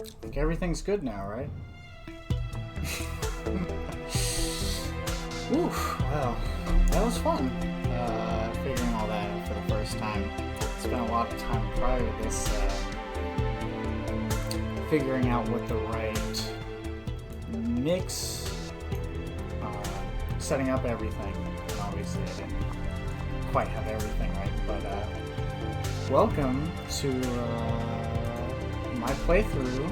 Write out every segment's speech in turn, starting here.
I think everything's good now, right? Oof, well, that was fun. Figuring all that out for the first time. Spent a lot of time prior to this figuring out what the right mix, setting up everything. And obviously I didn't quite have everything right, but welcome to my playthrough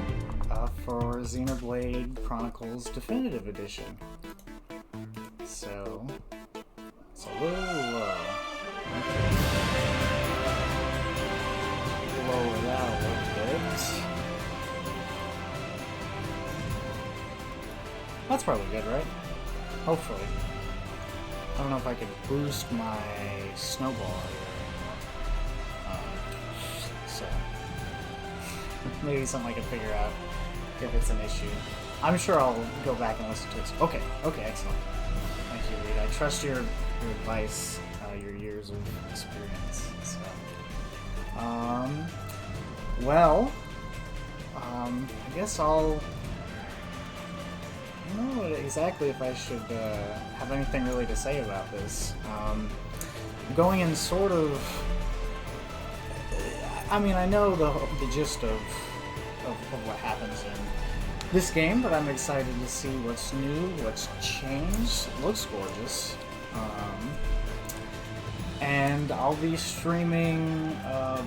for Xenoblade Chronicles Definitive Edition. So, it's a little low. Okay. Lower that a little bit. That's probably good, right? Hopefully. I don't know if I could boost my snowball here. So, maybe something I can figure out if it's an issue. I'm sure I'll go back and listen to it. Okay, excellent. Thank you, Reed. I trust your advice, your years of experience. So, well, I guess I'll. I don't know exactly if I should have anything really to say about this. Going in sort of. I mean, I know the gist of what happens in this game, but I'm excited to see what's new, what's changed. It looks gorgeous. And I'll be streaming a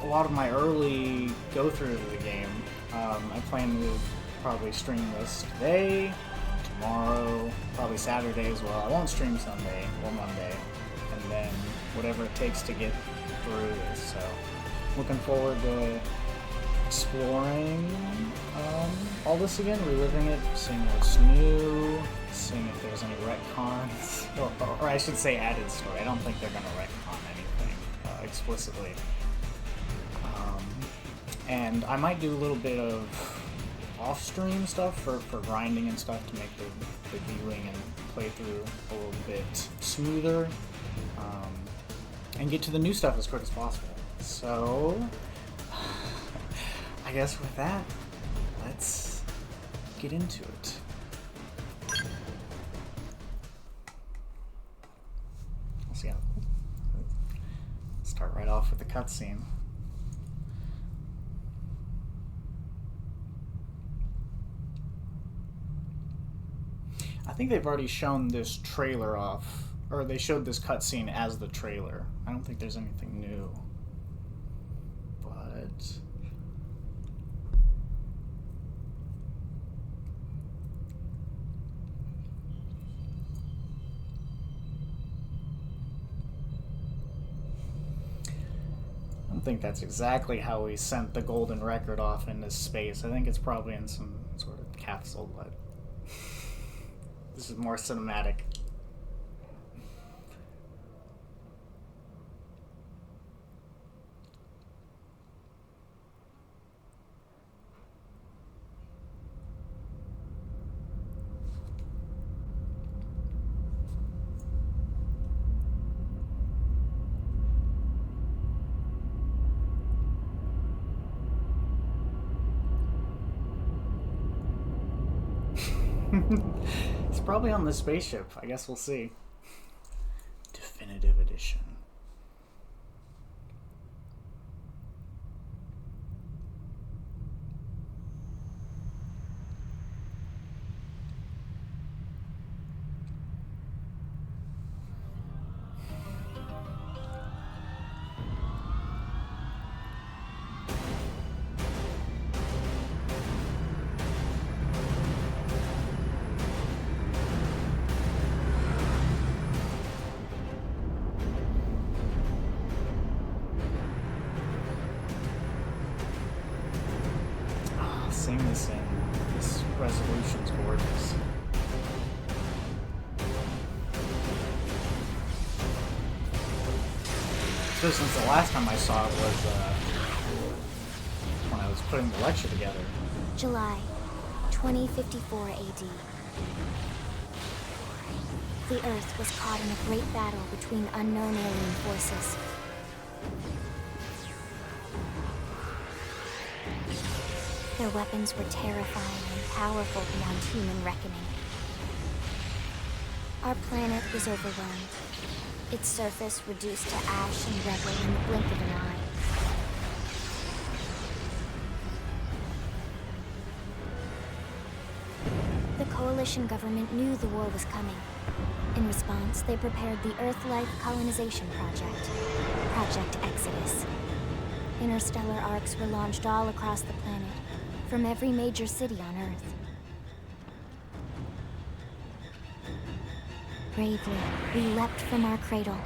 lot of my early go-through of the game. I plan to probably stream this today, tomorrow, probably Saturday as well. I won't stream Sunday or Monday, and then whatever it takes to get through this. So, looking forward to exploring all this again, reliving it, seeing what's new, seeing if there's any retcons, or I should say added story. I don't think they're going to retcon anything explicitly. And I might do a little bit of off-stream stuff for grinding and stuff to make the viewing and playthrough a little bit smoother, and get to the new stuff as quick as possible. So, I guess with that, let's get into it. Let's see. Start right off with the cutscene. I think they've already shown this trailer off, or they showed this cutscene as the trailer. I don't think there's anything new. But I don't think that's exactly how we sent the golden record off into space. I think it's probably in some sort of capsule, but this is more cinematic. It's probably on the spaceship. I guess we'll see. Definitive Edition. Seeing this in this resolution's gorgeous. So since the last time I saw it was when I was putting the lecture together. July 2054 AD. The Earth was caught in a great battle between unknown alien forces. Their weapons were terrifying and powerful beyond human reckoning. Our planet was overwhelmed. Its surface reduced to ash and rubble in the blink of an eye. The Coalition government knew the war was coming. In response, they prepared the Earth-Life Colonization Project, Project Exodus. Interstellar arcs were launched all across the planet, from every major city on Earth. Bravely, we leapt from our cradle,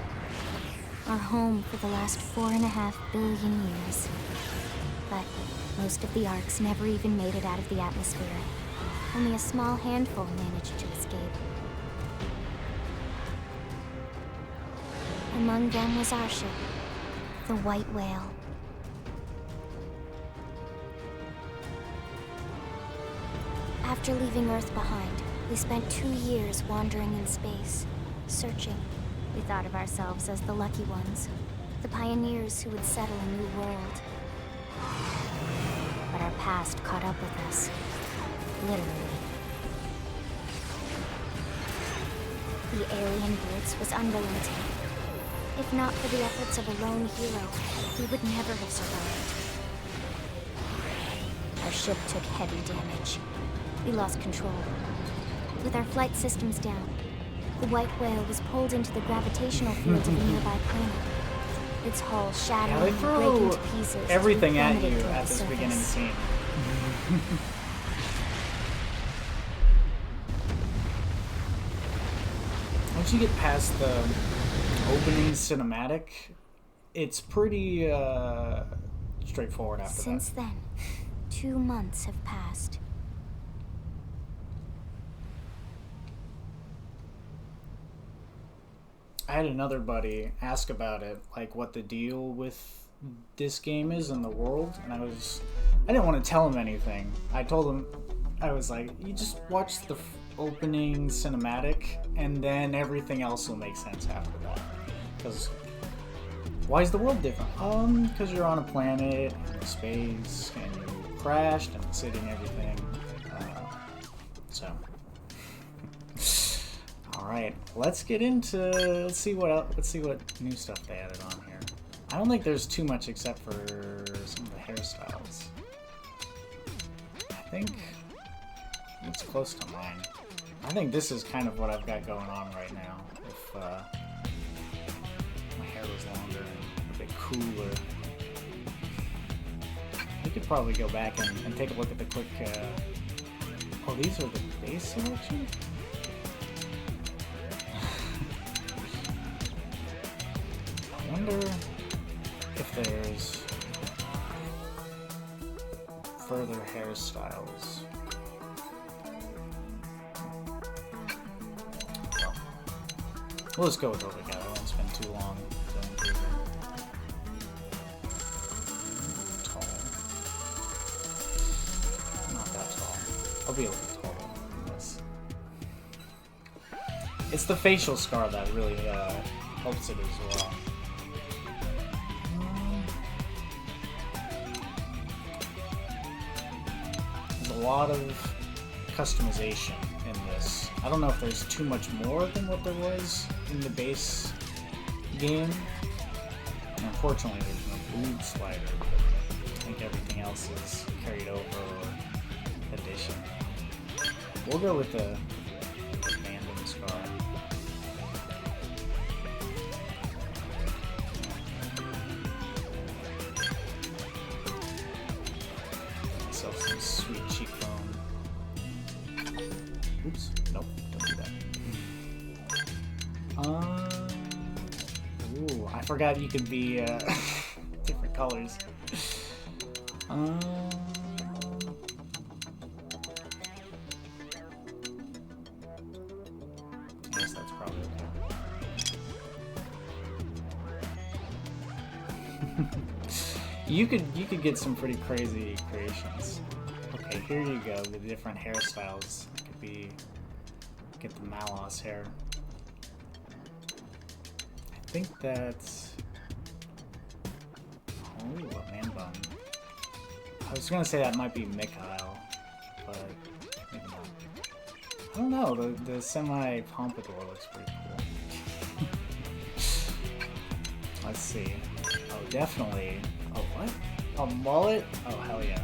our home for the last 4.5 billion years. But most of the arcs never even made it out of the atmosphere. Only a small handful managed to escape. Among them was our ship, the White Whale. After leaving Earth behind, we spent 2 years wandering in space, searching. We thought of ourselves as the lucky ones, the pioneers who would settle a new world. But our past caught up with us, literally. The alien blitz was unrelenting. If not for the efforts of a lone hero, we would never have survived. Our ship took heavy damage. We lost control. With our flight systems down, the White Whale was pulled into the gravitational field of a nearby planet. Its hull shattering they and throw breaking to pieces. everything at you plummeted toward at the this beginning surface. scene. Once you get past the opening cinematic, it's pretty straightforward after Since then, 2 months have passed. I had another buddy ask about it, like what the deal with this game is in the world, and I didn't want to tell him anything. I told him, I was like, you just watch the opening cinematic, and then everything else will make sense after that. Because why is the world different? Because you're on a planet in space, and you crashed, and the city and everything. So. Alright, let's get into, let's see what new stuff they added on here. I don't think there's too much except for some of the hairstyles. I think it's close to mine. I think this is kind of what I've got going on right now. If my hair was longer and a bit cooler. We could probably go back and take a look at the quick, oh, these are the base selection? I wonder if there's further hairstyles. Well, we'll just go with what we got. I won't spend too long going through them. Tall. Not that tall. I'll be a little taller than this. It's the facial scar that really helps it as well. A lot of customization in this. I don't know if there's too much more than what there was in the base game. And unfortunately, there's no boot slider, but I think everything else is carried over or addition. We'll go with the random scar. Myself some sweet cheekbone. Oops, nope, don't do that. Ooh, I forgot you could be different colors. I guess that's probably okay. You could get some pretty crazy creations. Okay, here you go. The different hairstyles. It could be get the Malos hair. I think that's a man bun. was gonna say that might be Mikhail, but maybe not. I don't know, the semi-pompadour looks pretty cool. Let's see. Oh, definitely. Oh, what? A mullet? Oh, hell yeah.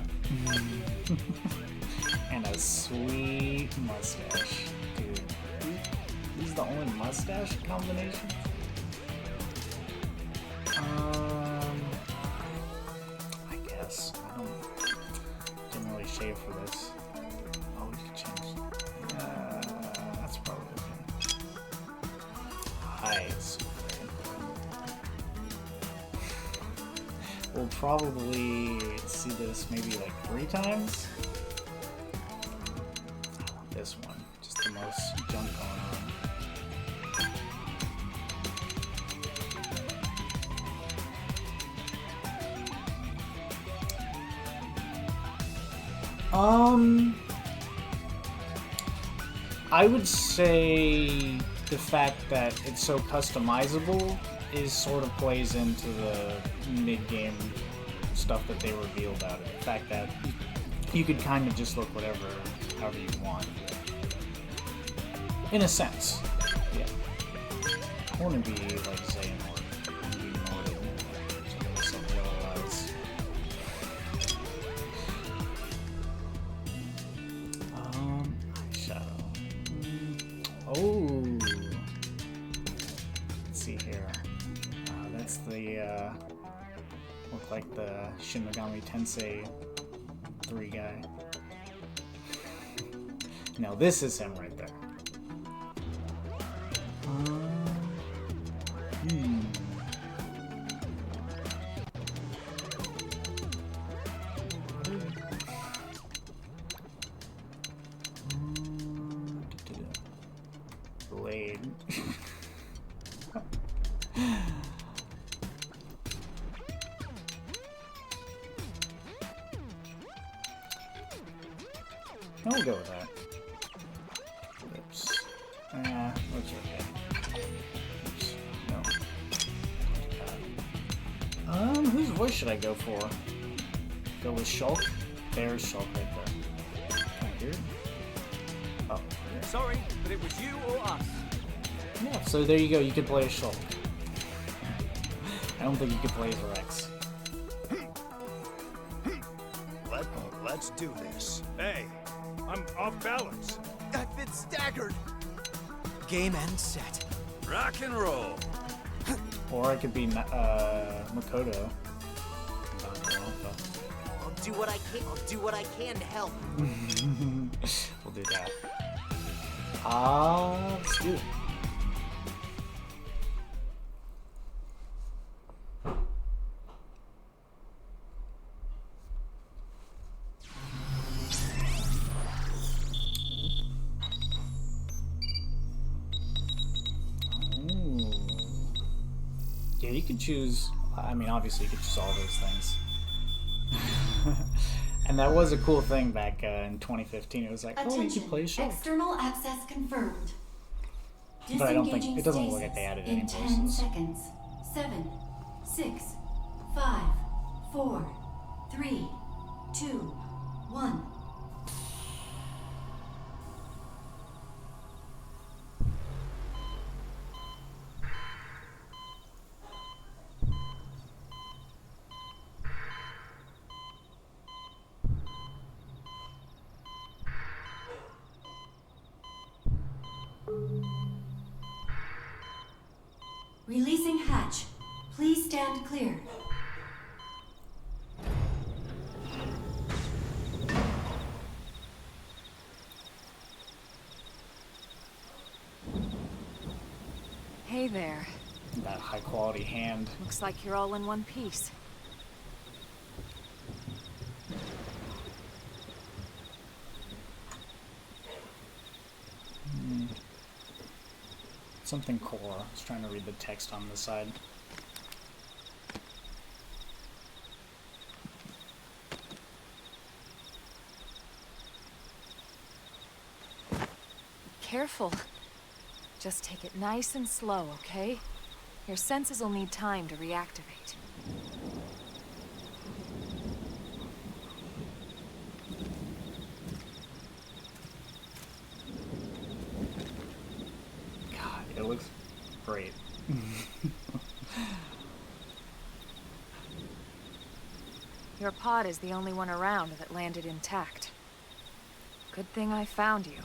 And a sweet mustache. Dude, these are the only mustache combinations? I guess. Didn't really shave for this. Oh, we could change. That's probably okay. Eyes. We'll probably see this maybe like 3 times. I want this one. Just the most junk going on. I would say the fact that it's so customizable is sort of plays into the mid-game stuff that they revealed out of it. The fact that you could kind of just look however you want. In a sense. Yeah. I want to be like Xenomblade. Eyeshadow. Oh. Let's see here. That's the look like the Shin Megami Tensei 3 guy. Now this is him right there. Blade. I'll go with that. Oops. Looks okay. Oops. No. Whose voice should I go for? Go with Shulk? There's Shulk right there. Right here. Oh. Yeah. Sorry, but it was you or us. Yeah, so there you go. You could play as Shulk. I don't think you could play as Rex. Let's do this. Hey, I'm off balance. I've been staggered. Game and set. Rock and roll. Or I could be Makoto. I'll do what I can. I'll do what I can to help. We'll do that. Let's do it. Yeah, you could choose. I mean, obviously, you could choose all those things. And that was a cool thing back in 2015. It was like, oh, you can play Shulk. External access confirmed. But I don't think it doesn't look like they added any in 10 voices. seconds. 7, 6, 5, 4, 3, 2, 1. Releasing hatch. Please stand clear. Hey there. That high quality hand. Looks like you're all in one piece. Something core. I was trying to read the text on the side. Careful. Just take it nice and slow, okay? Your senses will need time to reactivate. It looks great. Your pod is the only one around that landed intact. Good thing I found you.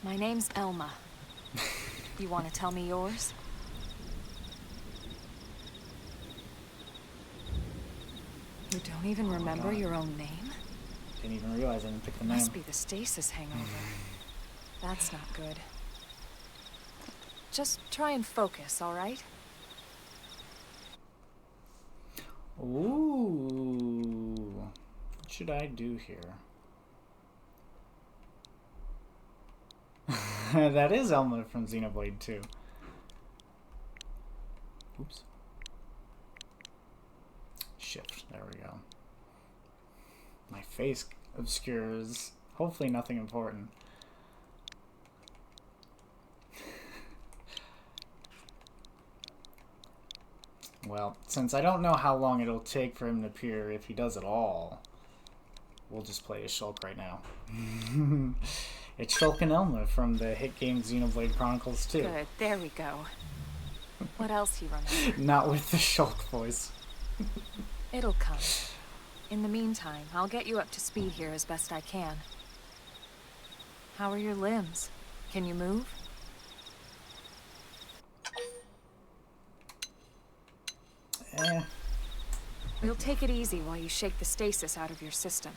My name's Elma. You want to tell me yours? You don't even remember your own name? Didn't even realize I didn't pick the name. Must be the stasis hangover. That's not good. Just try and focus, all right? Ooh. What should I do here? That is Elma from Xenoblade 2. Oops. Shift. There we go. My face obscures. Hopefully nothing important. Well, since I don't know how long it'll take for him to appear, if he does at all, we'll just play as Shulk right now. It's Shulk and Elma from the hit game Xenoblade Chronicles 2. Good, there we go. What else you remember? Not with the Shulk voice. It'll come. In the meantime, I'll get you up to speed here as best I can. How are your limbs? Can you move? We'll take it easy while you shake the stasis out of your system.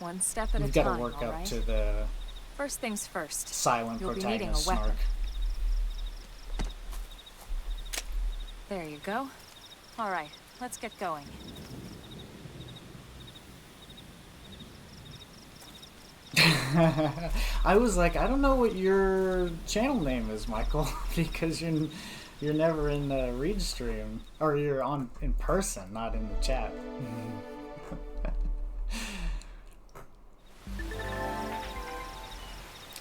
One step at a time, We've got to work up right? to the First things first. silent You'll be needing a protagonist weapon. snark. There you go. All right, let's get going. I was like, I don't know what your channel name is, Michael, because you're never in the read stream, or you're on in person, not in the chat.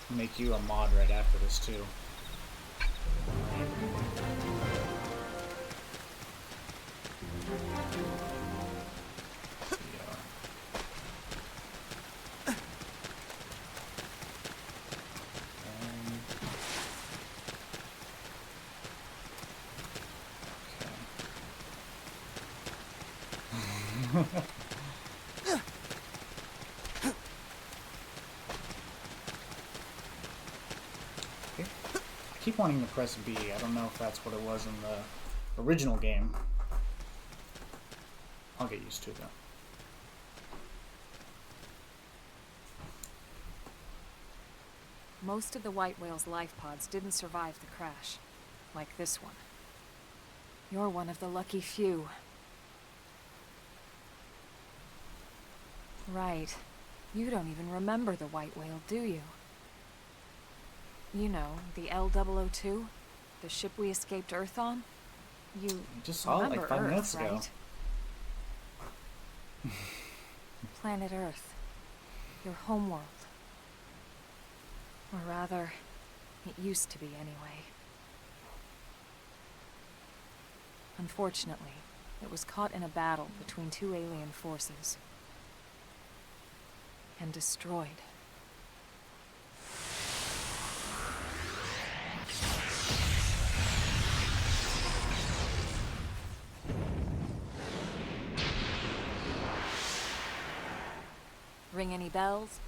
Make you a mod right after this too. I keep wanting to press B. I don't know if that's what it was in the original game. I'll get used to it though. Most of the white whale's life pods didn't survive the crash, like this one. You're one of the lucky few. Right. You don't even remember the white whale, do you? You know, the L002? The ship we escaped Earth on? You just saw it like 5 Earth, minutes ago. right? Planet Earth. Your homeworld. Or rather, it used to be anyway. Unfortunately, it was caught in a battle between two alien forces. And destroyed. Ring any bells?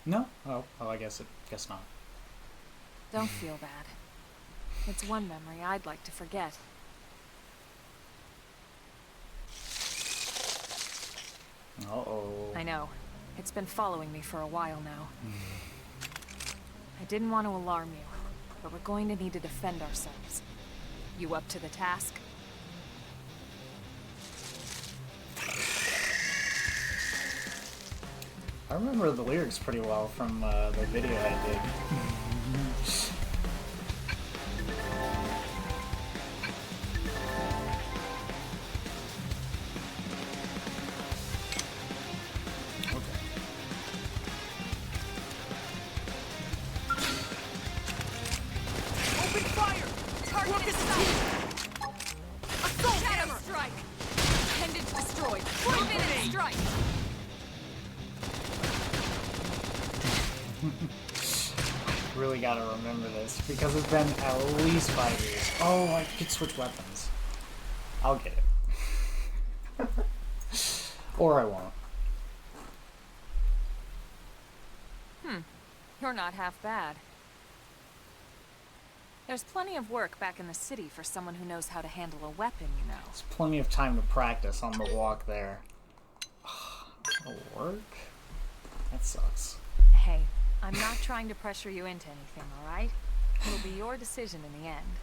No? Oh, I guess not. Don't feel bad. It's one memory I'd like to forget. Uh-oh. I know. It's been following me for a while now. I didn't want to alarm you, but we're going to need to defend ourselves. You up to the task? I remember the lyrics pretty well from the video I did. Open fire! Target is sight! Assault hammer! Strike! Intended destroyed! 4-minute strike! really gotta remember this because it's been at least 5 years. Oh, I could switch weapons. I'll get it. Or I won't. You're not half bad. There's plenty of work back in the city for someone who knows how to handle a weapon, you know. There's plenty of time to practice on the walk there. That'll work? That sucks. Hey, I'm not trying to pressure you into anything, alright? It'll be your decision in the end.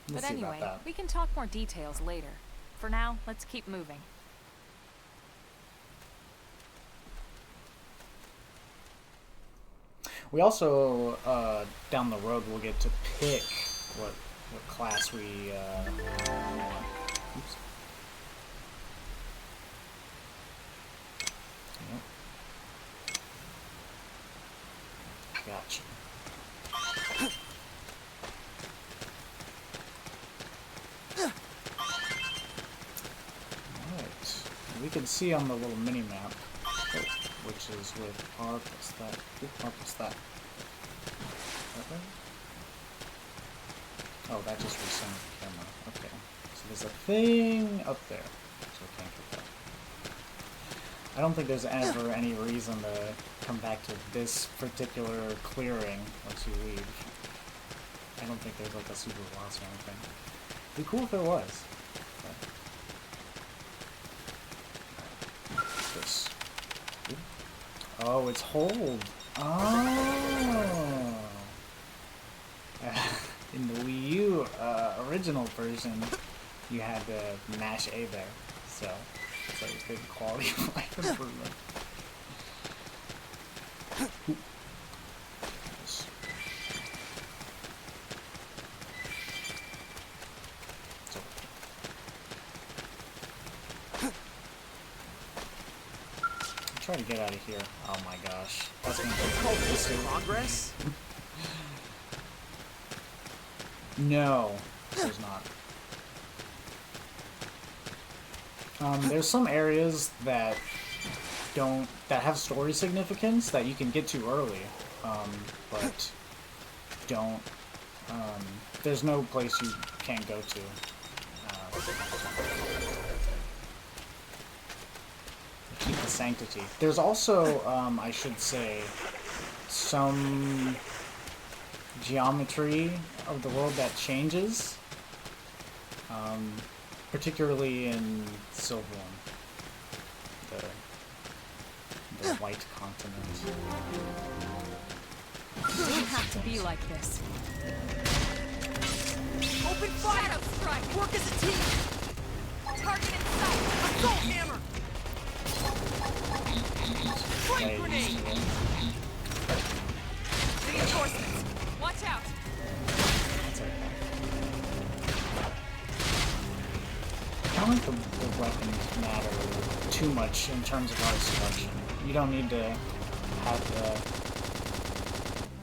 We'll But see about anyway, that. we can talk more details later. For now, let's keep moving. We also, down the road, will get to pick what class we want. Oops. Yep. Gotcha. Alright. We can see on the little mini-map, which is with R plus that. Oop, R plus that. Okay. Oh, that just recentered the camera. Okay. So there's a thing up there. So we can't get that. I don't think there's ever any reason to come back to this particular clearing once you leave. I don't think there's like a super boss or anything. It'd be cool if there was. But this. Oh, it's hold. Oh. In the Wii U original version, you had to mash A there, so it's like a good quality of life improvement. So. Try to get out of here. Oh my gosh. That's gonna take Progress? No, there's not. There's some areas that have story significance that you can get to early, but don't. There's no place you can't go to. Keep the sanctity. There's also, I should say, some geometry of the world that changes, particularly in Sylvan, the white continent. It doesn't have to be like this. Open fire! Shadow strike! Work as a team! Target in sight! Assault hammer! Flame grenade! Reinforcements! Watch out! I don't think the weapons matter too much in terms of art selection. You don't need to have the,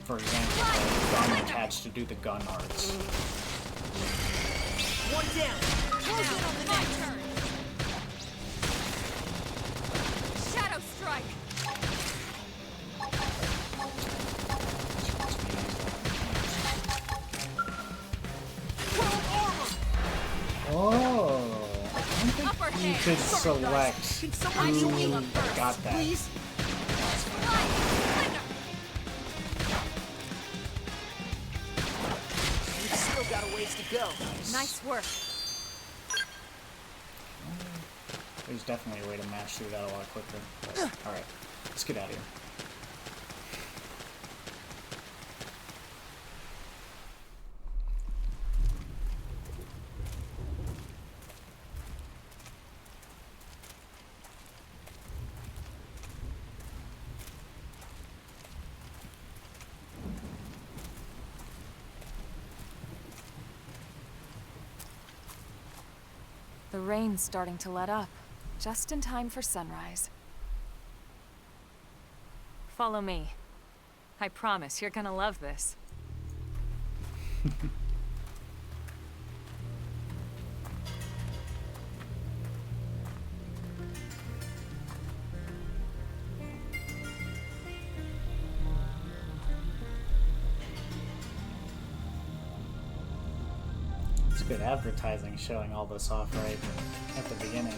for example, the gun attached to do the gun arts. One down. Close in on the my turn! Shadow strike! Oh, I don't think you could select Can someone who up first, got that. please? We've still got a ways to go. Nice work. There's definitely a way to mash through that a lot quicker. But, alright, let's get out of here. The rain's starting to let up, just in time for sunrise. Follow me. I promise you're gonna love this. It's good advertising showing all this off right at the beginning.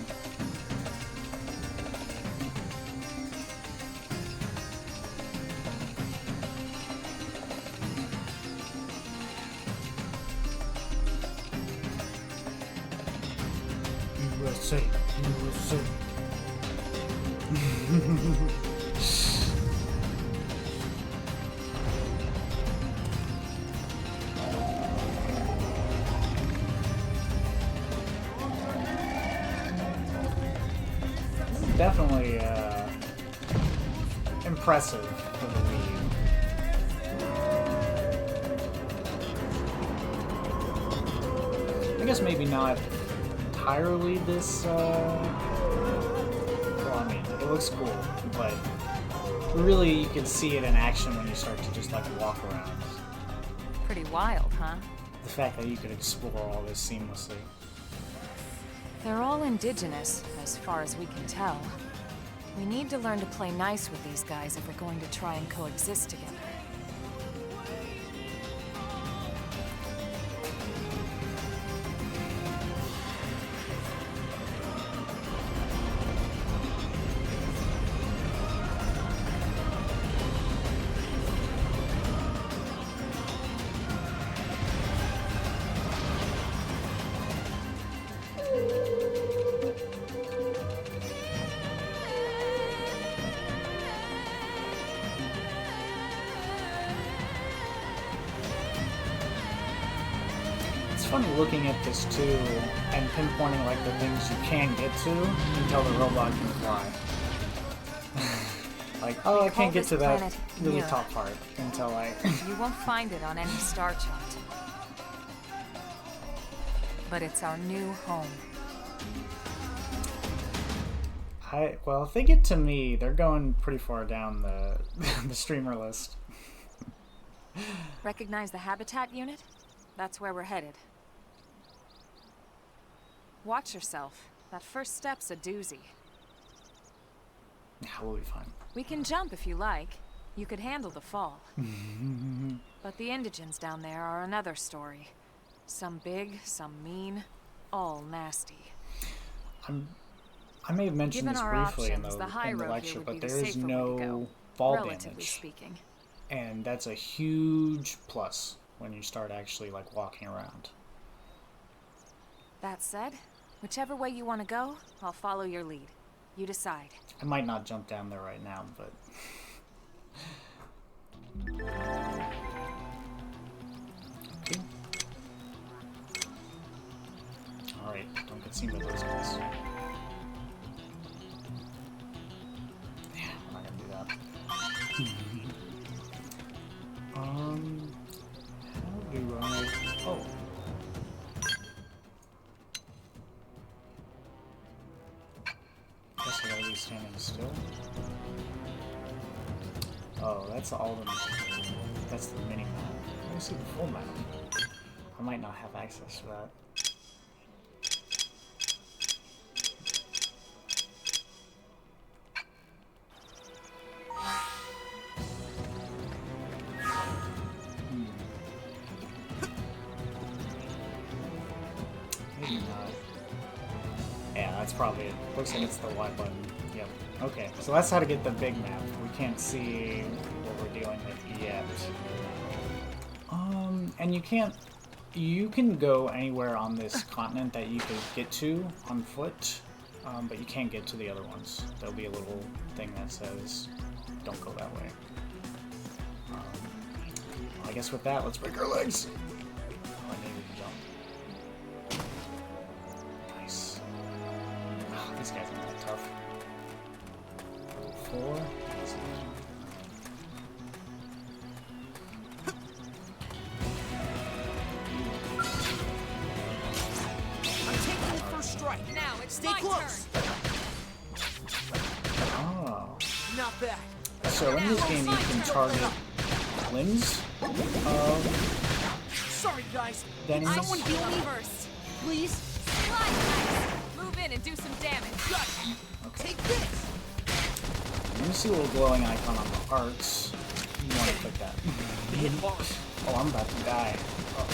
USA, USA. Definitely impressive for the Wii U. I guess maybe not entirely this, well, I mean, it looks cool, but really you can see it in action when you start to just, like, walk around. Pretty wild, huh? The fact that you could explore all this seamlessly. They're all indigenous, as far as we can tell. We need to learn to play nice with these guys if we're going to try and coexist together. It's funny looking at this too and pinpointing like the things you can get to until the robot can fly. Like, oh, I can't get to that really top part until I... You won't find it on any star chart. But it's our new home. Well, if they get to me, they're going pretty far down the the streamer list. Recognize the habitat unit? That's where we're headed. Watch yourself. That first step's a doozy. Yeah, we'll be fine. We can jump if you like. You could handle the fall. But the indigents down there are another story. Some big, some mean, all nasty. I may have mentioned this briefly in the road lecture, but there the is safer way to no go, fall relatively damage. speaking. And that's a huge plus when you start actually like walking around. That said, whichever way you want to go, I'll follow your lead. You decide. I might not jump down there right now, but... Okay. Alright, don't get seen by those guys. Yeah, I'm not gonna do that. How do I... Oh. Guess I gotta be standing still. Oh, that's all the... That's the mini map. Let me see the full map. I might not have access to that. Maybe not. Yeah, that's probably it. Looks like it's the Y button. Yep. Okay, so that's how to get the big map. We can't see what we're dealing with yet. And you can't... You can go anywhere on this continent that you could get to on foot, but you can't get to the other ones. There'll be a little thing that says, don't go that way. Well, I guess with that, let's break our legs. Oh, I needed to jump. Nice. Oh, these guys are not tough. Level 4. Easy. Strike. Now it's Stay my close. turn. Oh. Not bad. So in this game, you can target limbs of Sorry, guys. enemies. Someone heal me First. please. Slide dice. Move in and do some damage. Got it. Okay. Take this. When you see a little glowing icon on the arts, you want to click that. Hit hard. Oh, I'm about to die. Oh.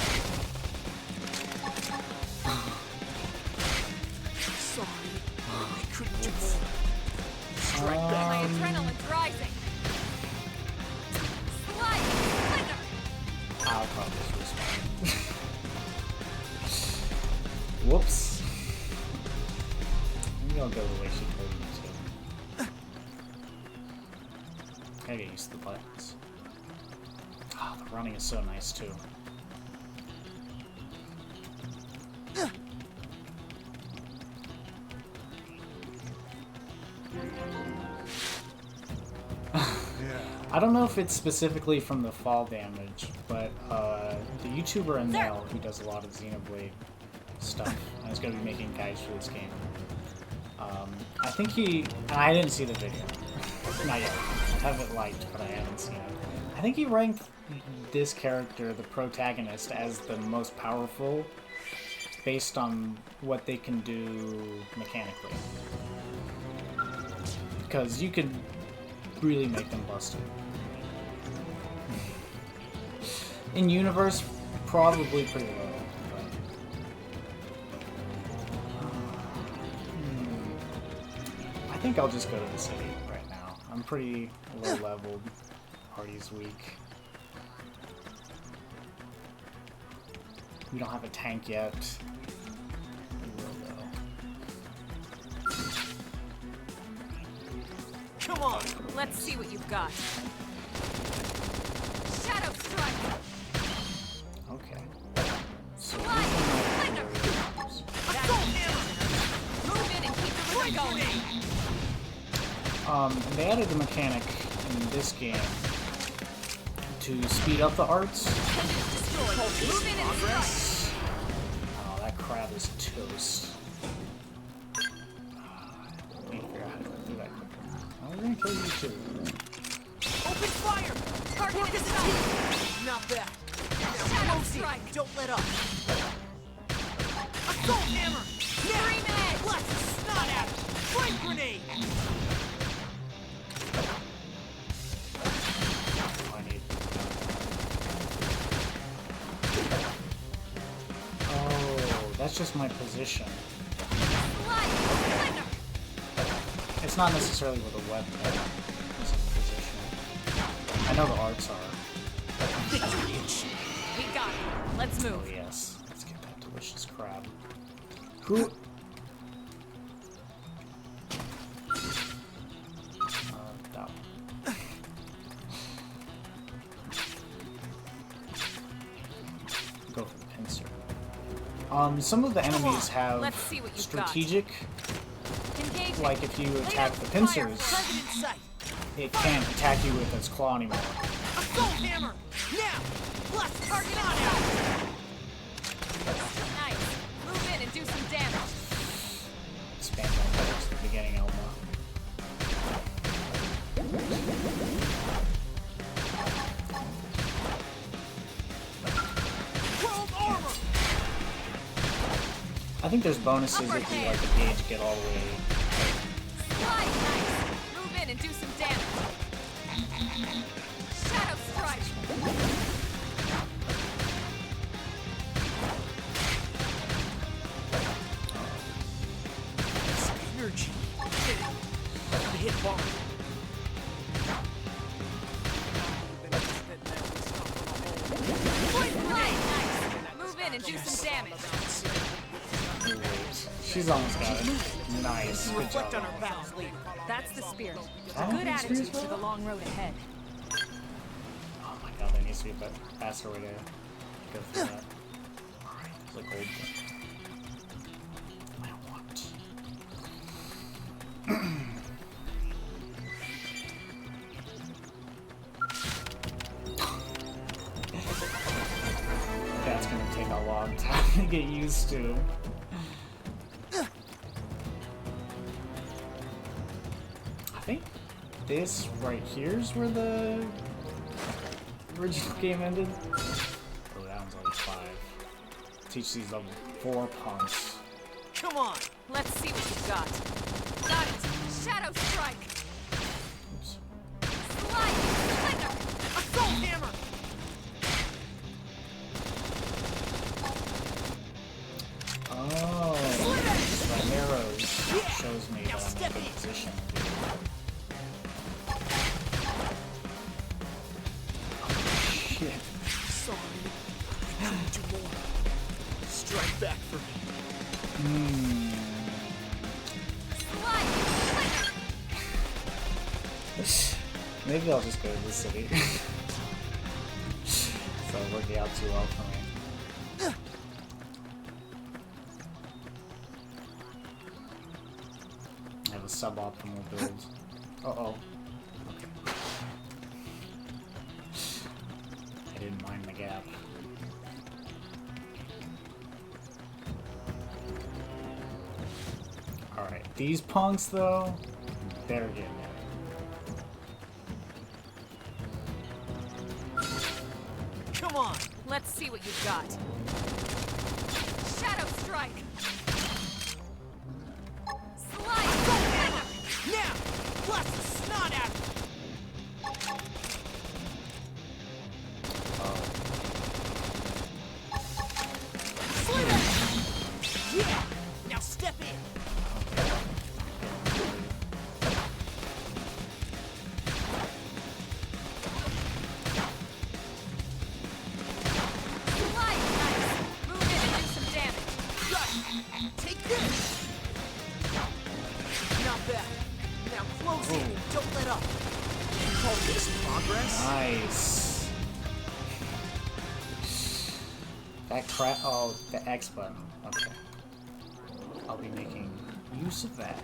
Whoops. Maybe I'll go the way she told me to. Gotta get used to the buttons. Oh, the running is so nice too. I don't know if it's specifically from the fall damage, but the YouTuber Anel, who does a lot of Xenoblade stuff, and is going to be making guides for this game, I think he... I didn't see the video. Not yet. I have it liked, but I haven't seen it. I think he ranked this character, the protagonist, as the most powerful based on what they can do mechanically. Because you can really make them busted. In universe, probably pretty low. But... I think I'll just go to the city right now. I'm pretty low leveled. Party's weak. We don't have a tank yet. We will though. Come on, let's see what you've got. Shadow strike. Okay. So Slide. Thunder. Assault hammer. Move in and keep the rhythm going. They added a mechanic in this game to speed up the arts. Move in and strike. Oh, that crab is toast. Need to figure out how to do that quicker. Oh, we're gonna kill you too. Open fire! Target is sight. Not bad. Shadow Mosey, strike. don't let up. Assault hammer! Scream edge. Blast the snot out! Flame grenade! I need. Oh, that's just my position. Slide. Thunder. It's not necessarily with a weapon. It's a position. I know the arts are. Victory inch! We got it. Let's Oh move. yes, let's get that delicious crab. Who? That one. Go for the pincer. Some of the enemies have let's see what you've got. strategic. Engage. Like if you attack the pincers, Target in sight! it can't attack you with its claw anymore. Assault hammer! Now! Blast the Target snot is out! Nice. Move in and do some damage. Spam that towards the beginning, Elma. World armor! I think there's bonuses if you like the gauge get all the way. Slide. Nice. Move in and do some damage. Shadow strike. It's energy. The hit bomb. Slide. Nice. Move in and do some damage. She's almost got it. Nice. Good Reflect job. on our battles later. That's the spirit. Oh, Good that's attitude spiritual? for the long road ahead. Oh my god, there needs to be a faster way to go through that. Alright, it's like old. I want. That's gonna take a long time to get used to. I think this right here is where the original game ended. Oh, that one's level 5. Teach these level 4 punks. Come on! Let's see what you've got. Got it. Shadow strike. Oops. Slide. Thunder. Assault hammer! Oh, the arrows shows me Now that I'm step in a in. good position. Shit. Sorry. I couldn't do more. Strike back for me. Maybe I'll just go to the city. It's not working out too well for me. I have a suboptimal build. Uh-oh. Okay. I didn't mind the gap. Alright, these punks though, they're getting it. Come on! Let's see what you've got. Shadow strike. Now! Blast the snot out! Slither! Yeah! Now step in! Take this! Not bad. Now close in and don't let up. You call this progress? Nice. That crap. Oh, the X button. Okay. I'll be making use of that.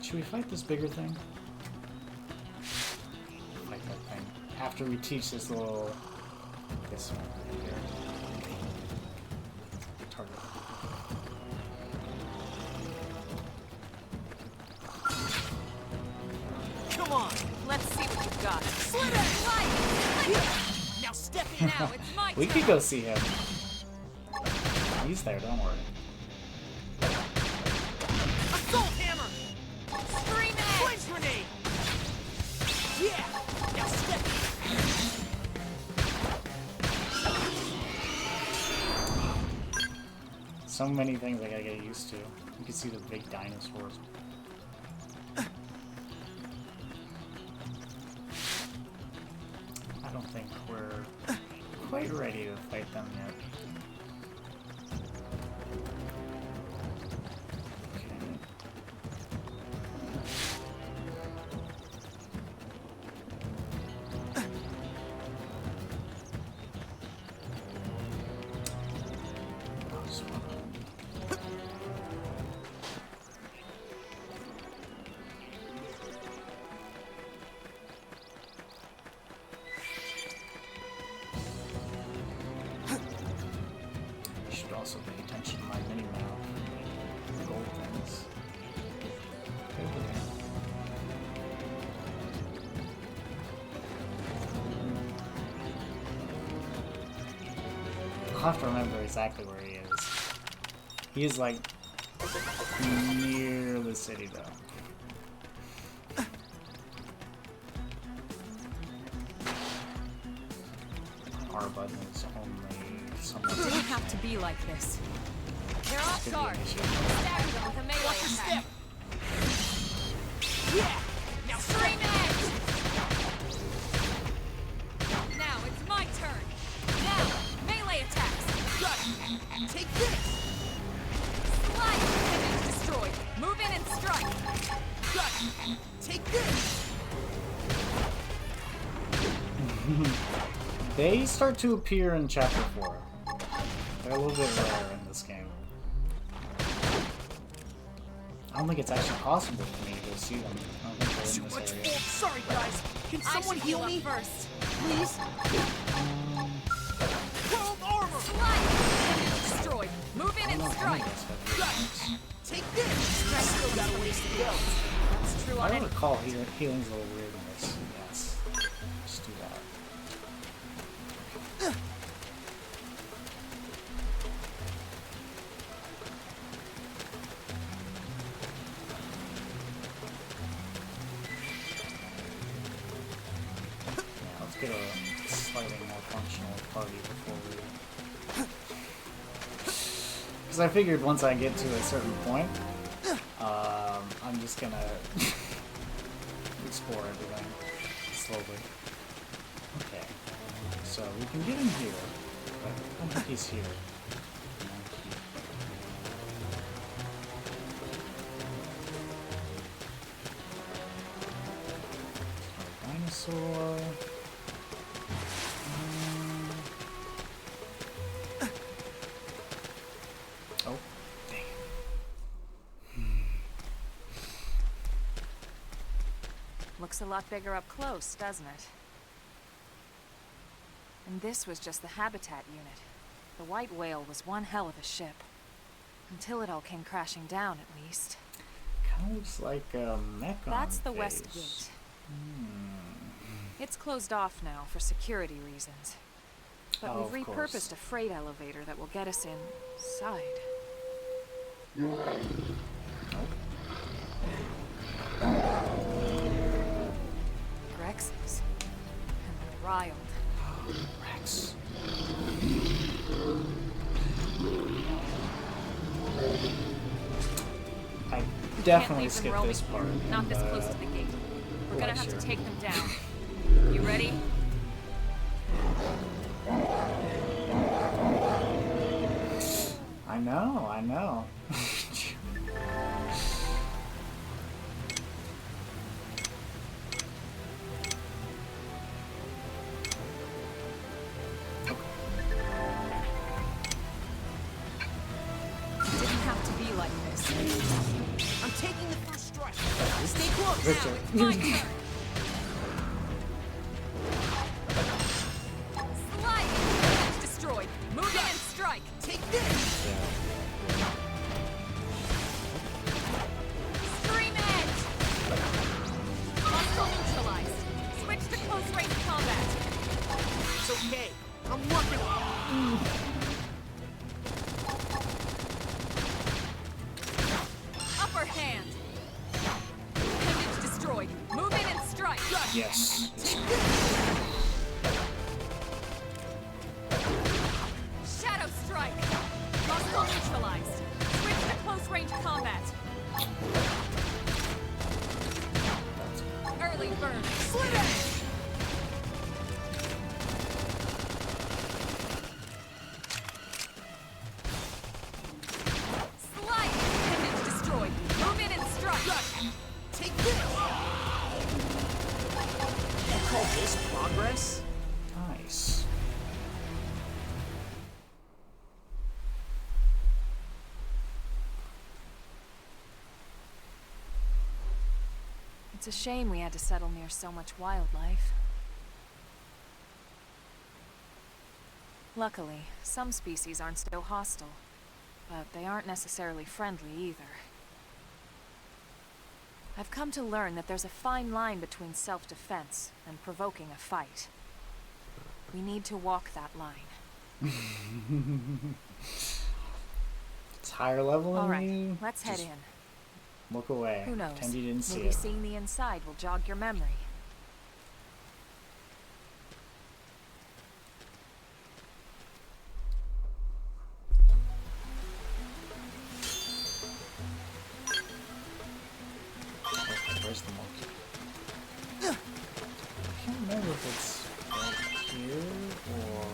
Should we fight this bigger thing? Fight that thing. After we teach this little. This one right here. Target. Come on! Let's see what you've got. Slither! Now step in! Now it's my We turn. could go see him. He's there, don't worry. Assault hammer! Scream it. Flash grenade! Yeah! Now step in! So many things I gotta get used to. You can see the big dinosaurs. I don't think we're quite ready to fight them yet. Okay. This one. Should also pay attention to my mini-map. Gold things. Over there. I'll have to remember exactly where he is. He is like near the city though. R button is only somewhat. Didn't have to be like this. They're off Could be guard. an issue. Stagger them with a melee Watch your attack. step! Yeah! Now Scream scream! it. Now it's my turn. Now melee attacks. Got it! Take this! Slide. Image destroyed. Move in and strike. Got it! Take this! They start to appear in Chapter 4. They're a little bit rare in this game. I don't think it's actually possible for me to go see them. I don't think Too they're in much this area. fault. Sorry, guys. Can I someone should heal heal me? up first. Please? World armor! Slide. Image destroyed. Move in I and don't know strike. if any of us have Got healings. it! Take this! I still got a ways to go. That's true I on don't any. recall healing's a little weird in this. Yes. Let's do that. Yeah, let's get a slightly more functional party before we... Because I figured once I get to a certain point, I'm just gonna explore everything slowly. Okay, so we can get in here. but I don't think he's here. Dinosaur. Oh, dang it. Looks a lot bigger up close, doesn't it? And this was just the habitat unit. The white whale was one hell of a ship. Until it all came crashing down, at least. Kind of looks like a mech on That's the face. west gate. It's closed off now for security reasons. But Oh, we've of course. repurposed a freight elevator that will get us inside. Grexes. And they're riled. Rex. I Can't definitely leave them skipped roaming this part. here, not this close to the gate. We're gonna have to take them down. You ready? I know, I know. It didn't have to be like this. I'm taking the first strike. Stay close. Victor. My turn. Slide! Edge destroyed. Move in and strike. Take this. Stream edge. Hostile neutralized. Switch to close range combat. It's okay. I'm working on it. Upper hand. Appendage destroyed. Move in and strike. Yes. Shadow strike. Hostile neutralized. Switch to close range combat. Early burn. Slit it. Slide. Appendage destroyed. Move in and strike. Take this. You call this progress? Nice. It's a shame we had to settle near so much wildlife. Luckily, some species aren't still hostile, but they aren't necessarily friendly either. I've come to learn that there's a fine line between self-defense and provoking a fight. We need to walk that line. It's higher level than All right, you. let's head Just in. Look away. Who knows? Pretend you didn't see Maybe it. seeing the inside will jog your memory. Okay, where's the monkey? I can't remember if it's right here or.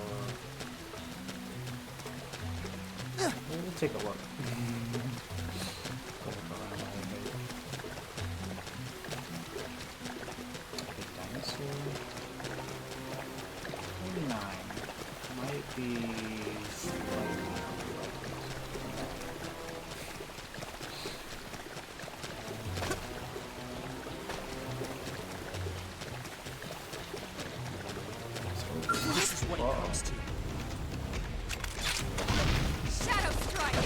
We'll take a look. Look around a little bit. Big dinosaur. 49. Might be slightly. This is what it comes to. Shadow strike.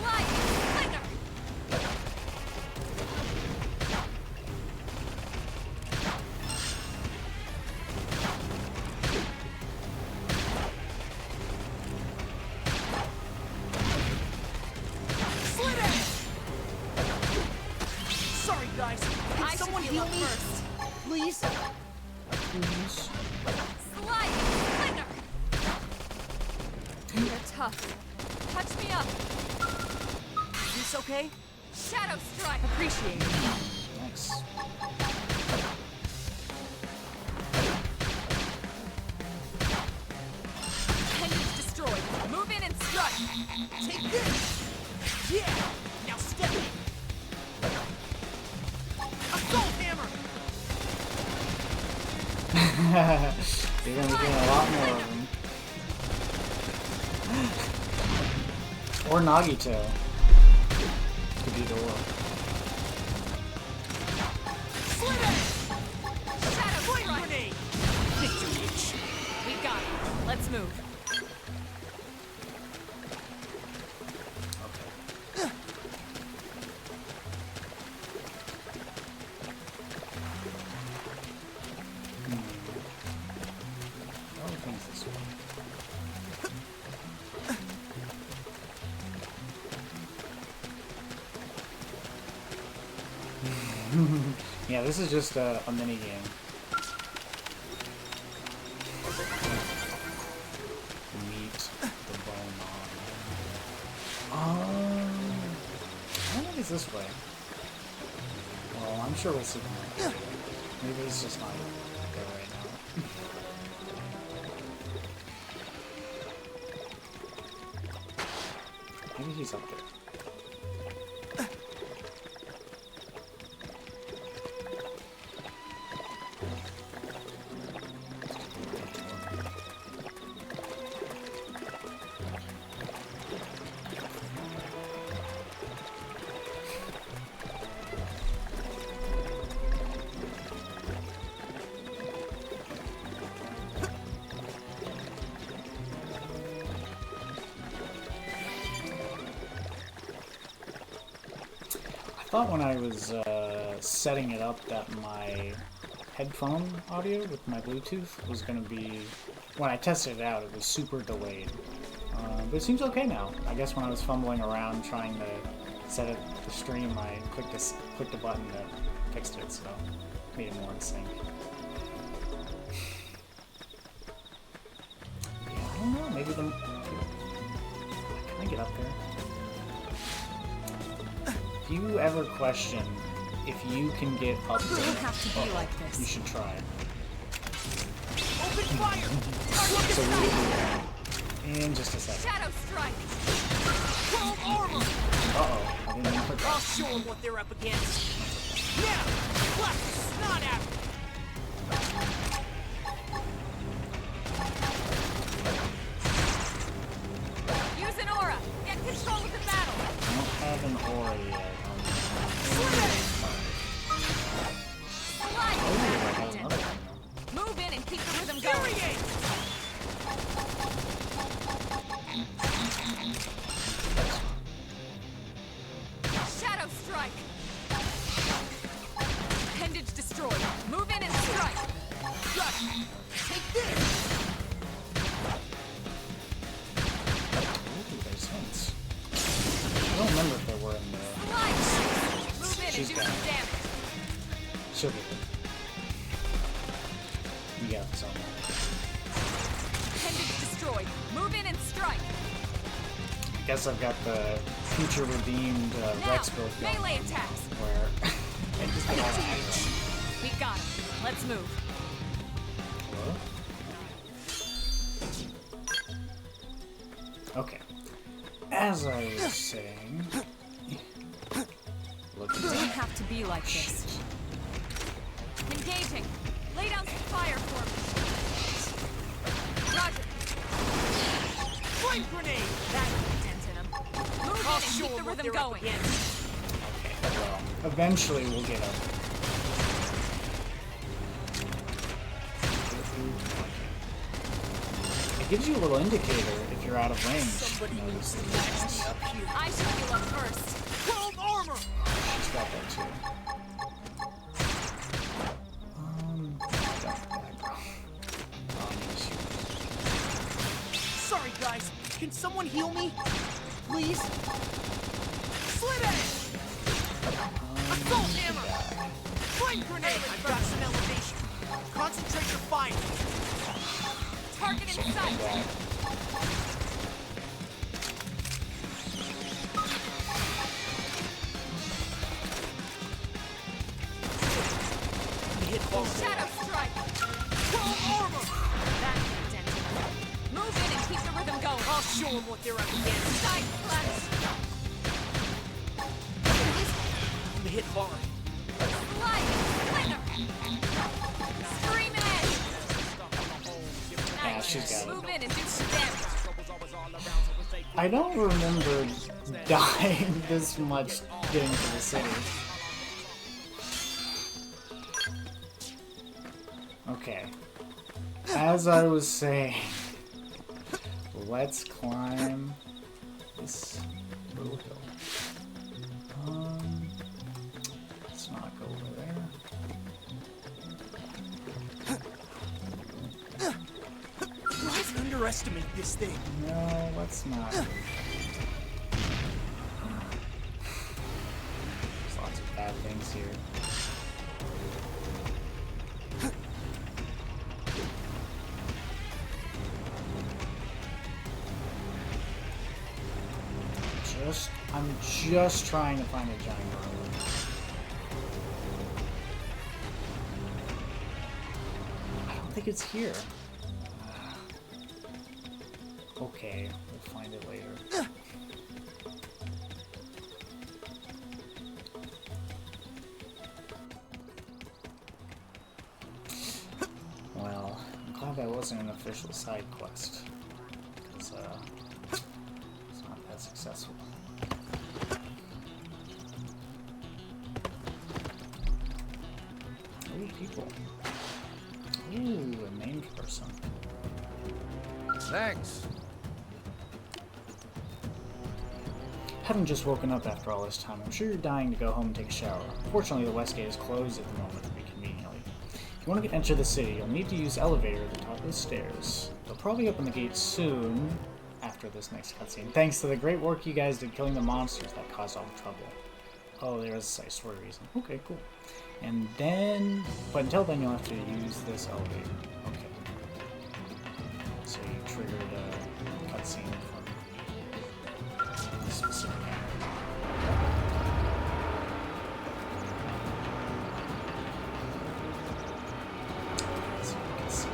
Slide. Slinger. Slit it. Sorry, guys. Can I should someone heal heal up me? first. Please? Please. Slide. Slinger. You're tough. Touch me up. Is this okay? Shadow strike. Appreciate it. Nice. Take this! Yeah! Now step in! Assault hammer! You're gonna be doing a lot more of them. Or Nagito. Could do the work. Shadow strike! We got it. Let's move. Yeah, this is just a mini game. Meet the bone on. I think it's this way. Well, I'm sure we'll see. Maybe it's just not there right now. Maybe he's up there. I thought when I was setting it up that my headphone audio with my Bluetooth was going to be, when I tested it out, it was super delayed. But it seems okay now. I guess when I was fumbling around trying to set it the stream, I clicked the button that fixed it, so made it more in sync. Yeah, I don't know, maybe can I get up there? If you ever question if you can get up there, Doesn't have to be like this. you should try it. Open fire! So we will do that in just a second. Shadow strike! Chrome armor! Uh-oh, I didn't even put I'll that. show them what they're up against. Now, blast the snot out! Use an aura! Get control of the battle! I don't have an aura yet. Slide! Oh, I have another one. Move in and keep the rhythm going! Infuriate! Shadow strike! Appendage destroyed. Move in and strike! Got it! Take this! Ooh, there's hints. I don't remember if there were in the... Slide! Move in and She's do got some it. damage. She'll get it. You got something. Appendage destroyed. Move in and strike. I guess I've got the future redeemed Now, Rex build going melee on, attacks. where I just get all the aggro. We got it. Let's move. Hello? Okay. As I was saying... Look at Doesn't that. have to be like this. Engaging. Lay down some fire for me. Roger. Flame grenade! That dent in him. Move I'll in and show keep the them what rhythm they're up going. against. Okay, well, eventually we'll get up. It gives you a little indicator if you're out of range. Somebody needs to match me up here. I should heal up first. Chrome armor! She's got that too. Sorry, guys. Can someone heal me? Please? Slit edge! Assault hammer! Flame grenade! I've got some elevation. Concentrate your fire. Target in sight. Hit home. Shadow strike. Chrome armor! That dent in him. Move in and keep the rhythm going. I'll show them what they're up against. Side clutch. I'm hit hard. Slide. Slither. Screaming edge. Yeah, she's got it. Move in and do some damage. I don't remember dying this much getting to the city. Okay. As I was saying, let's climb this little hill. Let's not go over there. Let's underestimate this thing. No, let's not. There's lots of bad things here. I'm just trying to find a giant road. I don't think it's here. Okay, we'll find it later. Well, I'm glad that wasn't an official side quest. Because, it's not that successful. 3 people. Ooh, a named person. Thanks. Having just woken up after all this time, I'm sure you're dying to go home and take a shower. Unfortunately, the west gate is closed at the moment to be conveniently. If you want to enter the city, you'll need to use the elevator at the top of the stairs. They'll probably open the gate soon after this next cutscene. Thanks to the great work you guys did killing the monsters that caused all the trouble. Oh, there was a side story reason. Okay, cool. And then, but until then, you'll have to use this elevator. Okay. So you triggered a cutscene from this specific area. So you can see.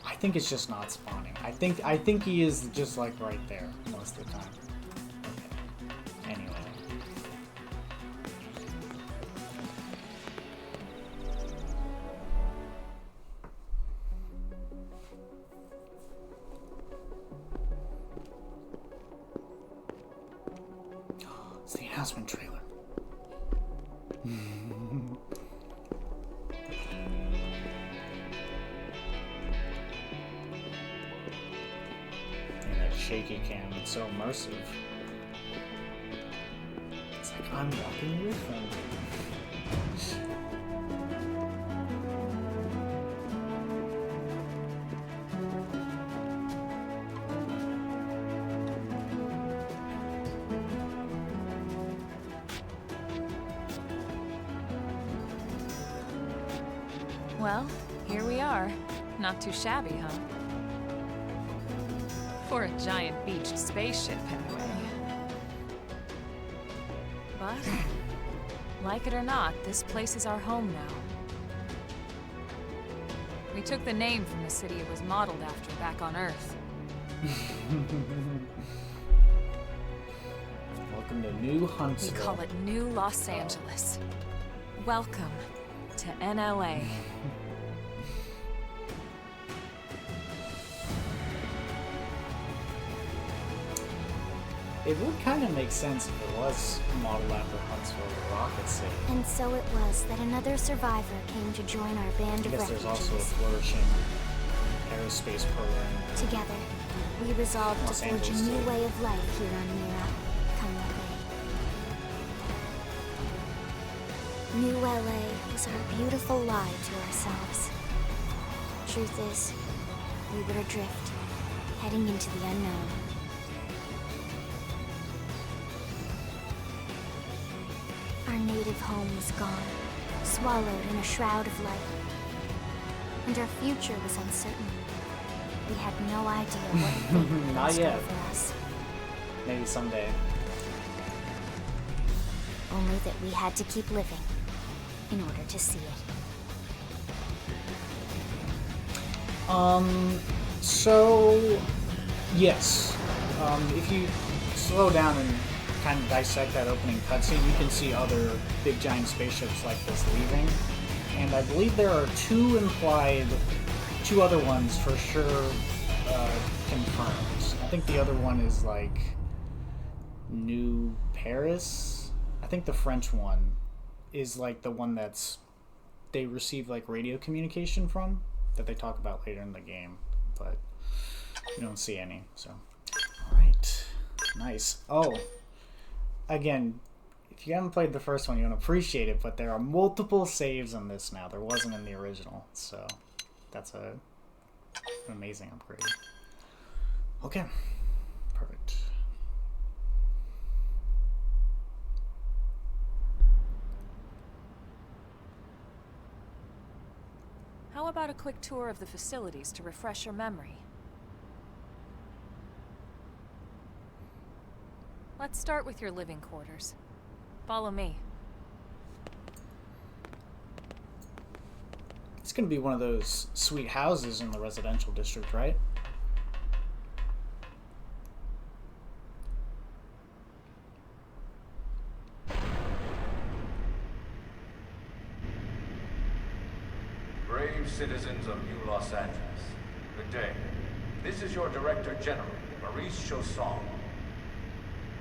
I think it's just not spawning. I think he is just like right there most of the time. Okay. Anyway. It's the announcement trailer. Shaky cam, it's so immersive. It's like I'm walking with them. Well, here we are. Not too shabby, huh? For a giant beached spaceship, anyway. But, like it or not, this place is our home now. We took the name from the city it was modeled after back on Earth. Welcome to New We Huntsville. call it New Los Angeles. Welcome to NLA. It would kind of make sense if it was modeled after Huntsville, the Rocket City. And so it was that another survivor came to join our band I of guess there's also a refugees. flourishing aerospace program. Together, we resolved to Los forge a Angeles, new too. way of life here on Mira. Come what may. New LA was our beautiful lie to ourselves. Truth is, we were adrift, heading into the unknown. Our native home was gone, swallowed in a shroud of light. And our future was uncertain. We had no idea what fate was in Not store yet. for us. Maybe someday. Only that we had to keep living in order to see it. So, yes. If you slow down and kind of dissect that opening cutscene, you can see other big giant spaceships like this leaving. And I believe there are two other ones for sure confirmed. I think the other one is like New Paris. I think the French one is like the one they receive like radio communication from, that they talk about later in the game, but you don't see any. So, all right, nice. Oh, again, if you haven't played the first one, you don't appreciate it, but there are multiple saves in this now. There wasn't in the original, so that's an amazing upgrade. Okay, perfect. How about a quick tour of the facilities to refresh your memory? Let's start with your living quarters. Follow me. It's gonna be one of those sweet houses in the residential district, right? Brave citizens of New Los Angeles, good day. This is your Director General, Maurice Chausson.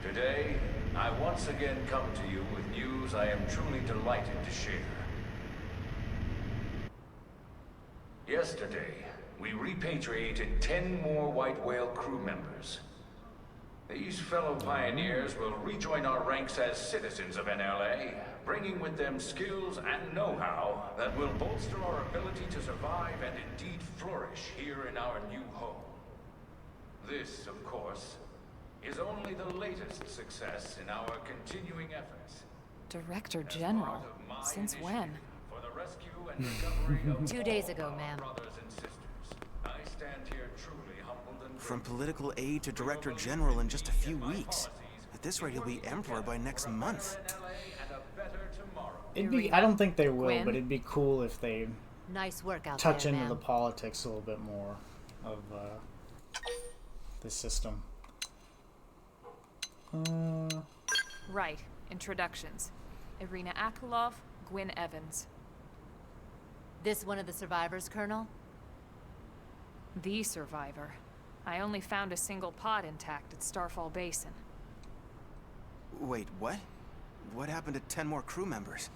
Today, I once again come to you with news I am truly delighted to share. Yesterday, we repatriated 10 more White Whale crew members. These fellow pioneers will rejoin our ranks as citizens of NLA, bringing with them skills and know-how that will bolster our ability to survive and indeed flourish here in our new home. This, of course, is only the latest success in our continuing efforts. Director General? Since when? For the rescue and recovery of 2 days ago, ma'am. brothers and sisters. I stand here truly humbled and From political aide to director general in just a few weeks. At this rate, he'll be emperor by next month. I don't think they will, Gwyn? but it'd be cool if they Nice work out touch there, into ma'am. the politics a little bit more of the system. Right. Introductions. Irina Akulov, Gwyn Evans. This one of the survivors, Colonel? The survivor. I only found a single pod intact at Starfall Basin. Wait, what? What happened to 10 more crew members?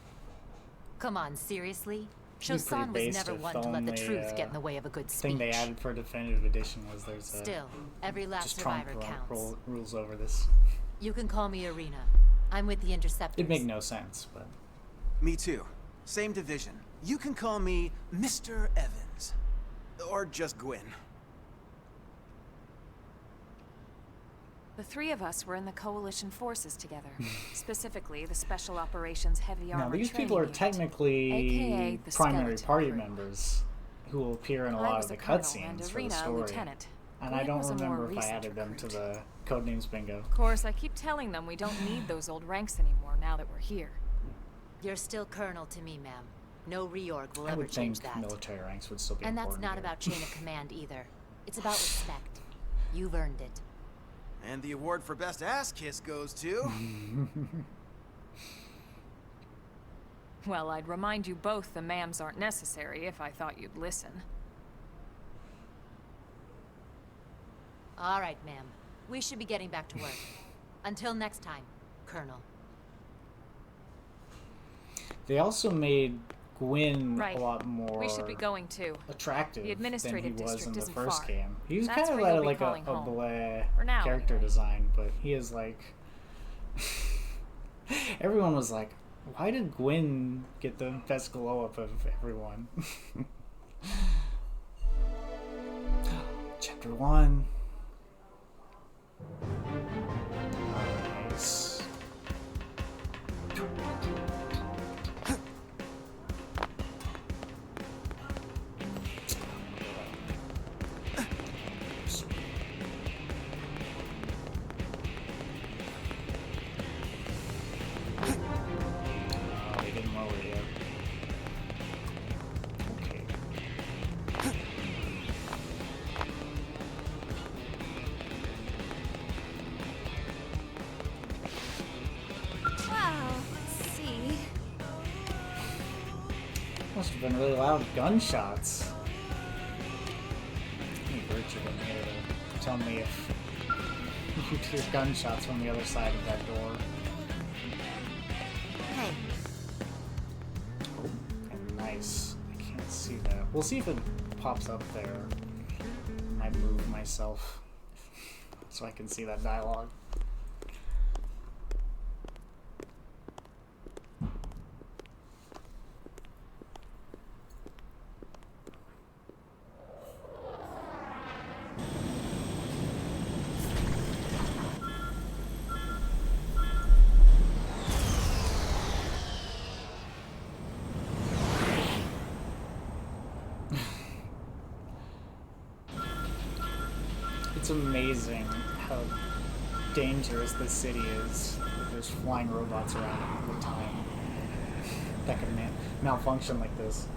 Come on, seriously? It'd be pretty Chausson was based never if one to let the only, truth get in the way of a good speech. thing they added for definitive edition was there's a Still, every last just Trump survivor counts. rules over this. You can call me Irina. I'm with the Interceptors. It'd make no sense, but Me too. Same division. You can call me Mr. Evans. Or just Gwyn. The three of us were in the Coalition forces together. Specifically, the Special Operations Heavy now Armor these Training people are Unit, technically aka the primary Skeleton party Crew. members who will appear in a I lot was of the a colonel and cutscenes for the Irina a story. lieutenant. And I Gwyn don't was a more remember if I recent added them to recruit. the Codenames bingo. Of course, I keep telling them we don't need those old ranks anymore now that we're here. You're still Colonel to me, ma'am. No reorg will I ever would change think that. military ranks would still be And that's important not here. about chain of command either. It's about respect. You've earned it. And the award for best ass kiss goes to... Well, I'd remind you both the ma'ams aren't necessary if I thought you'd listen. All right, ma'am. We should be getting back to work. Until next time, Colonel. They also made Gwyn Right. a lot more We should be going too. attractive The administrative than he was in district the isn't first far. game. He was That's kind of where you'll be like a calling home. bleh For now, character anyway. design, but he is like... Everyone was like, why did Gwyn get the best glow up of everyone? Chapter 1. Nice. They didn't lower it yet. Okay. Must have been really loud gunshots. I need Richard in here to tell me if you hear gunshots from the other side of that door. Hey. Oh, and nice. I can't see that. We'll see if it pops up there. I might move myself so I can see that dialogue. It's amazing how dangerous this city is. There's flying robots around all the time that can malfunction like this.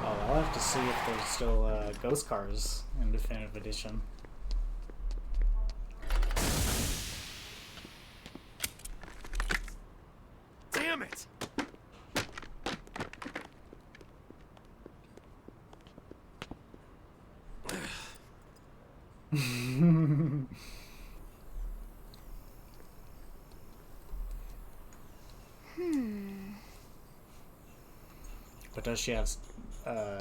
I'll have to see if there's still ghost cars in Definitive Edition. Damn it! But does she have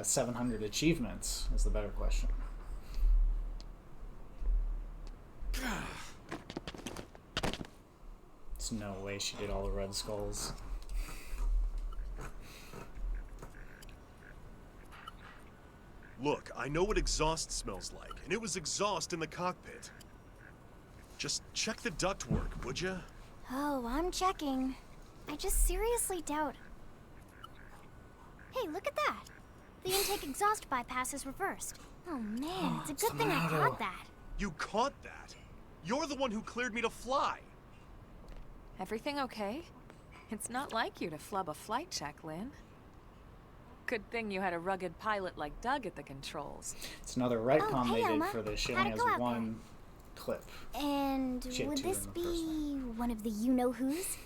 700 achievements, is the better question. There's no way she did all the red skulls. Look, I know what exhaust smells like, and it was exhaust in the cockpit. Just check the ductwork, would ya? Oh, I'm checking. I just seriously doubt. Hey, look at that! The intake exhaust bypass is reversed. Oh man, it's a good thing I caught that. You caught that? You're the one who cleared me to fly. Everything okay? It's not like you to flub a flight check, Lynn. Good thing you had a rugged pilot like Doug at the controls. It's another retcon hey, they did Elma. for this. She How'd only it go has out one clip. And She had would two this in the first be one of the you-know-who's?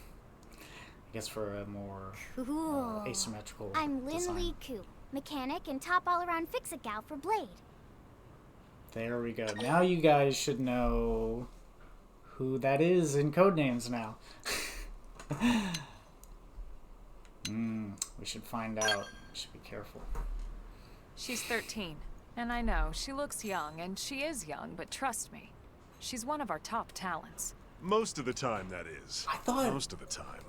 I guess for a more Cool. asymmetrical I'm Lynn design. Lee Koo, mechanic and top all-around fix-it gal for Blade. There we go. Now you guys should know who that is in Codenames now. We should find out. We should be careful. She's 13, and I know, she looks young, and she is young, but trust me, she's one of our top talents. Most of the time, that is. I thought... Most of the time.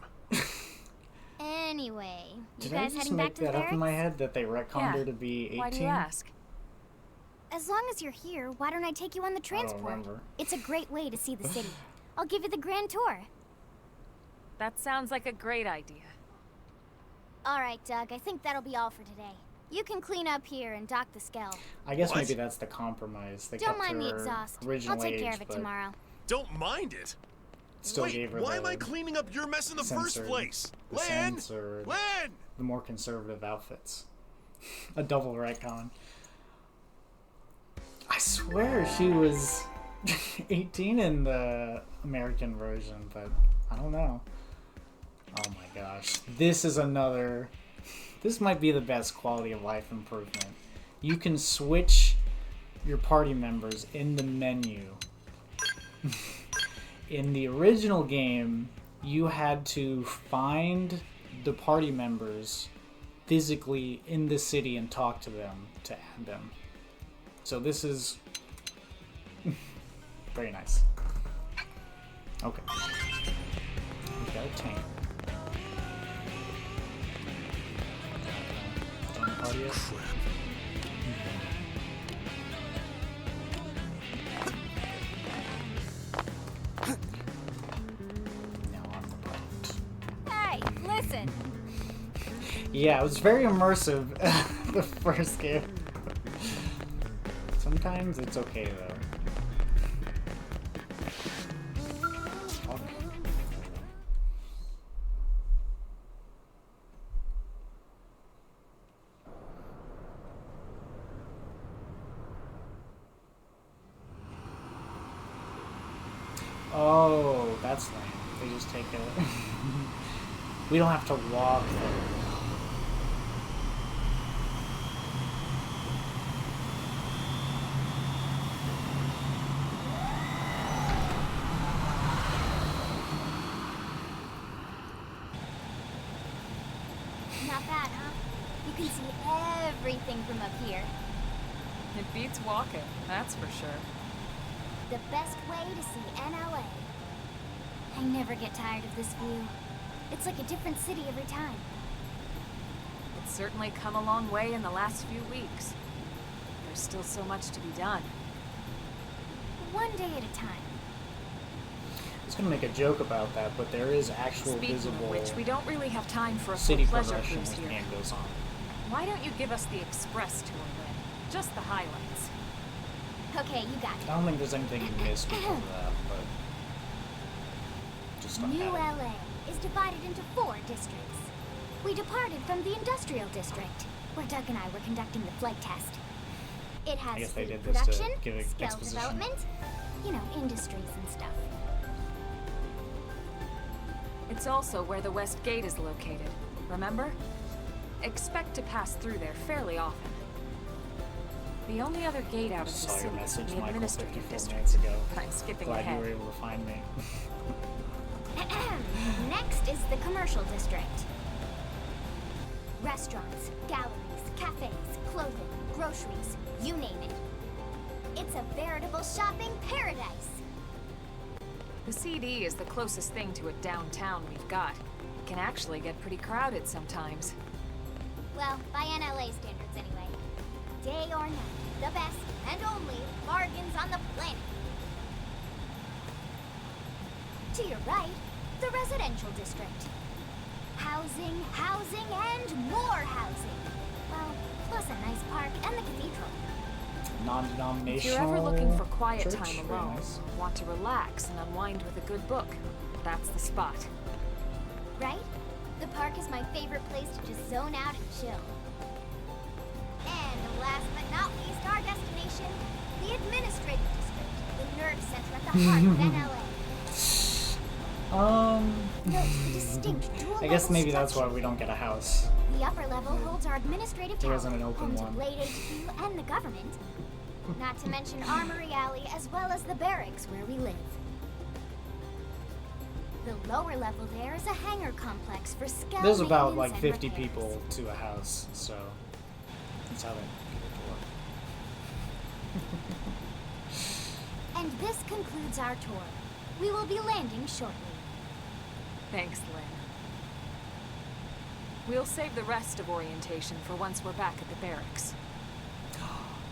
Anyway, you Did I guys just heading back make to the that up in my barracks? head that they retconned her to be 18? Why do you ask? As long as you're here, why don't I take you on the transport? remember. It's a great way to see the city. I'll give you the grand tour. That sounds like a great idea. All right, Doug, I think that'll be all for today. You can clean up here and dock the Skell. I guess What? maybe that's the compromise. They Don't kept mind the her exhaust. original I'll take care age, of it but tomorrow. Don't mind it. Still Wait, gave her why the am I cleaning up your mess in the first censored- place? the Lynn! censored- Lynn! the more conservative outfits. A double retcon. I swear she was 18 in the American version, but I don't know. Oh my gosh. This is another... This might be the best quality of life improvement. You can switch your party members in the menu. In the original game, you had to find the party members physically in the city and talk to them to add them. So this is very nice. Okay. We got a tank. Join the party yet? Now I'm the pilot. Hey, listen! Yeah, it was very immersive, the first game. Sometimes it's okay, though. Fuck. Oh, that's lame. They just take it. We don't have to walk there. Not bad, huh? You can see everything from up here. It beats walking, that's for sure. The best way to see NLA. I never get tired of this view. It's like a different city every time. It's certainly come a long way in the last few weeks. There's still so much to be done. One day at a time. I was gonna make a joke about that, but there is actual Speaking visible of which, we don't really have time for a city full pleasure progression cruise as the here. game goes on. Why don't you give us the express tour then? Just the highlights. Okay, you got it. I don't think there's anything you missed because of that, but just New unhappy. LA is divided into 4 districts. We departed from the industrial district, where Doug and I were conducting the flight test. It I has guess they food did this to production, give it skill exposition. development, you know, industries and stuff. It's also where the West Gate is located, remember? Expect to pass through there fairly often. The only other gate out of the Saw your city is message, the Michael, administrative 54 district. minutes ago. But I'm skipping Glad ahead. you were able to find me. Next is the commercial district. Restaurants, galleries, cafes, clothing, groceries, you name it. It's a veritable shopping paradise. The CD is the closest thing to a downtown we've got. It can actually get pretty crowded sometimes. Well, by NLA standards anyway. Day or night, the best and only bargains on the planet. To your right, the residential district. Housing, housing, and more housing. Well, plus a nice park and the cathedral. Non-denominational. If you're ever looking for quiet church, time very alone, nice. want to relax and unwind with a good book, that's the spot. Right? The park is my favorite place to just zone out and chill. And last but not least, our destination, the administrative district, the nerve center at the heart of NLA. Note the distinct dual I guess level maybe that's why structure. we don't get a house. The upper level holds our administrative There tower, isn't an open home to one. Blade HQ and the government. Not to mention Armory Alley, as well as the barracks where we live. The lower level there is a hangar complex for scout There's about maintenance like and 50 repairs. people to a house, so that's how they get it to work. And this concludes our tour. We will be landing shortly. Thanks, Lynn. We'll save the rest of orientation for once we're back at the barracks.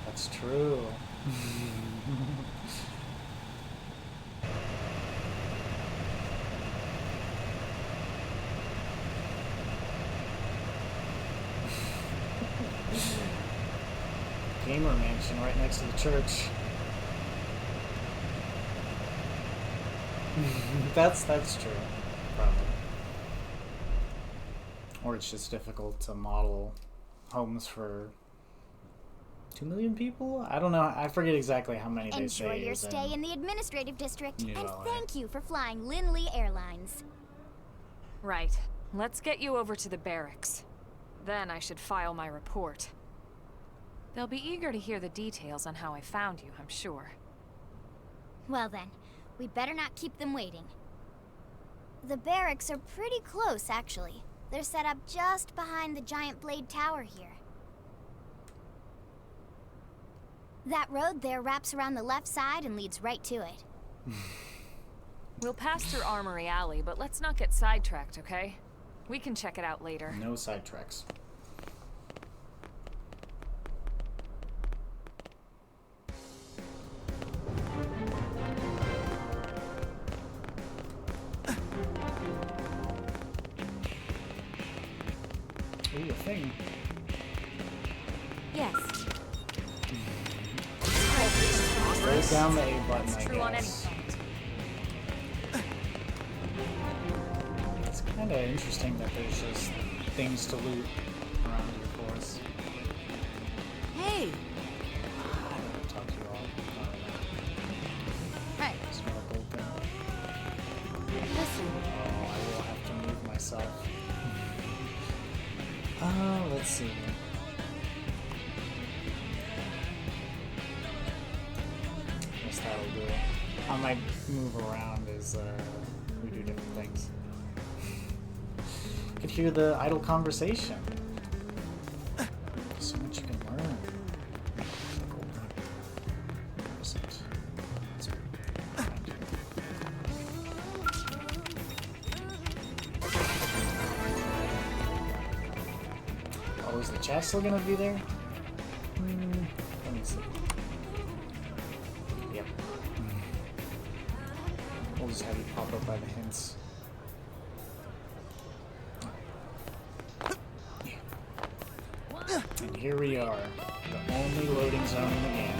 That's true. Gamer mansion right next to the church. that's true, probably. Or it's just difficult to model homes for 2 million people? I don't know. I forget exactly how many they say. Enjoy your is stay in the administrative district, New and LA. thank you for flying Lindley Airlines. Right. Let's get you over to the barracks. Then I should file my report. They'll be eager to hear the details on how I found you, I'm sure. Well then, we better not keep them waiting. The barracks are pretty close, actually. They're set up just behind the giant blade tower here. That road there wraps around the left side and leads right to it. We'll pass through Armory Alley, but let's not get sidetracked, okay? We can check it out later. No sidetracks. Ooh, a stream. Yes. Hold down the A button, I True on any guess. front. It's kind of interesting that there's just things to loot around here for us. Hey! I don't want to talk to you all. Right. Just want to bolt down. Listen. Oh, I will have to move myself. Let's see. Guess that'll do it. I might move around as we do different things. You could hear the idle conversation. So much you can learn. Oh, is the chat still gonna be there? Let me see. Yep. We'll just have you pop up by the hints. And here we are, the only loading zone in the game.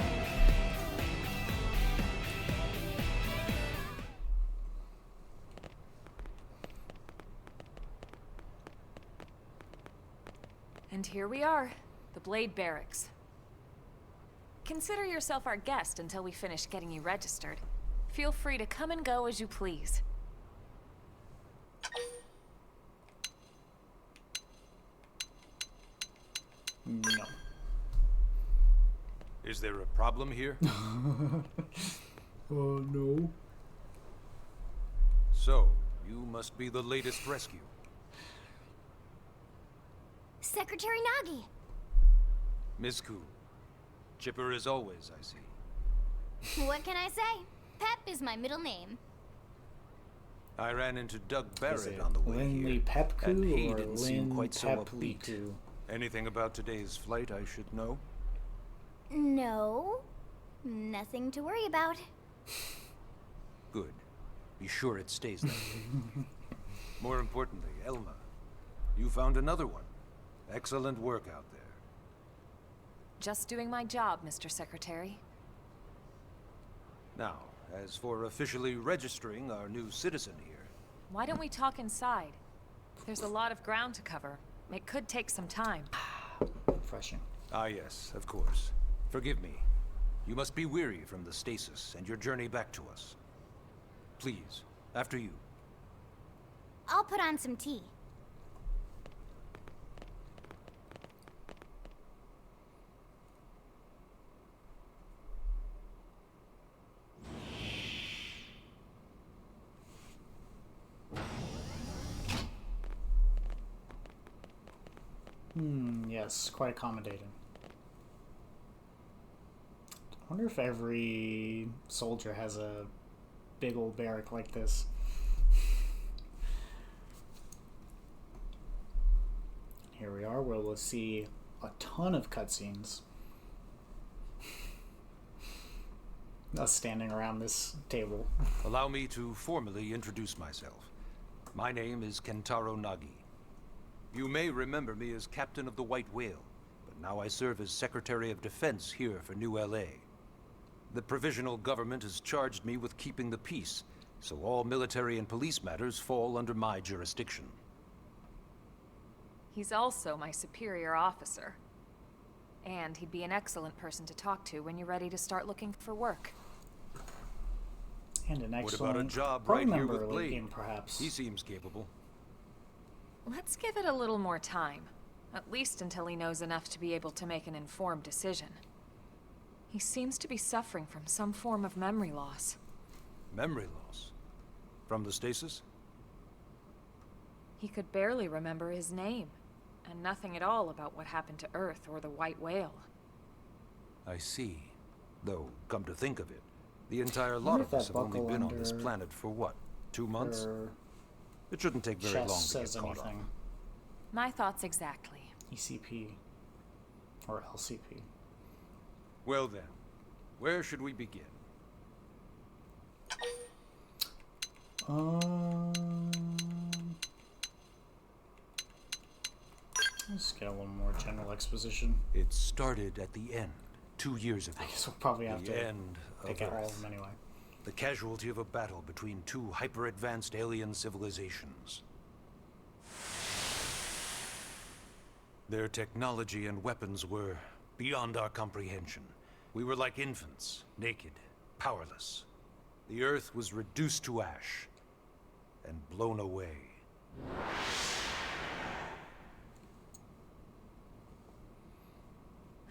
And here we are, the Blade Barracks. Consider yourself our guest until we finish getting you registered. Feel free to come and go as you please. No. Is there a problem here? No. So, you must be the latest rescue. Secretary Nagi. Miss Ku. Chipper as always, I see. What can I say? Pep is my middle name. I ran into Doug Is Barrett it on the way Linley here, Pepku and he or didn't seem Lin quite so upbeat. Pepku? Anything about today's flight I should know? No. Nothing to worry about. Good. Be sure it stays that way. More importantly, Elma, you found another one. Excellent work out there. Just doing my job, Mr. Secretary. Now, as for officially registering our new citizen here, Why don't we talk inside? There's a lot of ground to cover. It could take some time. Refreshing. ah yes, of course. Forgive me. You must be weary from the stasis and your journey back to us. Please, after you. I'll put on some tea. Yes, quite accommodating. I wonder if every soldier has a big old barrack like this. Here we are, where we'll see a ton of cutscenes. Us standing around this table. Allow me to formally introduce myself. My name is Kentaro Nagi. You may remember me as Captain of the White Whale, but now I serve as Secretary of Defense here for New LA. The provisional government has charged me with keeping the peace, so all military and police matters fall under my jurisdiction. He's also my superior officer. And he'd be an excellent person to talk to when you're ready to start looking for work. And an What excellent about a job pro right here member with late Blade? game, perhaps. He seems capable. Let's give it a little more time. At least until he knows enough to be able to make an informed decision. He seems to be suffering from some form of memory loss. Memory loss? From the stasis? He could barely remember his name, and nothing at all about what happened to Earth or the White Whale. I see. Though, come to think of it, the entire wonder lot if of us that have only buckle been on this under planet for what, 2 months? Her It shouldn't take very chest long to says get caught up. anything. My thoughts exactly. ECP. Or LCP. Well then, where should we begin? Let's get a little more general exposition. It started at the end, 2 years ago. I guess we'll probably have the to end pick of out all of Earth. them anyway. The casualty of a battle between two hyper-advanced alien civilizations. Their technology and weapons were beyond our comprehension. We were like infants, naked, powerless. The Earth was reduced to ash and blown away.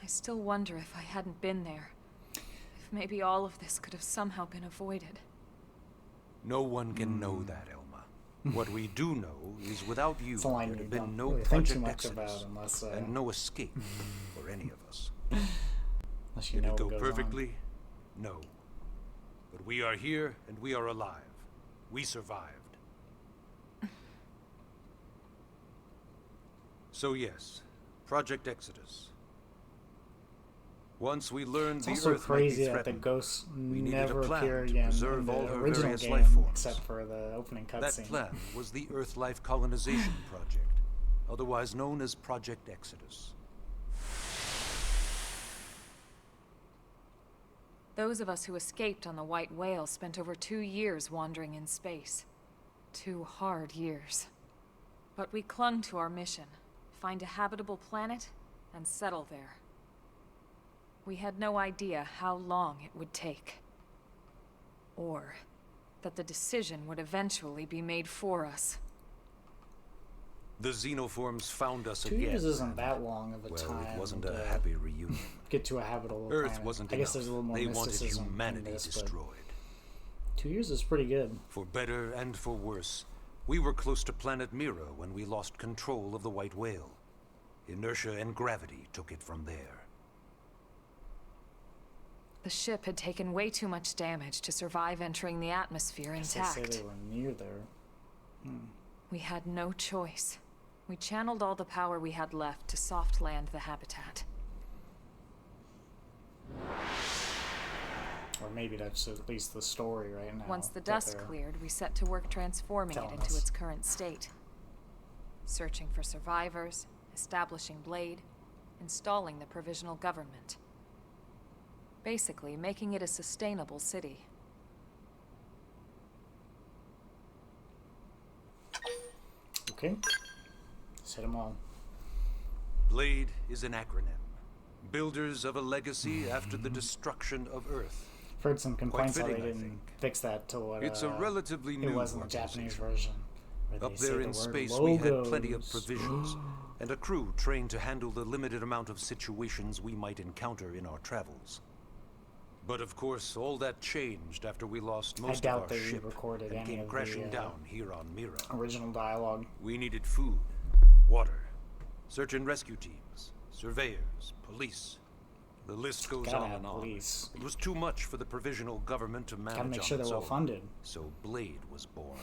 I still wonder if I hadn't been there. If maybe all of this could have somehow been avoided. No one can know that, Elma. What we do know is without you, It's a line there'd you have been don't no really think too Project much Exodus, about unless, and no escape for any of us. Unless you Did know it go what goes perfectly? No. But we are here, and we are alive. We survived. So yes, Project Exodus. Once we learned It's the also Earth crazy might be that the threatened, ghosts we needed never a plan appear to again in preserve the all her original various game, life forms. except for the opening That cutscene. plan was the Earth Life Colonization Project, otherwise known as Project Exodus. Those of us who escaped on the White Whale spent over 2 years wandering in space. 2 hard years. But we clung to our mission. Find a habitable planet and settle there. We had no idea how long it would take. Or that the decision would eventually be made for us. The xenoforms found us 2 again. years isn't and, that long of a well, time. it wasn't to a happy reunion. get to a habitable Earth planet. wasn't I guess enough. there's a little more They wanted mysticism in humanity this, but destroyed. 2 years is pretty good. For better and for worse, we were close to planet Mira when we lost control of the White Whale. Inertia and gravity took it from there. The ship had taken way too much damage to survive entering the atmosphere I guess they intact. say they were near there. We had no choice. We channeled all the power we had left to soft land the habitat. Or maybe that's at least the story right now. Once the that dust they're cleared, we set to work transforming it telling into us. its current state. Searching for survivors, establishing Blade, installing the provisional government. Basically, making it a sustainable city. Okay. Set them all. Blade is an acronym. Builders of a legacy after the destruction of Earth. I've heard some complaints how they fitting, I didn't think. fix that to what It's a relatively it new was in the Japanese organization. version. where Up they say there the in word space, we had plenty of logos. provisions, and a crew trained to handle the limited amount of situations we might encounter in our travels. But of course, all that changed after we lost most of doubt our they ship recorded and any came of the, crashing down here on Mira. Original dialogue. We needed food, water, search and rescue teams, surveyors, police. The list goes Gotta on have and on. police. It was too much for the provisional government to manage Gotta make on sure they're its well own. funded. So Blade was born.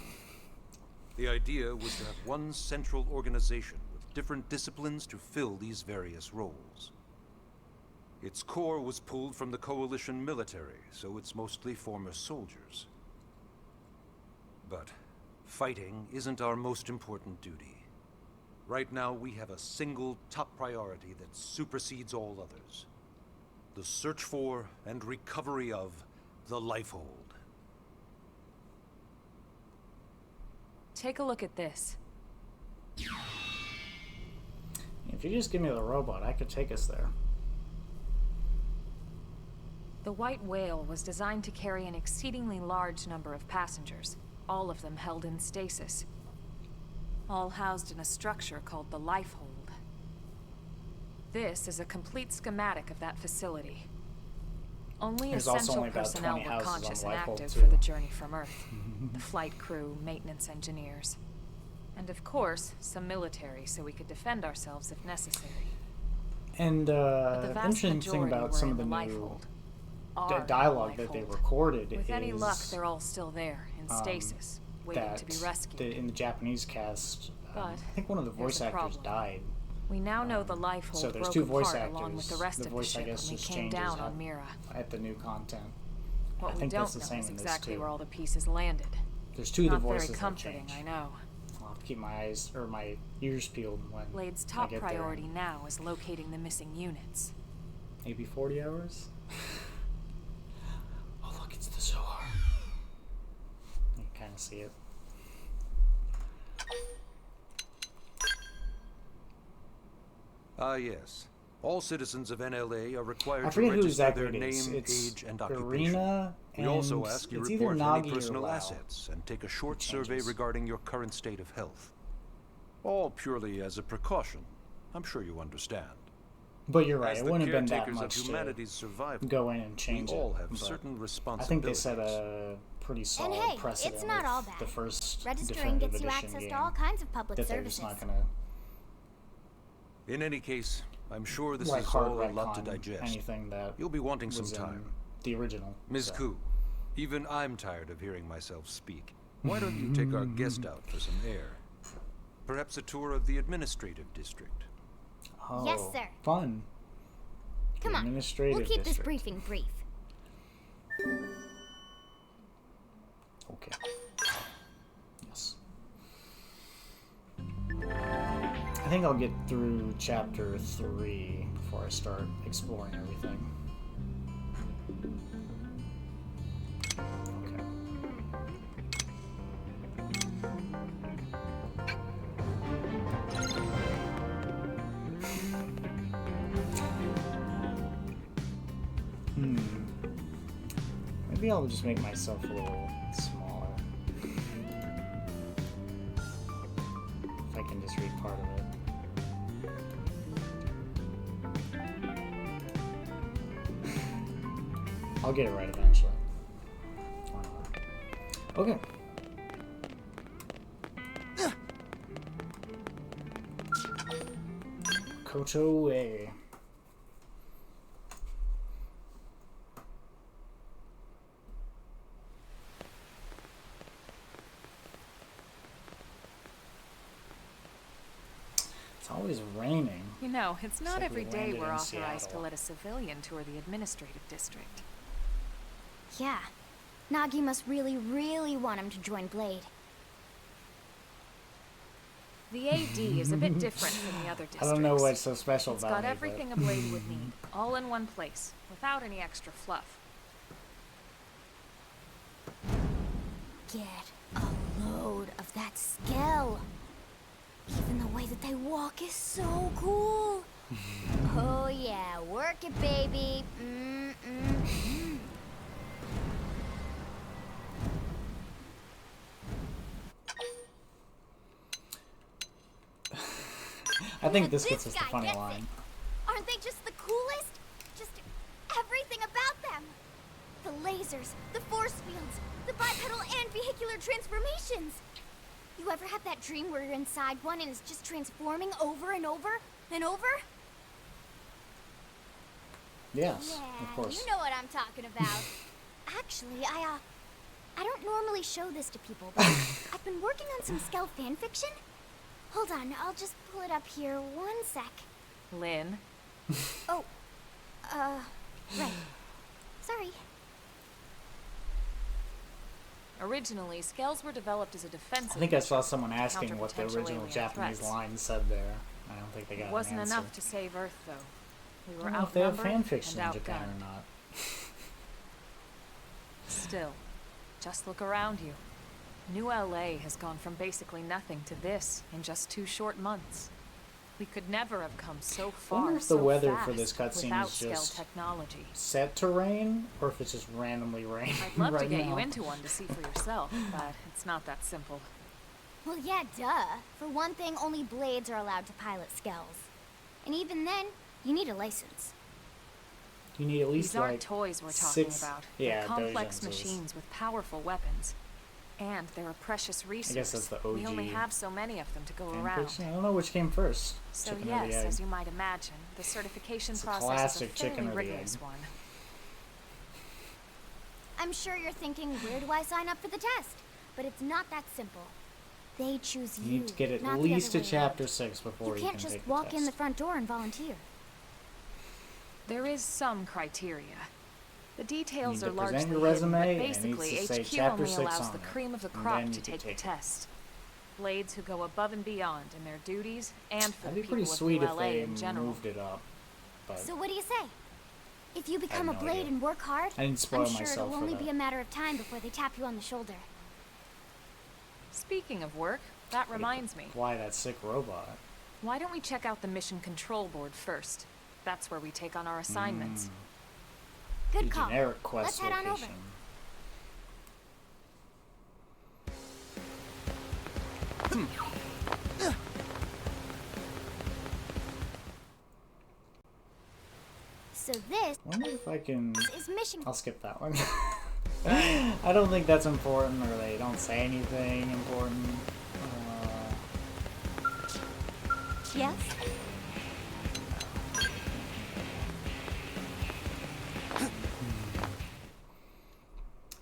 The idea was to have one central organization with different disciplines to fill these various roles. Its core was pulled from the Coalition military, so it's mostly former soldiers. But fighting isn't our most important duty. Right now, we have a single top priority that supersedes all others. The search for and recovery of the Lifehold. Take a look at this. If you just give me the robot, I could take us there. The White Whale was designed to carry an exceedingly large number of passengers, all of them held in stasis. All housed in a structure called the Lifehold. This is a complete schematic of that facility. Only There's also essential only about personnel 20 were houses on conscious and Lifehold, active too. for the journey from Earth. The flight crew, maintenance engineers. And of course, some military so we could defend ourselves if necessary. And But the the vast interesting thing majority about were some in of the the new Lifehold. Our dialogue that they Lifehold. recorded With any is luck, they're all still there, in stasis, waiting that to be rescued. in the Japanese cast, But I think one of the voice there's a actors problem. died. We now know the Lifehold so there's broke two voice apart along with the actors. rest The of voice, the I ship guess, when we just came changes down at- on Mira. At the new content. What I we think don't that's the know same is in this exactly too. where all the pieces landed. There's two of the Not voices very that comforting, change. I know. I'll have to keep my eyes or my ears peeled when Blade's I top get priority there. now is locating the missing units. Maybe 40 hours? Oh look, it's the Zohar. You can kind of see it. Yes. All citizens of NLA are required I to forget who register exactly their it is. name, It's age, and occupation. Irina, We and also ask you it's either report Nagi any or personal Lau. assets and take a short It survey changes. regarding your current state of health. All purely as a precaution. I'm sure you understand. But you're right, As it the wouldn't have been that caretakers much of humanity's survival, to go in and change we all it. have But certain I responsibilities. think they set a pretty solid hey, precedent it's not with all bad. the first Registering definitive gets you edition access game, to all kinds of public that they're services. just not gonna In any case, I'm sure this like is hard all a lot to retcon digest. anything that You'll be wanting some was in time. the original. Ms. so. Koo, even I'm tired of hearing myself speak. Why don't you take our guest out for some air? Perhaps a tour of the administrative district. Oh, Yes, sir. Fun. Come on, Administrative we'll keep this district. briefing brief. Okay. Yes. I think I'll get through chapter 3 before I start exploring everything. Okay. Maybe I'll just make myself a little smaller. If I can just read part of it. I'll get it right eventually. Why not? Okay. Koto A. It's always raining. You know, it's not like every we day landed we're in authorized to Seattle. let a civilian tour the administrative district. Yeah. Nagi must really, really want him to join Blade. The AD is a bit different from the other I districts. don't know what's so special It's about got me, everything a but... Blade would need, all in one place, without any extra fluff. Get a load of that skill. Even the way that they walk is so cool. Oh yeah, work it, baby. I think Now this gets us the guy funny gets line. it. Aren't they just the coolest? Just everything about them. The lasers, the force fields, the bipedal and vehicular transformations. You ever had that dream where you're inside one and it's just transforming over and over and over? Yes, Yeah, of course. you know what I'm talking about. Actually, I don't normally show this to people, but I've been working on some Skell fanfiction. Hold on, I'll just pull it up here. 1 sec. Lynn, Oh, right. Sorry. originally, Skells were developed as a defensive I think I saw measure someone to asking counter what the potential original alien Japanese threats. line said there. I don't think they got It wasn't an answer. enough to save Earth, though. We I were don't know if they have outnumbered fan and fiction in Japan outgunned. or not. Still, just look around you. New LA has gone from basically nothing to this in just 2 short months. We could never have come so far wonder if the so weather for fast this cutscene without is Skell just technology. set to rain, or if it's just randomly raining I'd love right to get now. you into one to see for yourself, but it's not that simple. Well, yeah, duh. For one thing, only Blades are allowed to pilot Skells. And even then, you need a license. You need at least These aren't like toys we're talking 6, about. yeah, They're complex dojins is- machines with powerful weapons. And they're a precious resource. I guess that's the OG. We only have so many of them to go fan around. fiction. I don't know which came first. So chicken or the yes, egg. as you might imagine, the certification It's a process classic is a fairly chicken or the rigorous egg. one. I'm sure you're thinking, where do I sign up for the test? But it's not that simple. They choose You you. need to get at not the least other to way around. chapter 6 before You you can't can just take walk the in the test. front door and volunteer. There is some criteria. The You details need are to largely present your resume, hidden, and but it needs basically to say HQ chapter only 6 allows on the it, cream of the and crop then to you can take the take it. test. blades who go above and beyond in their duties and for That'd the be pretty people of sweet New if LA they in general. moved it up. But So what do you say? If you become no a blade idea. and work hard, I didn't spoil I'm sure myself it'll for only that. be a matter of time before they tap you on the shoulder. Speaking of work, that reminds me. Why that sick robot? Why don't we check out the mission control board first? That's where we take on our assignments. Good The call. generic quest Let's head on over. location. So this Wonder if I can. is mission. I'll skip that one. I don't think that's important, or they don't say anything important. Yes?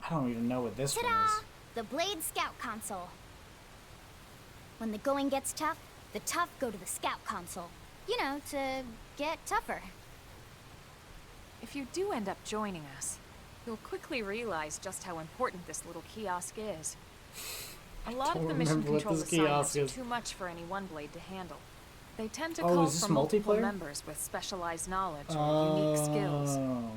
I don't even know what this one Ta-da! is. The Blade Scout Console. When the going gets tough, the tough go to the Scout Console. You know, to get tougher. If you do end up joining us, you'll quickly realize just how important this little kiosk is. A lot of don't the mission remember what control this assignments kiosk are is. too much for any one blade to handle. They tend to Oh, call is this for multiple multiplayer? members with specialized knowledge or unique skills. Oh.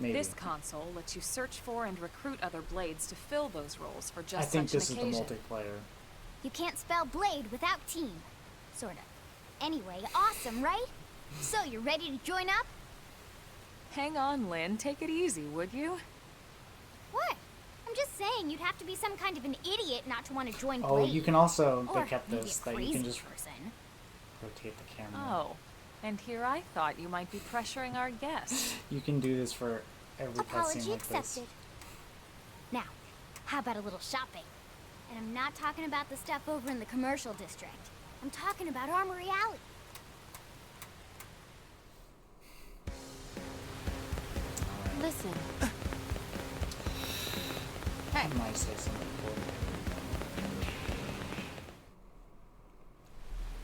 Maybe. This console lets you search for and recruit other blades to fill those roles for just I think such this an is the occasion. multiplayer. You can't spell blade without team. Sort of. Anyway, awesome, right? So, you ready to join up? Hang on, Lynn. Take it easy, would you? What? I'm just saying, you'd have to be some kind of an idiot not to want to join Oh, Blade. you can also. They Or kept maybe this a that you crazy can just person. rotate the camera. Oh, and here I thought you might be pressuring our guest. You can do this for every Apology cutscene like this. accepted. Now, how about a little shopping? And I'm not talking about the stuff over in the commercial district. I'm talking about Armory Alley. Listen, I might say something important.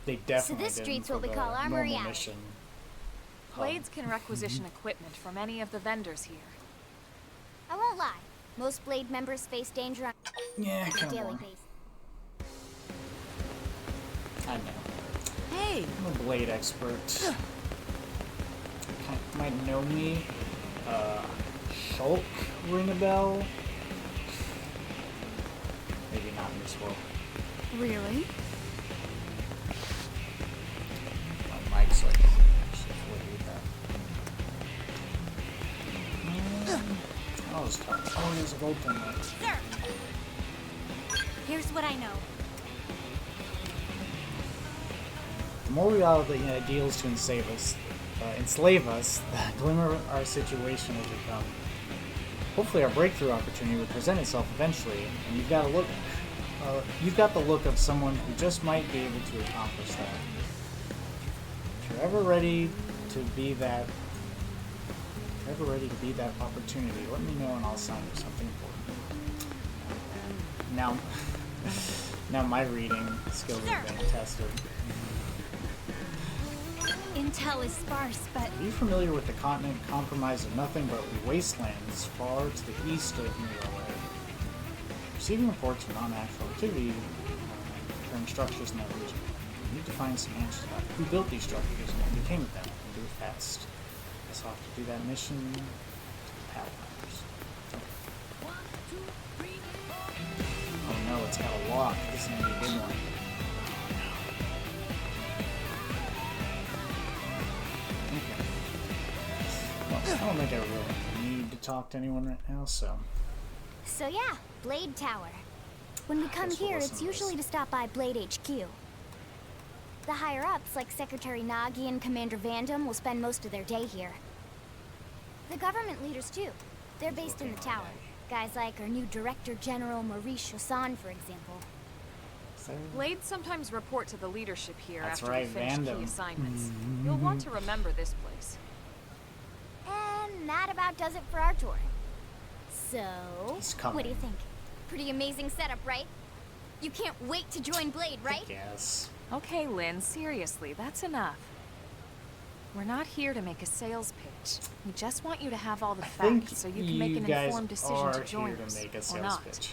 They definitely this didn't street's for what we the call Armory normal Alley. mission. blades can requisition equipment from any of the vendors here. I won't lie. Most Blade members face danger on Yeah, a come daily on. basis. I know. Hey, I'm a blade expert. Might know me. Shulk ring a bell? Maybe not in this world. Really? My mic's like actually fully that. I'll just talk. Oh, there's a gold thing there. Sir! Here's what I know. The more we allow the ideals to enslave us, the glimmer our situation will become. Hopefully, our breakthrough opportunity will present itself eventually, and you've got the look of someone who just might be able to accomplish that. If you're ever ready to be that, opportunity, let me know and I'll assign you something important. Now my reading skills are being tested. Intel is sparse, but Are you familiar with the continent comprised of nothing but wastelands far to the east of New LA? Receiving reports of non-actual activity occurring structures in that region. You need to find some answers about who built these structures and what became of them, and do it fast. Guess I'll have to do that mission to the Pathfinders. Oh no, it's got a lock. This is gonna be a good one. Well, I don't think I really need to talk to anyone right now, so... So yeah, Blade Tower. When we come Guess we'll here, listen it's to usually this. to stop by Blade HQ. The higher-ups, like Secretary Nagi and Commander Vandam, will spend most of their day here. The government leaders, too. They're based in the tower. Guys like our new Director General Maurice Chassan, for example. So, Blades sometimes report to the leadership here That's after right, we finish Vandam. key assignments. You'll want to remember this place. And that about does it for our tour. So, He's coming. what do you think? Pretty amazing setup, right? You can't wait to join Blade, right? Yes. Okay, Lynn, seriously, that's enough. We're not here to make a sales pitch. We just want you to have all the I think facts so you can make an guys informed decision are to join here us, to make a or sales not. pitch.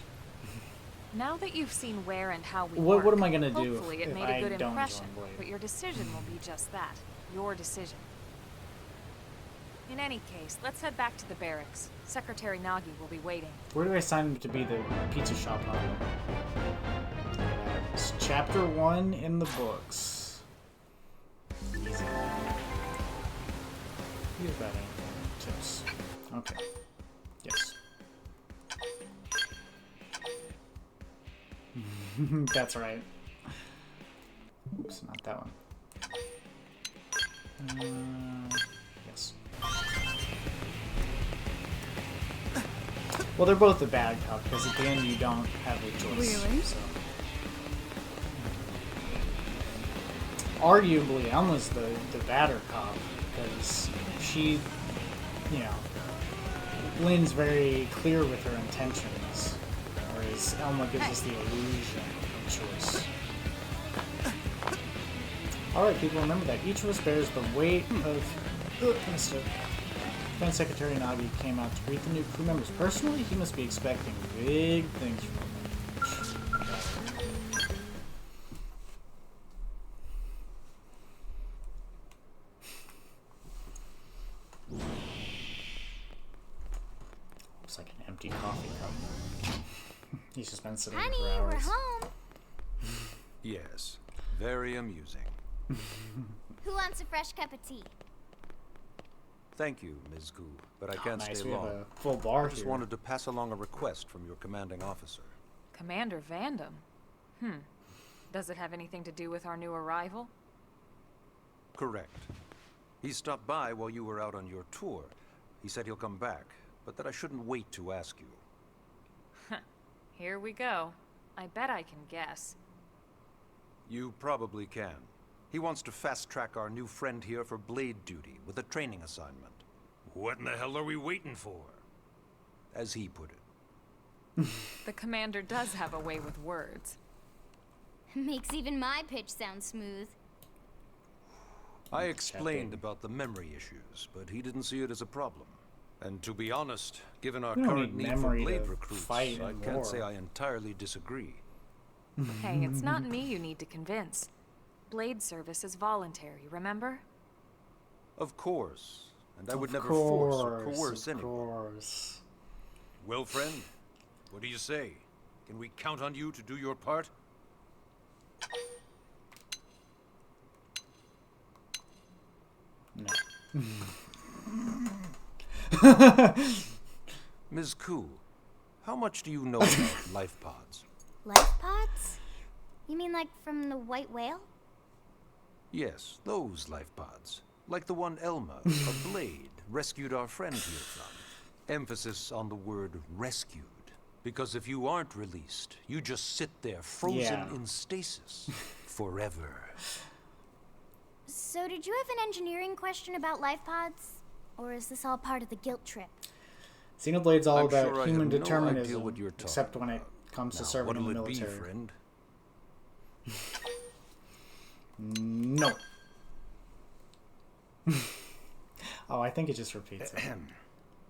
Now that you've seen where and how we What work, am I gonna do hopefully it if made I a good don't impression, join Blade? but your decision will be just that, your decision. In any case, let's head back to the barracks. Secretary Nagi will be waiting. Where do I sign up to be the pizza shop owner? It's chapter 1 in the books. Easy. Use about anything. Tips. Okay. Yes. That's right. Oops, not that one. Yes. Well, they're both a bad cop because at the end you don't have a choice. Really? So. Arguably, Elma's the badder cop because she, you know, Lynn's very clear with her intentions, whereas Elma gives us the illusion of choice. Alright, people, remember that each of us bears the weight of... missed it. Defense Secretary Nagi came out to greet the new crew members. Personally, he must be expecting big things from them. Looks like an empty coffee cup. He's just been sitting there for hours. We're home. Yes, very amusing. Who wants a fresh cup of tea? Thank you, Ms. Gu, but I can't Nice, stay we have long. a full bar I just here. wanted to pass along a request from your commanding officer. Commander Vandam? Does it have anything to do with our new arrival? Correct. He stopped by while you were out on your tour. He said he'll come back, but that I shouldn't wait to ask you. Here we go. I bet I can guess. You probably can. He wants to fast-track our new friend here for blade duty with a training assignment. What in the hell are we waiting for? As he put it. The commander does have a way with words. Makes even my pitch sound smooth. I explained about the memory issues, but he didn't see it as a problem. And to be honest, given our We don't current need need for memory blade to recruits, fight I in can't war. say I entirely disagree. Hey, it's not me you need to convince. Blade service is voluntary, remember? Of course. And I would never force or coerce Of anyone. course. Well, friend, what do you say? Can we count on you to do your part? No. Ms. Ku, how much do you know about life pods? Life pods? You mean like from the white whale? Yes, those life pods. Like the one Elma, a blade, rescued our friend here from. Emphasis on the word rescued. Because if you aren't released, you just sit there frozen Yeah. in stasis. Forever. So did you have an engineering question about life pods? Or is this all part of the guilt trip? Xenoblade's all I'm about sure I human have no determinism, idea what you're talking except when it about. comes to Now, serving in the what'll it be, military. friend? No. Oh, I think it just repeats it.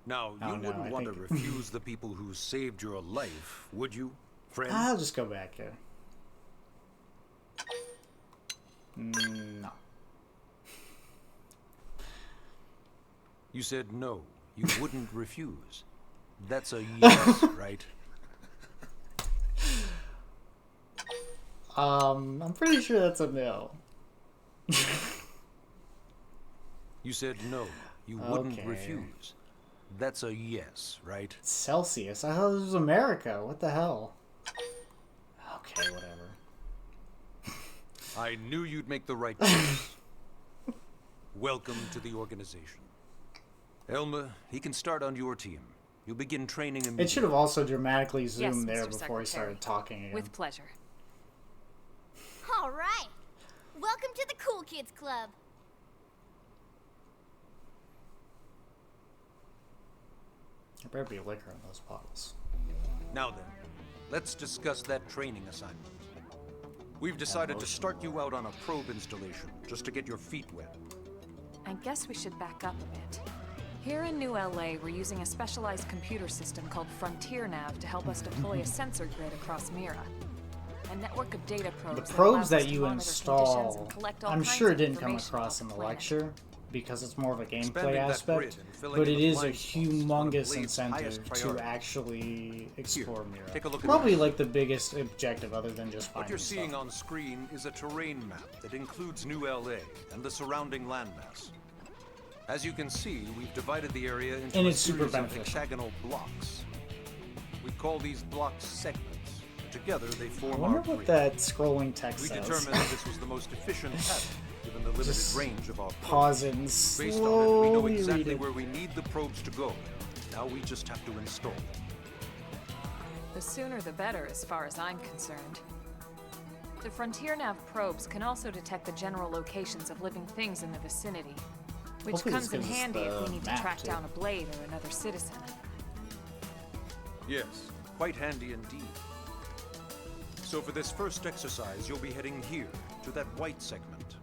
Now, you Oh, no, wouldn't I want to think- refuse the people who saved your life, would you, friend? I'll just go back here. No. You said no, you wouldn't refuse. That's a yes, right? I'm pretty sure that's a no. You said no, you wouldn't Okay. refuse. That's a yes, right? Celsius? I thought this was America. What the hell? Okay, whatever. I knew you'd make the right choice. Welcome to the organization. Elma, he can start on your team. You'll begin training immediately. It should have also dramatically Yes, zoomed there Mr. before he Secretary. started talking again. With pleasure. All right. Welcome to the Cool Kids Club. There better be liquor in those bottles. Now then, let's discuss that training assignment. We've decided to start you out on a probe installation, just to get your feet wet. I guess we should back up a bit. Here in New LA, we're using a specialized computer system called Frontier Nav to help us deploy a sensor grid across Mira. A network of data probes. The probes that allows us that to you monitor conditions install, and collect all I'm kinds sure it of didn't come information across about in the planet. lecture because it's more of a gameplay Expanding that aspect, grid and filling but in it the is a blind spots is one of humongous Blade's incentive highest to priorities. actually explore Mira. take a look at Probably this. like the biggest objective other than just What finding you're seeing stuff. on screen is a terrain map that includes New LA and the surrounding landmass. As you can see, we've divided the area into And a it's super series of beneficial. hexagonal blocks. We call these blocks segments. Together, they I form wonder our what grid. that scrolling text We says. determined that this was the most efficient path, given the limited Just range of our Pause probes. it and Based on it, we know slowly read exactly it. where we need the probes to go. Now we just have to install them. The sooner the better, as far as I'm concerned. The Frontier Nav probes can also detect the general locations of living things in the vicinity, which Hopefully this comes in gives us handy if the we need to map, track too. down a Blade or another citizen. Yes, quite handy indeed. So for this first exercise, you'll be heading here, to that white segment.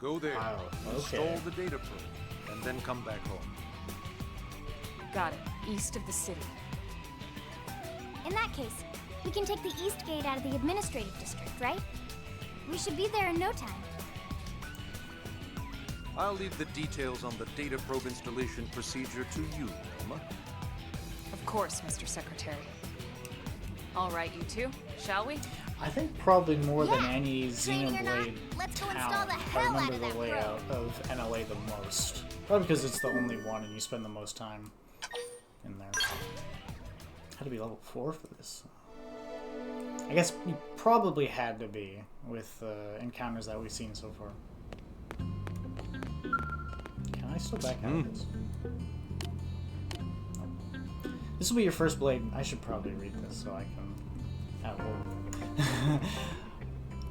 Go there, Wow, install okay. the data probe, and then come back home. Got it. East of the city. In that case, we can take the East Gate out of the administrative district, right? We should be there in no time. I'll leave the details on the data probe installation procedure to you, Elma. Of course, Mr. Secretary. All right, you two, shall we? I think probably more than Yeah, any training or not, Xenoblade let's go install town, the I hell out remember of the that layout of NLA the most. Probably because it's the only one and you spend the most time in there. Had to be level 4 for this. I guess you probably had to be with the encounters that we've seen so far. Can I still back out of this? This will be your first Blade. I should probably read this so I can...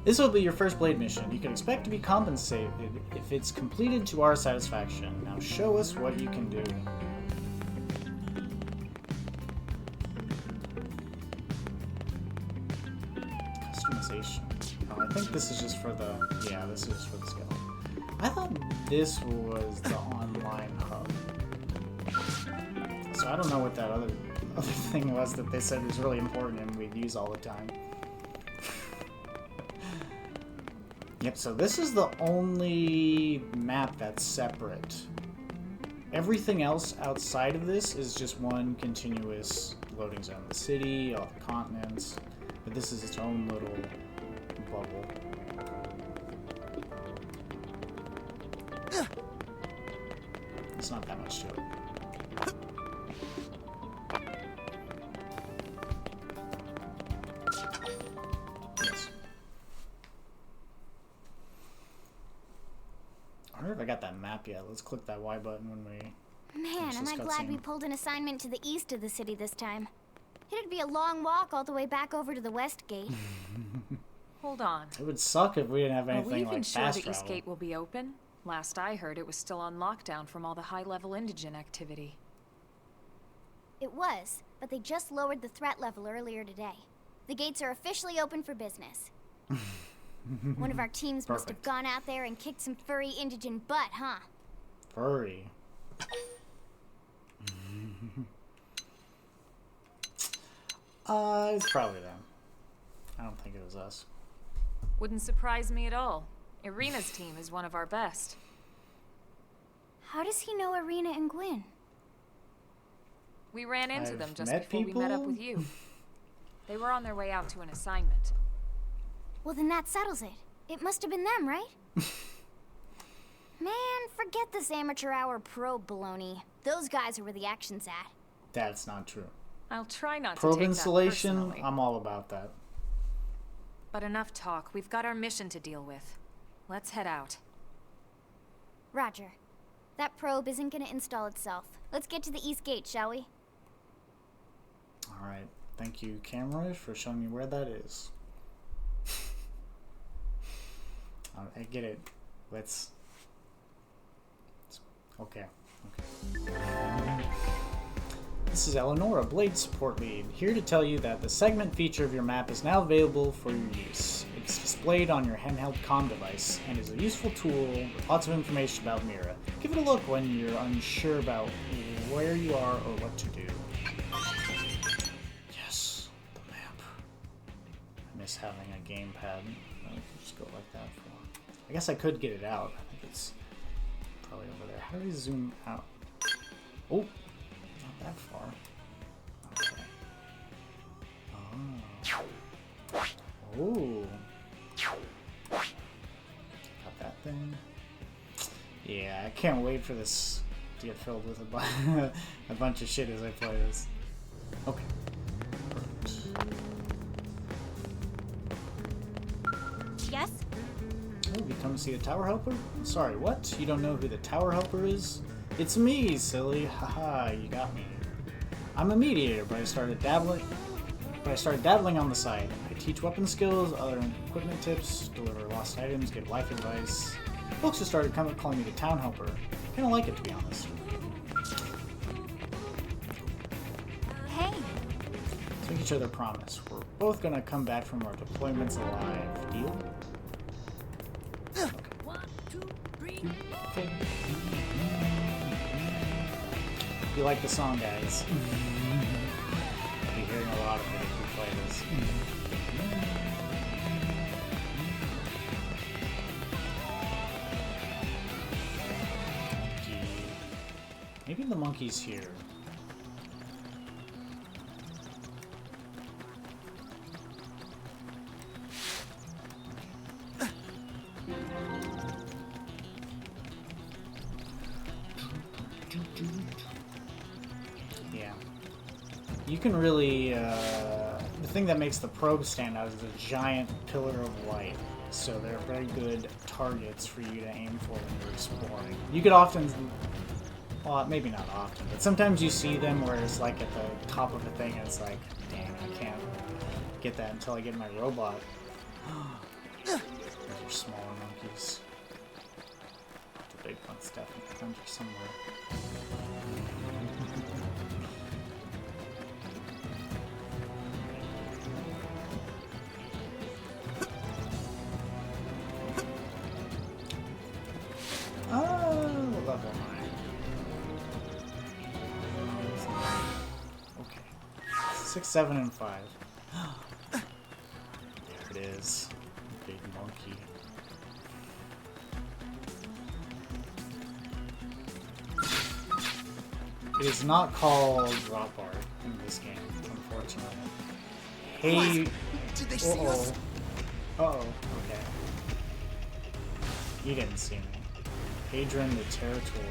This will be your first Blade mission. You can expect to be compensated if it's completed to our satisfaction. Now show us what you can do. Customization. Oh, I think this is just for the... Yeah, this is for the skeleton. I thought this was the online hub. So I don't know what that other thing was that they said was really important and we'd use all the time. Yep, so this is the only map that's separate. Everything else outside of this is just one continuous loading zone. The city, all the continents, but this is its own little bubble. It's not that much to it. Yes. I wonder if I got that map yet. Let's click that Y button when we... Man, finish am this I glad we cutscene. pulled an assignment to the east of the city this time. It'd be a long walk all the way back over to the West Gate. Hold on. It would suck if we didn't have Are we anything even like sure fast the travel. East Gate will be open? Last I heard, it was still on lockdown from all the high-level indigent activity. It was, but they just lowered the threat level earlier today. The gates are officially open for business. One of our teams must have Perfect. gone out there and kicked some furry indigent butt, huh? Furry. It's probably them. I don't think it was us. Wouldn't surprise me at all. Irina's team is one of our best. How does he know Irina and Gwyn? We ran into I've them just met before we met up people. with you. They were on their way out to an assignment. Well, then that settles it. It must have been them, right? Man, forget this amateur hour probe baloney. Those guys are where the action's at. That's not true. I'll try not to Probe take that installation, personally. I'm all about that. But enough talk. We've got our mission to deal with. Let's head out. Roger. That probe isn't gonna install itself. Let's get to the East Gate, shall we? Alright. Thank you, camera, for showing me where that is. I get it. Let's... Okay. This is Eleonora, Blade Support Lead, here to tell you that the segment feature of your map is now available for your use. displayed on your handheld comm device and is a useful tool with lots of information about Mira. Give it a look when you're unsure about where you are or what to do. Yes, the map. I miss having a gamepad. I could just go like that for. I guess I could get it out. I think it's probably over there. How do we zoom out? Oh, not that far. Okay. Oh. Ooh. Got that thing. Yeah, I can't wait for this to get filled with a bunch of shit as I play this. Okay. Perfect. Yes? Oh, you come to see the Tower Helper? Sorry, what? You don't know who the Tower Helper is? It's me, silly. Haha, you got me. I'm a mediator, but I started dabbling on the side. I teach weapon skills, other equipment tips, deliver lost items, give life advice. Folks have started calling me the Town Helper. I kinda like it, to be honest. Hey. Let's make each other a promise. We're both gonna come back from our deployments alive. Deal? Okay. 1, 2, 3. Okay. If you like the song, guys, you'll be hearing a lot of it if you play this. Maybe the monkey's here. Yeah. You can really, the thing that makes the probe stand out is the giant pillar of light. So they're very good targets for you to aim for when you're exploring. You could often, well, maybe not often, but sometimes you see them where it's like at the top of a thing and it's like, dang, I can't get that until I get my robot. Those are smaller monkeys. The big one's definitely under somewhere. Oh, level 9. Okay. 6, 7, and 5. There it is. Big monkey. It is not called drop art in this game, unfortunately. Hey. Did they see us? Uh-oh. Okay. You didn't see me. Hadron the Territory.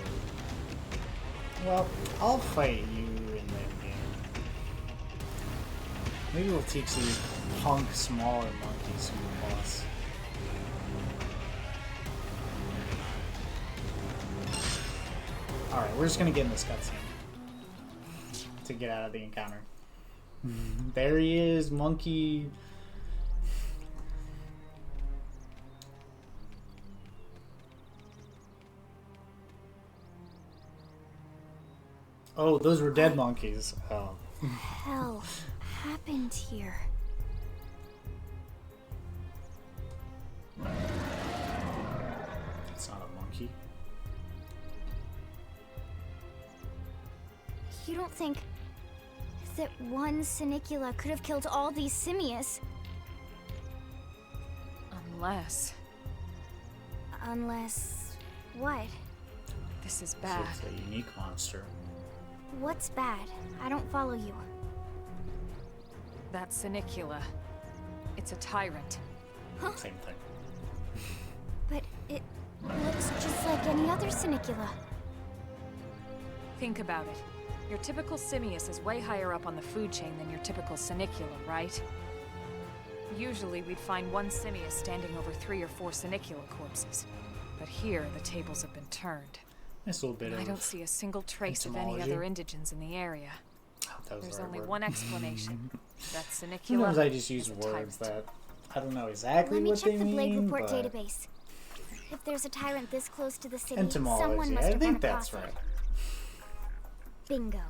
Well, I'll fight you in that game. Maybe we'll teach these punk smaller monkeys who are boss. Alright, we're just gonna get in this cutscene to get out of the encounter. There he is, monkey. Oh, those were dead monkeys. Oh. What the hell happened here? It's not a monkey. You don't think that one Sinicula could have killed all these simius? Unless... what? This is So bad. it's a unique monster. What's bad? I don't follow you. That Sinicula. It's a tyrant. Same thing. But it looks just like any other Sinicula. Think about it. Your typical simius is way higher up on the food chain than your typical Sinicula, right? Usually we'd find one simius standing over 3 or 4 Sinicula corpses. But here, the tables have been turned. Nice little bit I of don't see a single trace of any entomology. other indigents in the area. Oh, that was There's the right only word. one explanation. That Sinicula Sometimes I just use is a words tyrant. that I don't know exactly Let me what check they the Blade mean, Report but database. If there's a tyrant this close to the city, entomology. someone must I have think run that's across right. it. Bingo.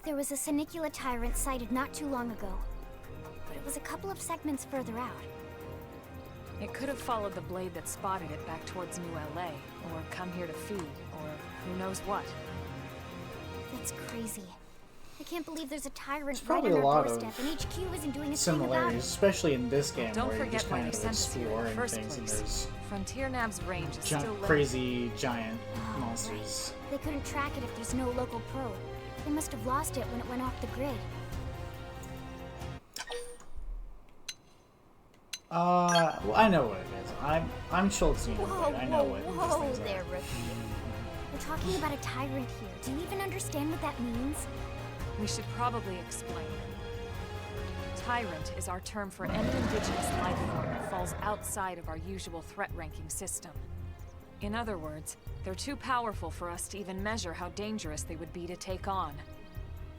There was a Sinicula tyrant sighted not too long ago, but it was a couple of segments further out. It could have followed the blade that spotted it back towards New LA, or come here to feed, or who knows what. That's crazy. I can't believe there's a tyrant There's right probably on a our lot doorstep, of and HQ isn't doing a thing about similarities, it. especially in this game Don't where you're forget just why kind they of sent us here in the exploring first things, and place. there's Frontier Nav's range is still limited. crazy giant monsters. Right. They couldn't track it if there's no local probe. They must have lost it when it went off the grid. Well, I know what it is. I'm Schultz Xenoblade. I know what whoa these things there, are. rookie. We're talking about a tyrant here. Do you even understand what that means? We should probably explain. Tyrant is our term for any indigenous life form that falls outside of our usual threat ranking system. In other words, they're too powerful for us to even measure how dangerous they would be to take on.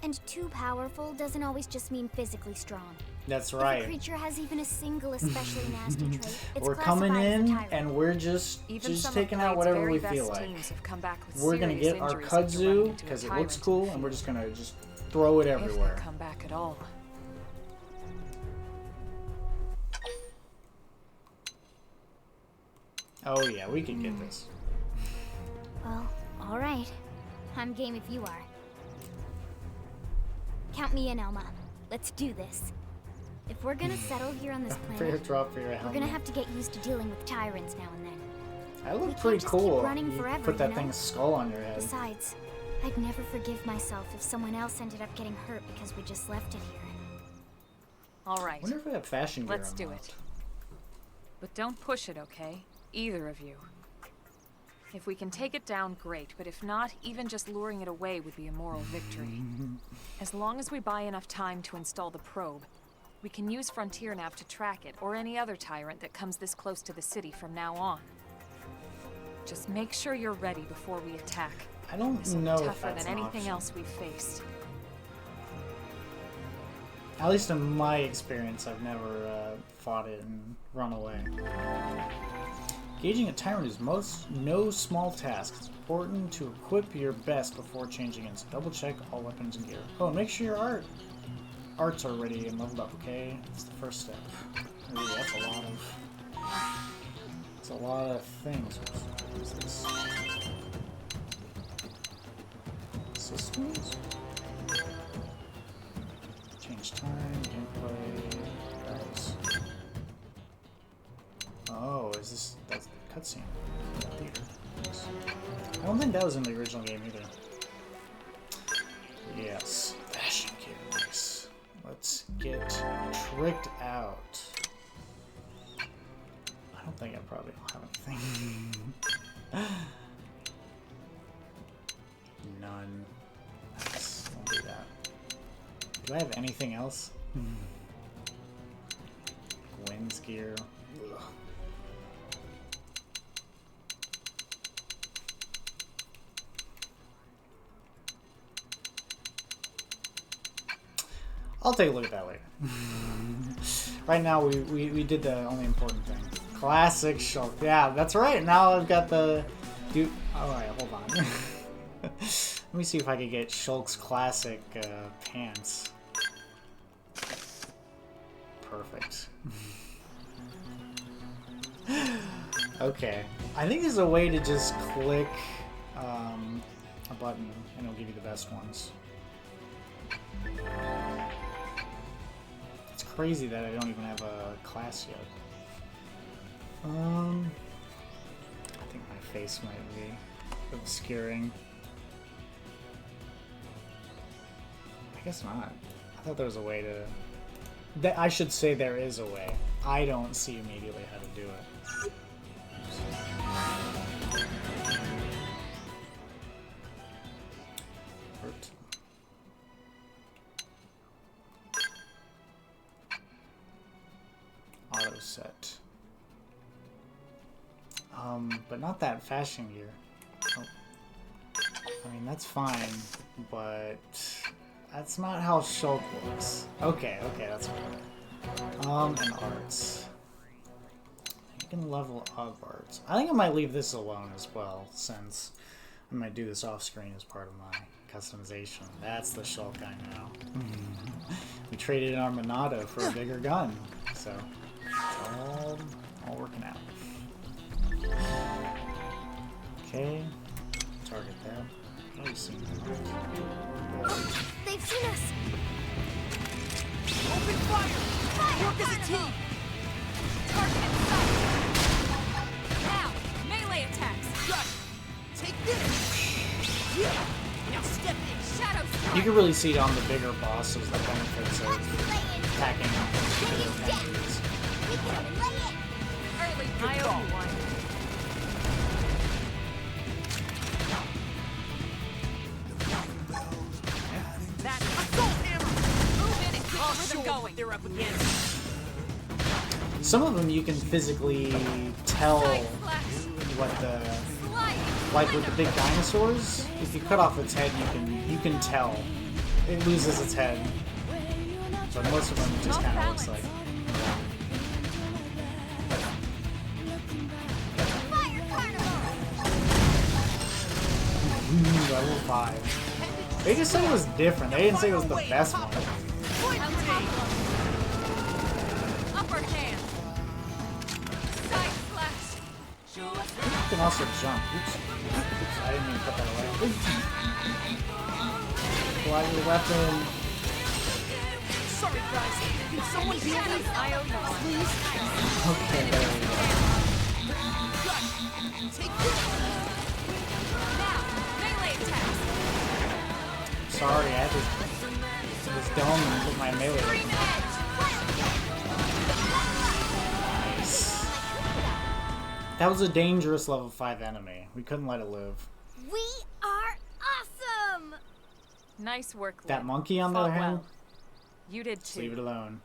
And too powerful doesn't always just mean physically strong. That's If right. a creature has even a single especially nasty trait, it's We're coming classified as a in tyrant. and we're just taking out whatever we feel like. We're gonna get our kudzu because it looks cool, and we're just gonna throw it everywhere. If they come back at all. Oh yeah, we can get this. Well, alright. I'm game if you are. Count me in, Elma. Let's do this. If we're gonna settle here on this Fair planet, drop for your we're helmet. gonna have to get used to dealing with tyrants now and then. That We looked can't pretty just cool. keep running You forever, put that you know? thing's skull on your head. Besides, I'd never forgive myself if someone else ended up getting hurt because we just left it here. All right. I wonder if we have fashion gear Let's do unlocked. it. But don't push it, okay? Either of you. If we can take it down, great, but if not, even just luring it away would be a moral victory. As long as we buy enough time to install the probe, we can use Frontier Nav to track it, or any other tyrant that comes this close to the city from now on. Just make sure you're ready before we attack. I don't This will know be if tougher that's than an anything option. else we've faced. At least in my experience, I've never fought it and run away. Gauging a tyrant is no small task. It's important to equip your best before changing in, so double check all weapons and gear. Oh, and make sure your arts are ready and leveled up, okay? That's the first step. Ooh, that's a lot of things. What is this? Systems? Change time, gameplay, guys. Oh, is this... that's the cutscene. Theater. Nice. I don't think that was in the original game either. Yes. Fashion gear. Nice. Let's get tricked out. I don't think I probably don't have anything. None. Nice. I'll do that. Do I have anything else? Gwyn's gear. Ugh. I'll take a look at that later. Right now, we did the only important thing. Classic Shulk. Yeah, that's right. Now I've got the... Dude. Alright, hold on. Let me see if I can get Shulk's classic pants. Perfect. Okay. I think there's a way to just click a button and it'll give you the best ones. It's crazy that I don't even have a class yet. I think my face might be obscuring. I guess not. I thought there was a way to... I should say there is a way. I don't see immediately how to do it. Hurt. Auto set. But not that fashion gear. Oh. I mean, that's fine, but that's not how Shulk works. Okay, that's fine. And arts. You can level up arts. I think I might leave this alone as well, since I might do this off screen as part of my customization. That's the Shulk I know. We traded in our Monado for a bigger gun, so it's all working out. Okay. Target that. Oh, you've seen them. They've seen us! Open fire! Work as a team! Target in sight! Now, melee attacks! Got it! Take this! Yeah! Now step in! Shadow strike! You can really see on the bigger bosses the benefits of attacking bigger enemies. Early I owe you one. That Assault hammer! move in and keep the I'll rhythm show 'em going. what they're up against. Some of them you can physically tell Side slash! what the Slide! like with the big dinosaurs. If you cut off its head, you can tell it loses its head. But most of them it just kind of looks like. Fire carnival! Level 5. They just said it was different. They didn't say it was the best one. Upper hand! Side slash! You can also jump. Oops. Oops, I didn't mean to put that away. Fly your weapon. Sorry, guys. Can someone heal me? I owe you one. Please? Okay, there we go. Got it! Take this! Now, melee attacks! Sorry, I had this dome and put my melee. Green edge! Nice. That was a dangerous level 5 enemy. We couldn't let it live. We are awesome! Nice work, That Lynn. monkey, on the Fought other hand, well. You did just leave it too. alone.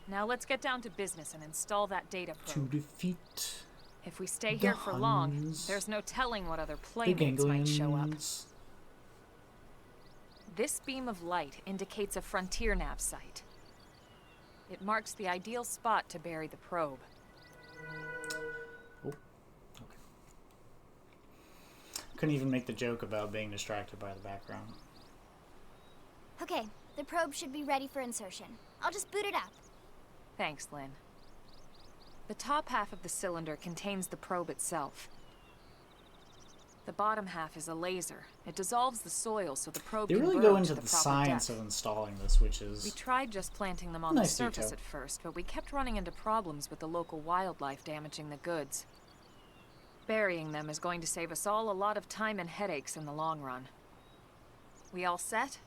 Now let's get down to business and install that data To probe. defeat If we stay the here for long, Huns, there's no telling what other the playmates might show up. Ganglions. This beam of light indicates a frontier nav site. It marks the ideal spot to bury the probe. Oh, okay. Couldn't even make the joke about being distracted by the background. Okay, the probe should be ready for insertion. I'll just boot it up. Thanks, Lynn. The top half of the cylinder contains the probe itself. The bottom half is a laser. It dissolves the soil so the probe They can really burrow go to into the the proper science depth. of installing this, which We is tried just planting them on Nice the surface detail. at first, but we kept running into problems with the local wildlife damaging the goods. Burying them is going to save us all a lot of time and headaches in the long run. We all set?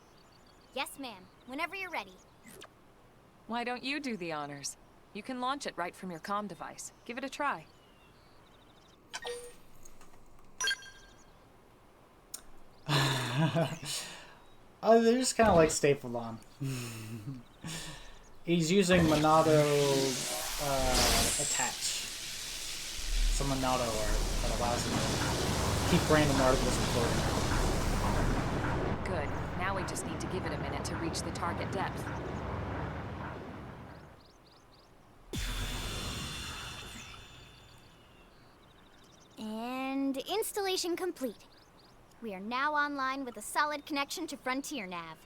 Yes, ma'am. Whenever you're ready. Why don't you do the honors? You can launch it right from your comm device. Give it a try. oh, they're just kind of like stapled on. He's using Monado attach. It's a Monado art that allows him to keep random articles floating. Good. Now we just need to give it a minute to reach the target depth. And installation complete. We are now online with a solid connection to Frontier Nav.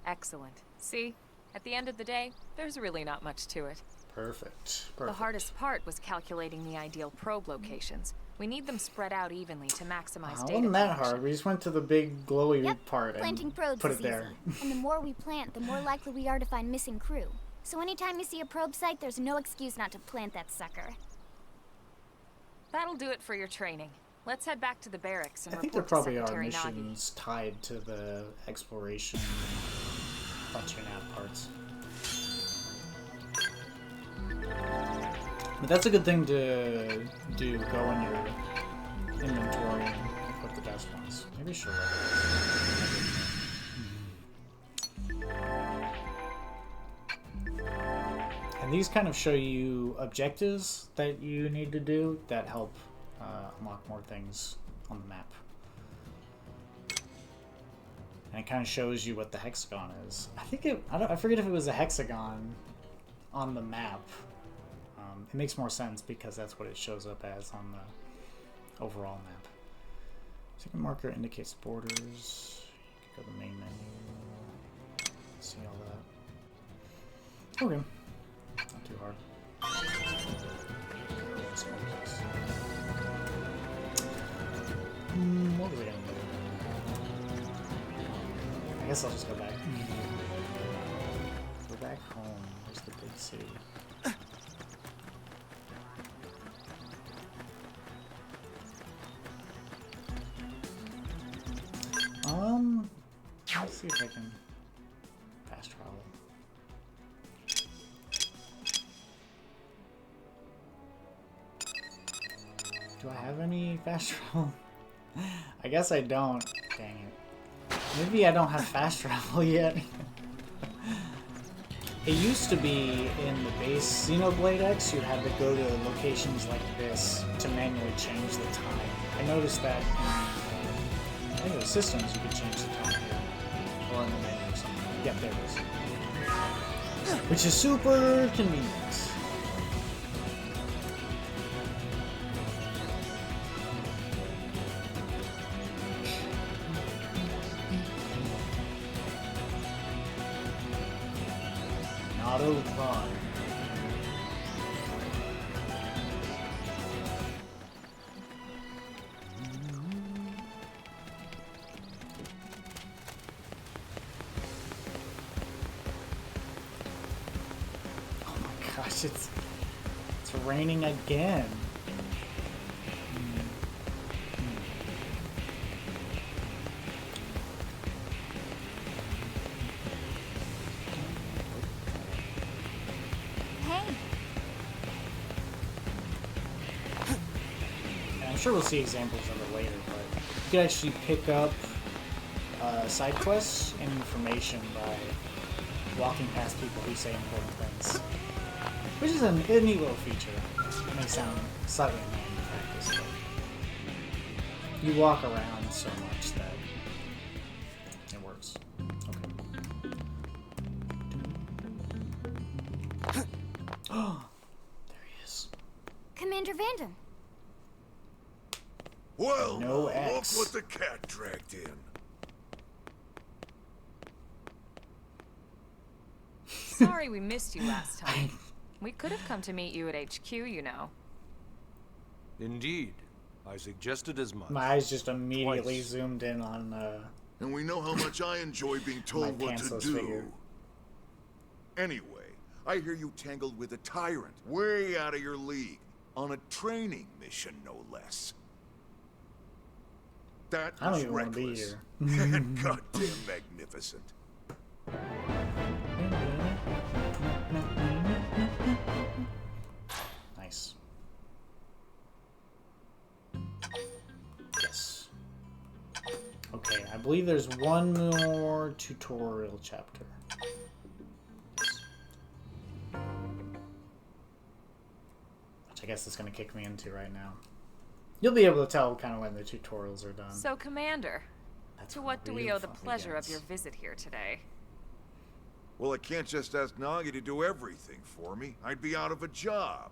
Excellent. See? At the end of the day, there's really not much to it. Perfect. The hardest part was calculating the ideal probe locations. We need them spread out evenly to maximize It data wasn't that collection. hard. We just went to the big glowy Yep, part planting and probes put is it there. easy. And the more we plant, the more likely we are to find missing crew. So anytime you see a probe site, there's no excuse not to plant that sucker. That'll do it for your training. Let's head back to the barracks and I think there report to probably are Secretary Nagi. missions tied to the exploration Frontier Nav parts. But that's a good thing to do. Go in your inventory and put the best ones. Maybe I should And these kind of show you objectives that you need to do that help unlock more things on the map. And it kind of shows you what the hexagon is. I think I forget if it was a hexagon on the map. It makes more sense because that's what it shows up as on the overall map. Second marker indicates borders. You can go to the main menu. See all that. Okay. Not too hard. What was I gonna do? I guess I'll just go back. Go back home. Where's the big city? Let's see if I can fast travel. Do I have any fast travel? I guess I don't. Dang it. Maybe I don't have fast travel yet. It used to be in the base Xenoblade X, you had to go to locations like this to manually change the time. I noticed that in, I think it was systems, you could change the time here. Or in the menu or something. Yep, there it is. Which is super convenient. Autobahn. Oh my gosh, it's raining again. I'm sure we'll see examples of it later, but you can actually pick up side quests and information by walking past people who say important things. Which is a neat little feature. It may sound slightly annoying in practice, but you walk around so much that it works. Okay. Oh, there he is. Commander Vanden. Well, No look X. what the cat dragged in. Sorry we missed you last time. We could have come to meet you at HQ, you know. Indeed. I suggested as much. My eyes just immediately Twice. zoomed in on And we know how much I enjoy being told my what to pantsless do. figure. Anyway, I hear you tangled with a tyrant, way out of your league, on a training mission, no less. That I don't was even want to be reckless. here. And goddamn magnificent. Nice. Yes. Okay, I believe there's one more tutorial chapter. Which I guess is going to kick me into right now. You'll be able to tell kind of when the tutorials are done. So, Commander, That's to when what the do we real owe the fun pleasure begins. of your visit here today? Well, I can't just ask Nagi to do everything for me. I'd be out of a job.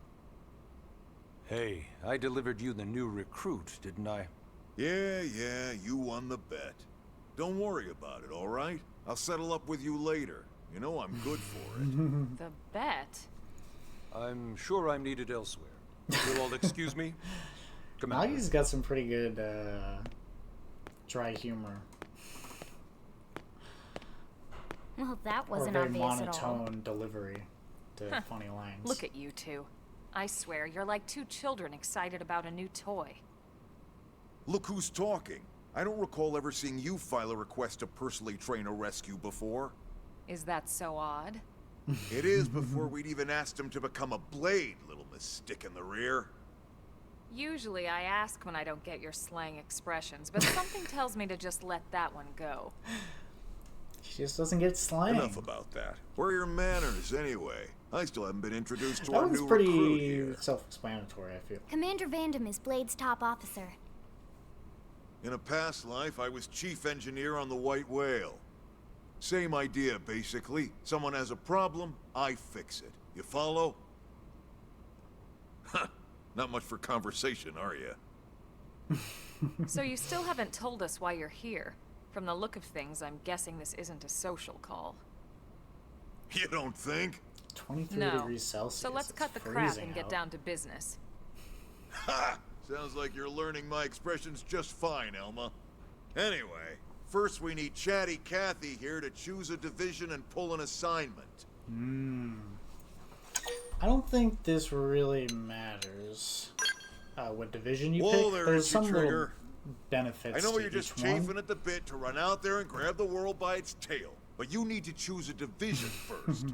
Hey, I delivered you the new recruit, didn't I? Yeah, you won the bet. Don't worry about it, all right? I'll settle up with you later. You know I'm good for it. The bet? I'm sure I'm needed elsewhere. You'll all excuse me? Commander. Nagi's got some pretty good dry humor. Well, that Or wasn't very obvious at all. monotone delivery to funny lines. Look at you two. I swear, you're like two children excited about a new toy. Look who's talking. I don't recall ever seeing you file a request to personally train a rescue before. Is that so odd? It is before we'd even asked him to become a blade, little miss stick in the rear. Usually I ask when I don't get your slang expressions, but something tells me to just let that one go. She just doesn't get slang. Enough about that. Where are your manners, anyway? I still haven't been introduced to That our one's new recruit pretty here. self-explanatory, I feel. Commander Vanden is Blade's top officer. In a past life, I was chief engineer on the White Whale. Same idea, basically. Someone has a problem, I fix it. You follow? Huh. Not much for conversation, are you? So you still haven't told us why you're here. From the look of things, I'm guessing this isn't a social call. You don't think? 23 No. degrees Celsius. So let's It's cut the crap freezing and get out. down to business. Ha! Sounds like you're learning my expressions just fine, Elma. Anyway, first we need Chatty Cathy here to choose a division and pull an assignment. I don't think this really matters. What division you Whoa pick? there, There's Itchy some little Trigger. benefits. I know to you're just each one. chafing at the bit to run out there and grab the world by its tail, but you need to choose a division first.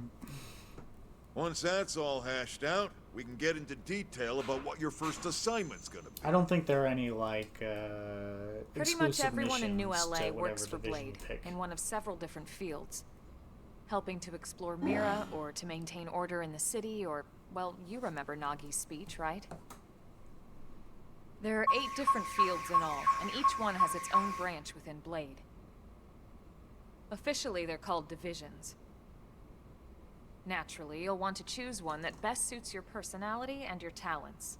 Once that's all hashed out, we can get into detail about what your first assignment's gonna be. I don't think there are any like Pretty much exclusive everyone in New missions to LA whatever works for division you Blade pick. in one of several different fields. Helping to explore Mira, or to maintain order in the city, or, well, you remember Nagi's speech, right? There are 8 different fields in all, and each one has its own branch within Blade. Officially, they're called divisions. Naturally, you'll want to choose one that best suits your personality and your talents.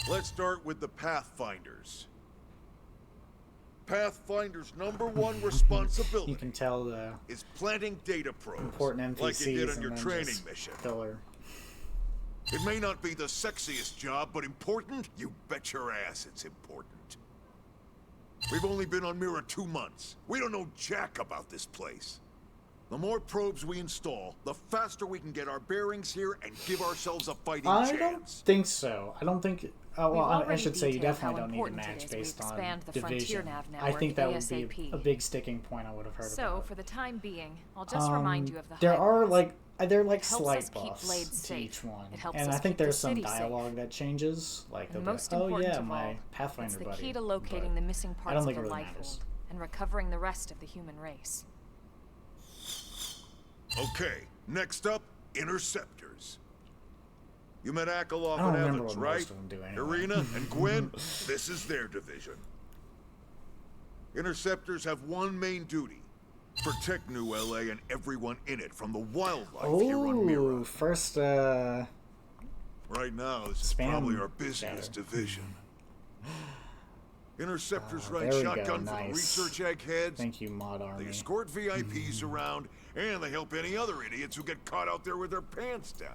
Let's start with the Pathfinders. Pathfinder's #1 responsibility You can tell the is planting data probes, important NPCs like you did on and your then training just mission. filler. It may not be the sexiest job, but important? You bet your ass it's important. We've only been on Mira 2 months. We don't know jack about this place. The more probes we install, the faster we can get our bearings here and give ourselves a fighting I chance. don't think so. I don't think. Well, We've I already should say you detailed definitely how don't need a important it match is we based on expand the Frontier division. Nav I network think that would be ASAP. a big sticking point I would have heard So, about. for the time being, I'll just remind you of the There high are points. like they're like It helps slight us keep buffs Blade to safe. each one, It helps and us I think keep the there's some city safe. dialogue that changes. Like, And they'll be most like, oh important yeah, of my all, Pathfinder it's the buddy. key to locating the missing I parts don't of think the it really life matters. form and recovering the rest of the human race. Okay, next up, Interceptors. You met Akalov I don't and remember Evans, what right? most of them do anyway. Irina and Gwen, this is their division. Interceptors have one main duty. Protect New LA and everyone in it from the wildlife here on Mira. Oh, first Right now, this is Spam probably our busiest chatter. division. Interceptors Ah, run there we go, shotgun for the nice. research eggheads. Thank you, Mod They Army. escort VIPs around, and they help any other idiots who get caught out there with their pants down.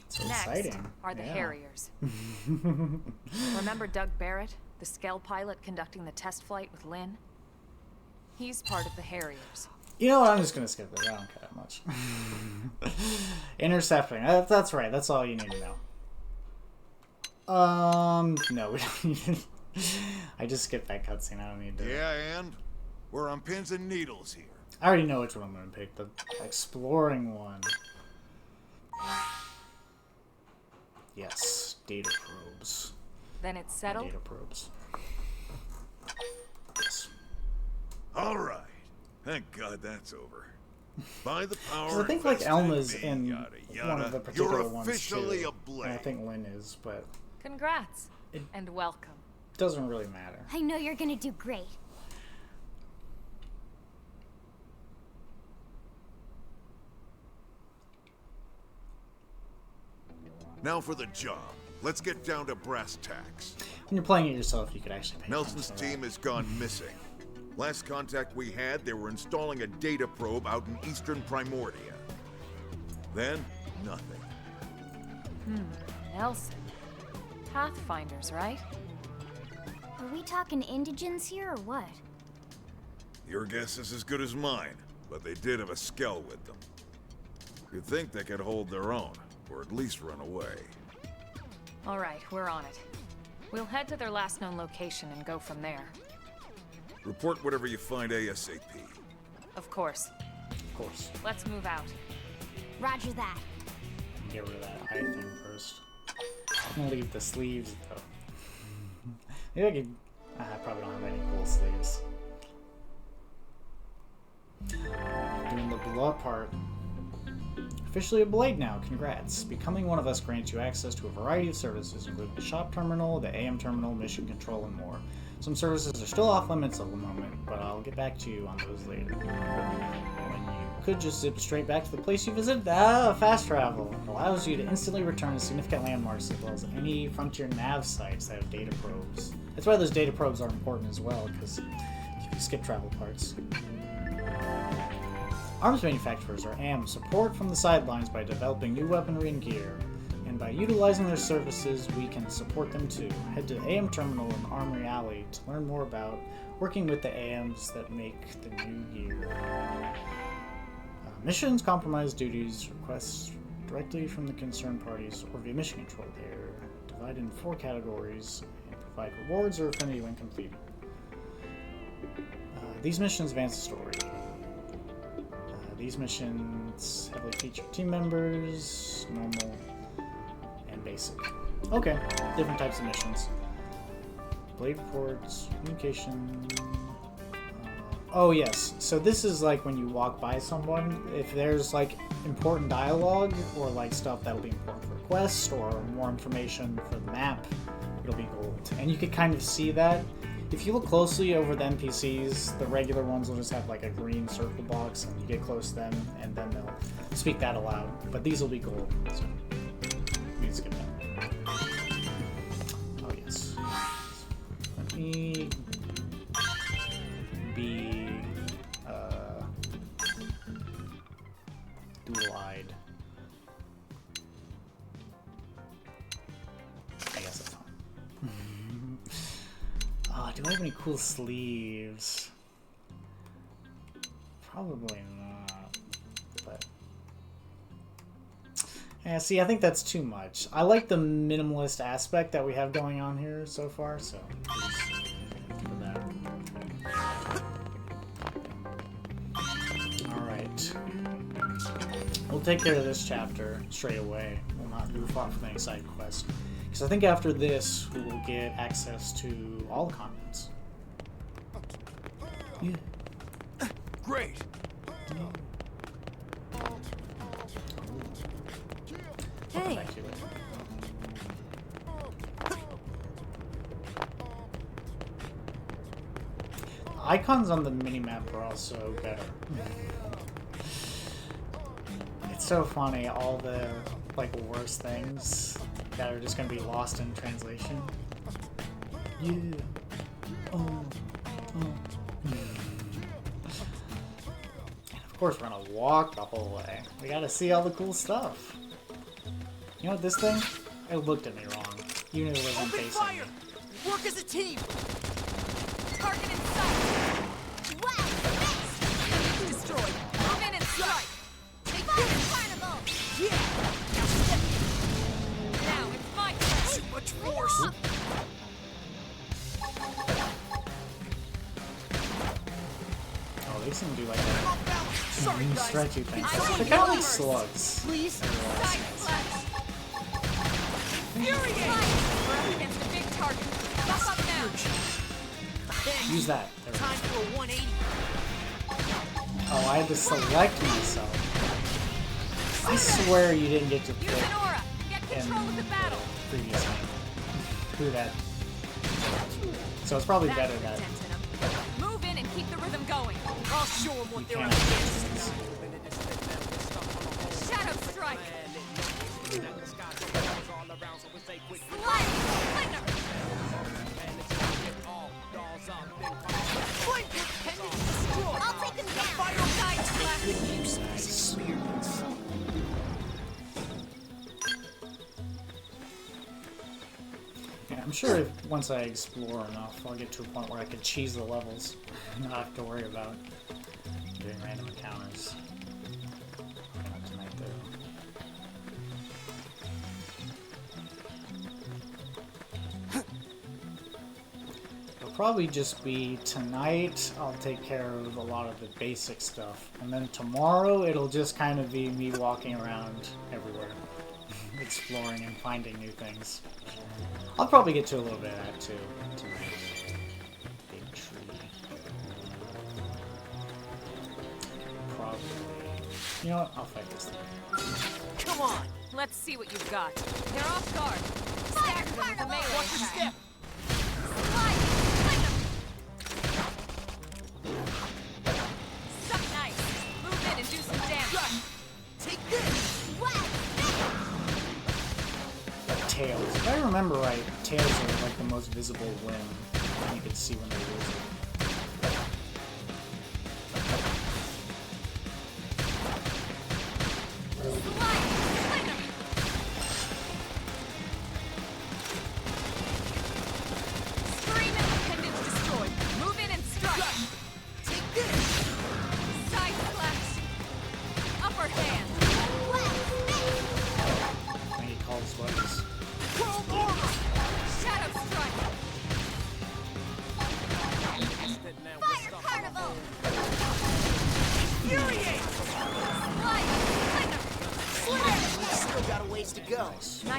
So Next exciting. are the Yeah. Harriers. Remember Doug Barrett, the Skell pilot conducting the test flight with Lynn? He's part of the Harriers. You know what? I'm just gonna skip this. I don't care that much. Intercepting. That's right. That's all you need to know. No, we don't need it. I just skipped that cutscene. I don't need to. Yeah, and we're on pins and needles here. I already know which one I'm gonna pick. The exploring one. Yes, data probes. Then it's settled. Data probes. Yes. All right. Thank God that's over. By the power 'Cause I think like invested in Elma's me, in yada, yada, one of the particular you're ones officially too. a Blade. And I think Lynn is, but Congrats. And welcome. it doesn't really matter. I know you're gonna do great. Now for the job. Let's get down to brass tacks. When you're playing it yourself, you could actually pay Nelson's attention to team that. has gone missing. Last contact we had, they were installing a data probe out in eastern Primordia. Then, nothing. Nelson. Pathfinders, right? Are we talking indigents here or what? Your guess is as good as mine, but they did have a Skell with them. You'd think they could hold their own, or at least run away. All right, we're on it. We'll head to their last known location and go from there. Report whatever you find ASAP. Of course. Of course. Let's move out. Roger that. Get rid of that eye thing first. I'm gonna leave the sleeves though. Maybe I could. I probably don't have any cool sleeves. Doing the blow part. Officially a Blade now, congrats. Becoming one of us grants you access to a variety of services, including the shop terminal, the AM terminal, mission control, and more. Some services are still off limits at the moment, but I'll get back to you on those later. When you could just zip straight back to the place you visited, fast travel. It allows you to instantly return to significant landmarks as well as any Frontier nav sites that have data probes. That's why those data probes are important as well, because you can skip travel parts. Arms manufacturers are AM support from the sidelines by developing new weaponry and gear, and by utilizing their services, we can support them too. Head to AM Terminal in Armory Alley to learn more about working with the AMs that make the new gear. Missions, compromise duties, requests directly from the concerned parties or via mission control. They're divided in 4 categories and provide rewards or affinity when completed. These missions advance the story. These missions heavily feature team members, normal, and basic. Okay, different types of missions. Blade reports, communication. Oh yes, so this is like when you walk by someone, if there's like important dialogue or like stuff that'll be important for quests or more information for the map, it'll be gold. And you can kind of see that. If you look closely over the NPCs, the regular ones will just have like a green circle box and you get close to them and then they'll speak that aloud. But these will be gold, so we can skip that. Oh yes. Let me be dual-eyed. I guess that's fine. Do I have any cool sleeves? Probably not, but... Yeah, see, I think that's too much. I like the minimalist aspect that we have going on here so far, so... for that. Alright. We'll take care of this chapter straight away. We'll not goof off with any side quest. Because I think after this, we will get access to all the continents. Yeah. Great. Hey. Icons on the minimap are also better. It's so funny, all the like worst things that are just gonna be lost in translation. Yeah. Oh. And of course we're gonna walk the whole way. We gotta see all the cool stuff. You know what, this thing? It looked at me wrong. You knew it wasn't Open facing fire! me. Work as a team! Target in sight! Wow! Missed! Destroyed! Move in and strike! Take fire, carnival! Yeah! Now it's my turn! Too much force! Oh, they seem to do like I'm off balance! Sorry, guys! stretchy things. I They're kind of like yours. slugs. Please? Side flash! Fury! We're up against a big target. Buff up now! Use that. There we go. Time for a 180. Oh, I had to select myself. I swear you didn't get to Use pick an aura! Get in control of the battle! the previous game who that. So it's probably better that Move in and keep the rhythm going. I'll show them you what they're can't. up against. Shadow strike! Slide! Flinger! Flame pendant destroyed! I'll take him down! Fire Side flash! Nice. Yeah, I'm sure if once I explore enough, I'll get to a point where I can cheese the levels and not have to worry about doing random encounters. Not tonight, though. It'll probably just be tonight. I'll take care of a lot of the basic stuff, and then tomorrow it'll just kind of be me walking around everywhere, exploring and finding new things. I'll probably get to a little bit of that too tonight. Big tree. Probably. You know what? I'll fight this thing. Come on! Let's see what you've got. They're off guard. Stagger them with a melee Watch your attack. step! Slide! Flinger! Suck nice. Move in and do some damage. Take this! Tails. If I remember right, tails are like the most visible limb you can see when they're losing.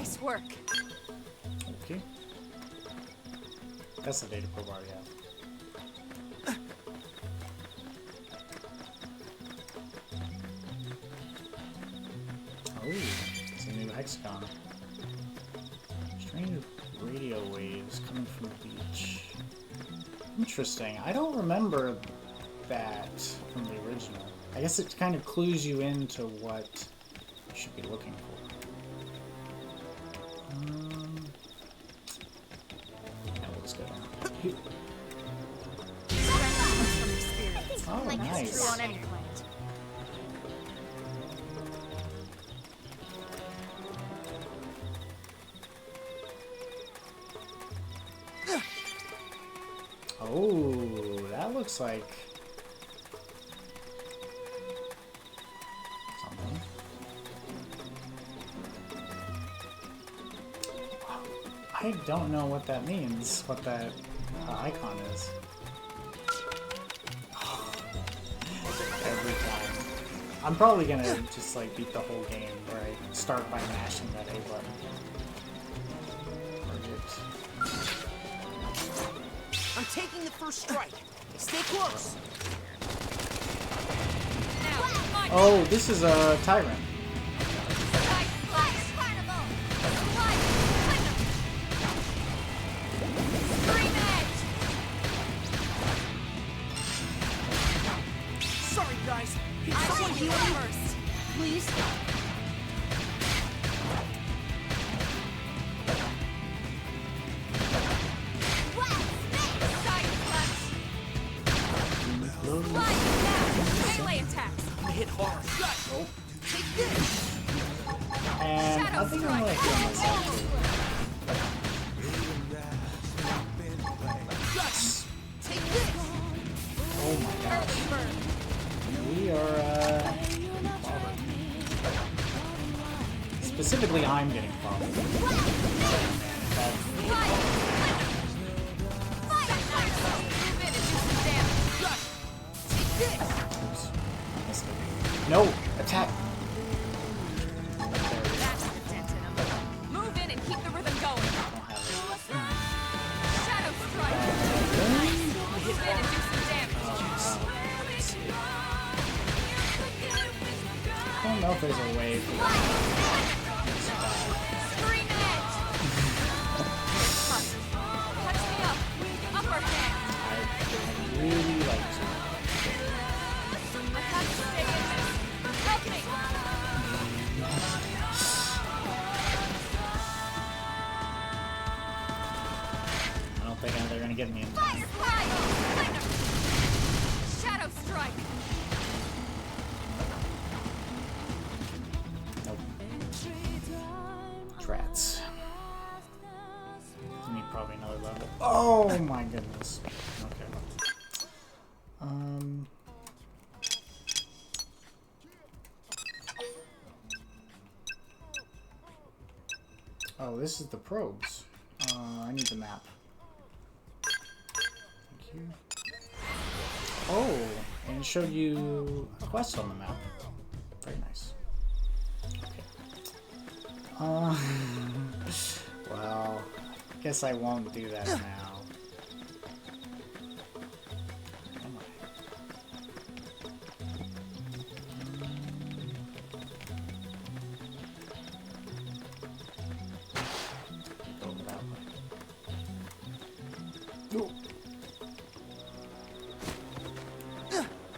Nice work. Okay. That's the data probe I already have. Oh, it's a new hexagon. Strange radio waves coming from the beach. Interesting. I don't remember that from the original. I guess it kind of clues you into what you should be looking for. Yeah, let's go down. Oh, nice. True on any planet. Oh, that looks like something. I don't know what that means, what that icon is. Every time. I'm probably gonna just like beat the whole game where I start by mashing that A button. I'm taking the first strike. Stay close. Oh, this is a Tyrant. Sorry, guys. Can someone heal me first, please? Hit hard. Oh. Take this. And I think I'm gonna kill myself too. Take this. Oh my gosh. We are clobbered. Specifically, I'm getting clobbered. Oops. Missed it. No! Attack! That's the dent in 'em. Move in and keep the rhythm going. I don't have it. Shadow strike. Move in and do some damage. I don't know if there's a way for that. Scream edge. Touch me up. Upper hand. I'd really like to. I have to stay in this. Help me. I don't think they're gonna get me in time. Fire strike. Shadow strike. Nope. Trats. Need probably another level. Oh my goodness. Okay. Oh, this is the probes. I need the map. Thank you. Oh, and it showed you a quest on the map. Very nice. Okay. Well, guess I won't do that now. Am I? Go that way. No.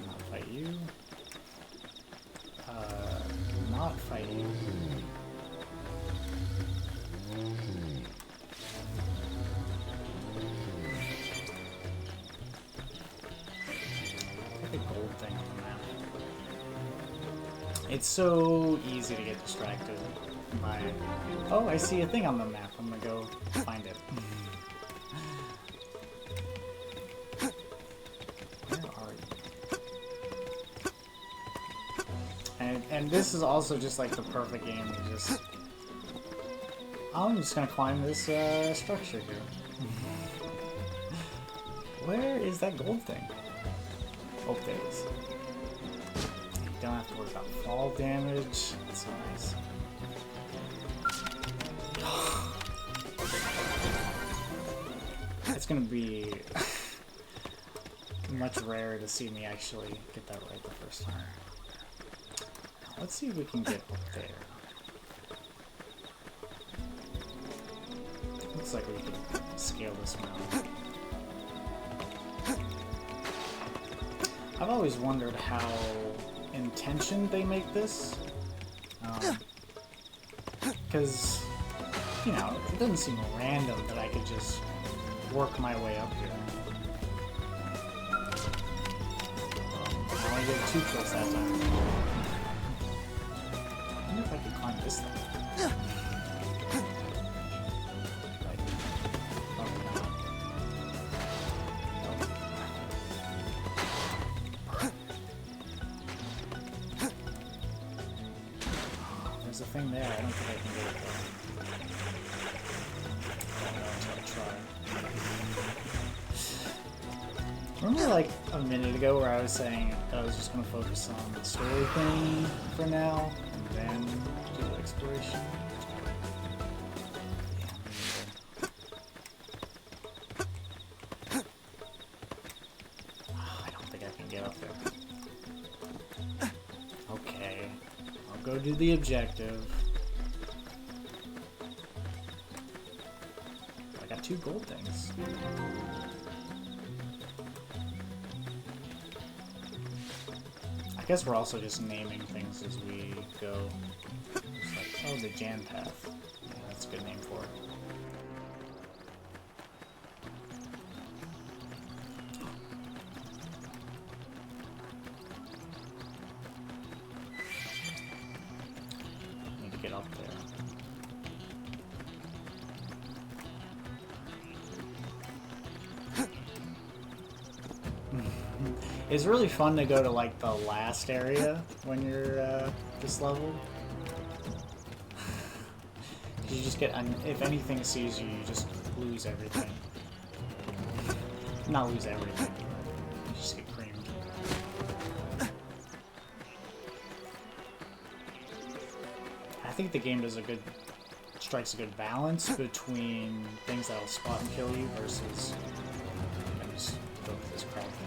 Not fight you. Not fight you. The gold thing on the map. It's so easy to get distracted by. Oh, I see a thing on the map. I'm gonna go find it. Where are you? And this is also just like the perfect game to just. I'm just gonna climb this structure here. Where is that gold thing? Oh, there it is. You don't have to worry about fall damage. That's so nice. It's gonna be much rarer to see me actually get that right the first time. Let's see if we can get up there. Looks like we can scale this mountain. I've always wondered how intentioned they make this. Because, you know, it doesn't seem random that I could just work my way up here. I only did 2 kills that time. I wonder if I could climb this thing. Like, probably not. Oh, there's a thing there. I don't think I can get it though. I don't know until I try. Remember like a minute ago where I was saying that I was just going to focus on the story thing for now, and then do the exploration? I don't think I can get up there. Okay, I'll go do the objective. I got 2 gold things. I guess we're also just naming things as we go. It's like, oh, the Jan Path. Yeah, that's a good name for it. Need to get up there. It's really fun to go to like the last area when you're this level. You just get, if anything sees you, you just lose everything. Not lose everything, you just get creamed. I think the game does strikes a good balance between things that'll spot and kill you versus I just go for this crowd thing.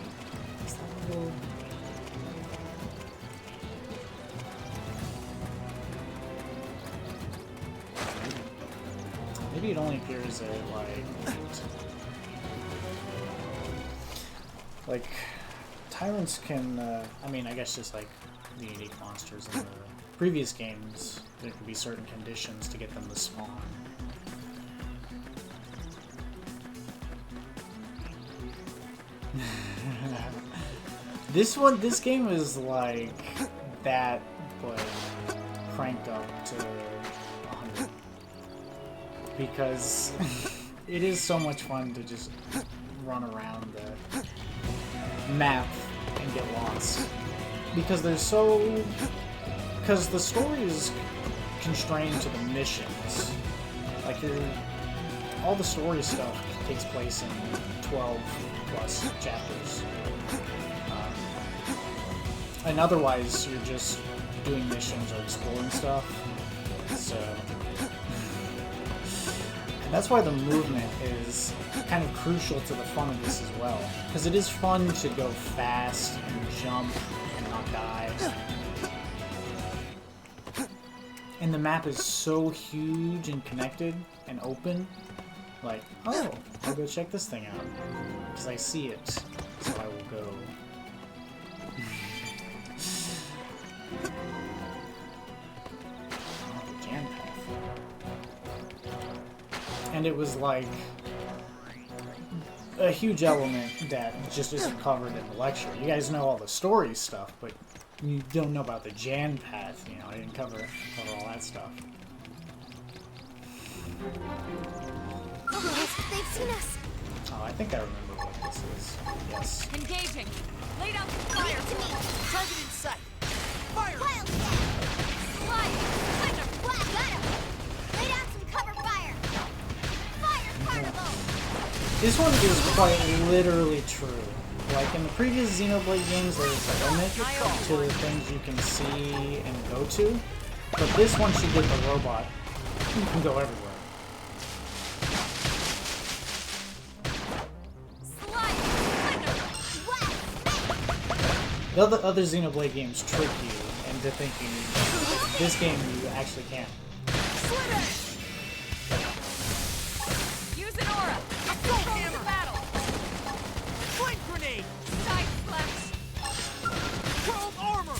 Maybe it only appears at like tyrants can I mean I guess just like the unique monsters in the previous games, there could be certain conditions to get them to spawn. This game is like that, but cranked up to 100. Because it is so much fun to just run around the map and get lost. Because the story is constrained to the missions. Like all the story stuff takes place in 12 plus chapters. And otherwise, you're just doing missions or exploring stuff. So, and that's why the movement is kind of crucial to the fun of this as well. Because it is fun to go fast and jump and not die. And the map is so huge and connected and open. Like, oh, I'll go check this thing out. Because I see it. So I will go. And it was like a huge element that just isn't covered in the lecture. You guys know all the story stuff, but you don't know about the Jan Path. You know, I didn't cover all that stuff. They've seen us. Oh, I think I remember what this is. Yes. Engaging. Laid out the fire. Target in sight. Fire! Wildcat! Slide. Thunder! Black! Got him! Laid out some cover fire! Fire particle! This one is quite literally true. Like in the previous Xenoblade games, there's a limit to the things you can see and go to. But this, once you get the robot, you can go everywhere. The other Xenoblade games trick you into thinking this game you actually can. Use an aura. Assault hammer. Battle. Flame grenade. Side slash. Chrome armor.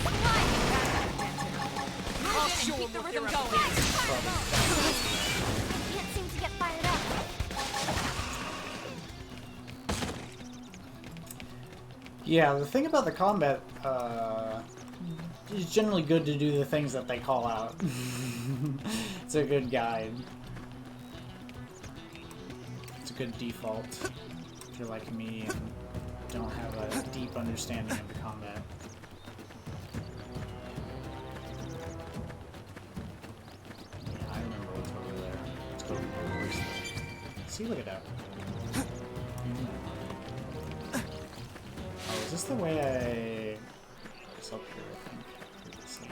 Sliding back. I'll Move in show and keep 'em the what rhythm they're going. up Can't seem to get fired up. Yeah, the thing about the combat, it's generally good to do the things that they call out. It's a good guide. It's a good default if you're like me and don't have a deep understanding of the combat. Yeah, I remember what's over there. Let's go reverse that. See, look at that. Oh, is this the way I was up here, I think, previously?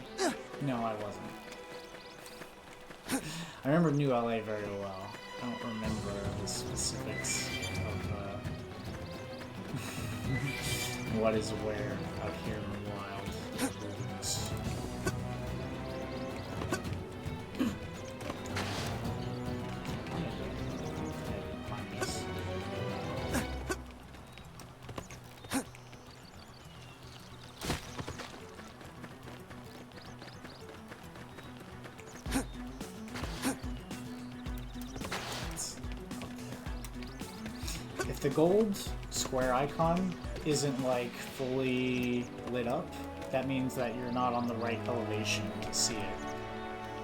No, I wasn't. I remember New LA very well. I don't remember the specifics of what is where out here in the wild. If the gold square icon isn't like fully lit up, that means that you're not on the right elevation to see it.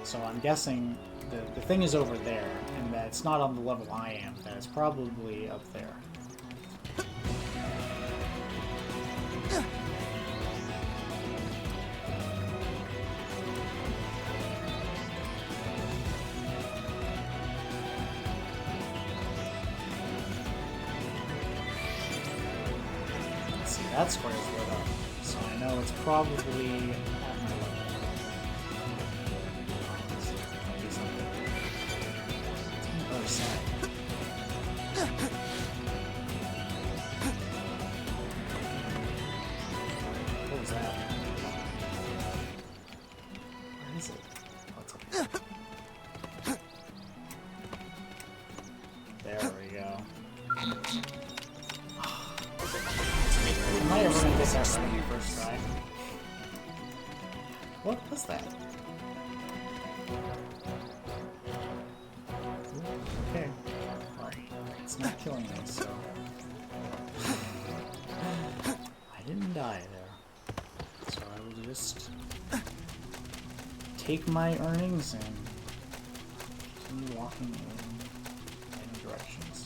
So I'm guessing the thing is over there, and that it's not on the level I am, that it's probably up there. That square is lit up, so I know it's probably at my level. Might be something. It's on the other side. What was that? Where is it? Oh, it's up there. There we go. Am I ever gonna get that right on the first try? What was that? Okay. Well, it's not killing me, so... I didn't die there. So I will just... take my earnings and continue walking in random directions.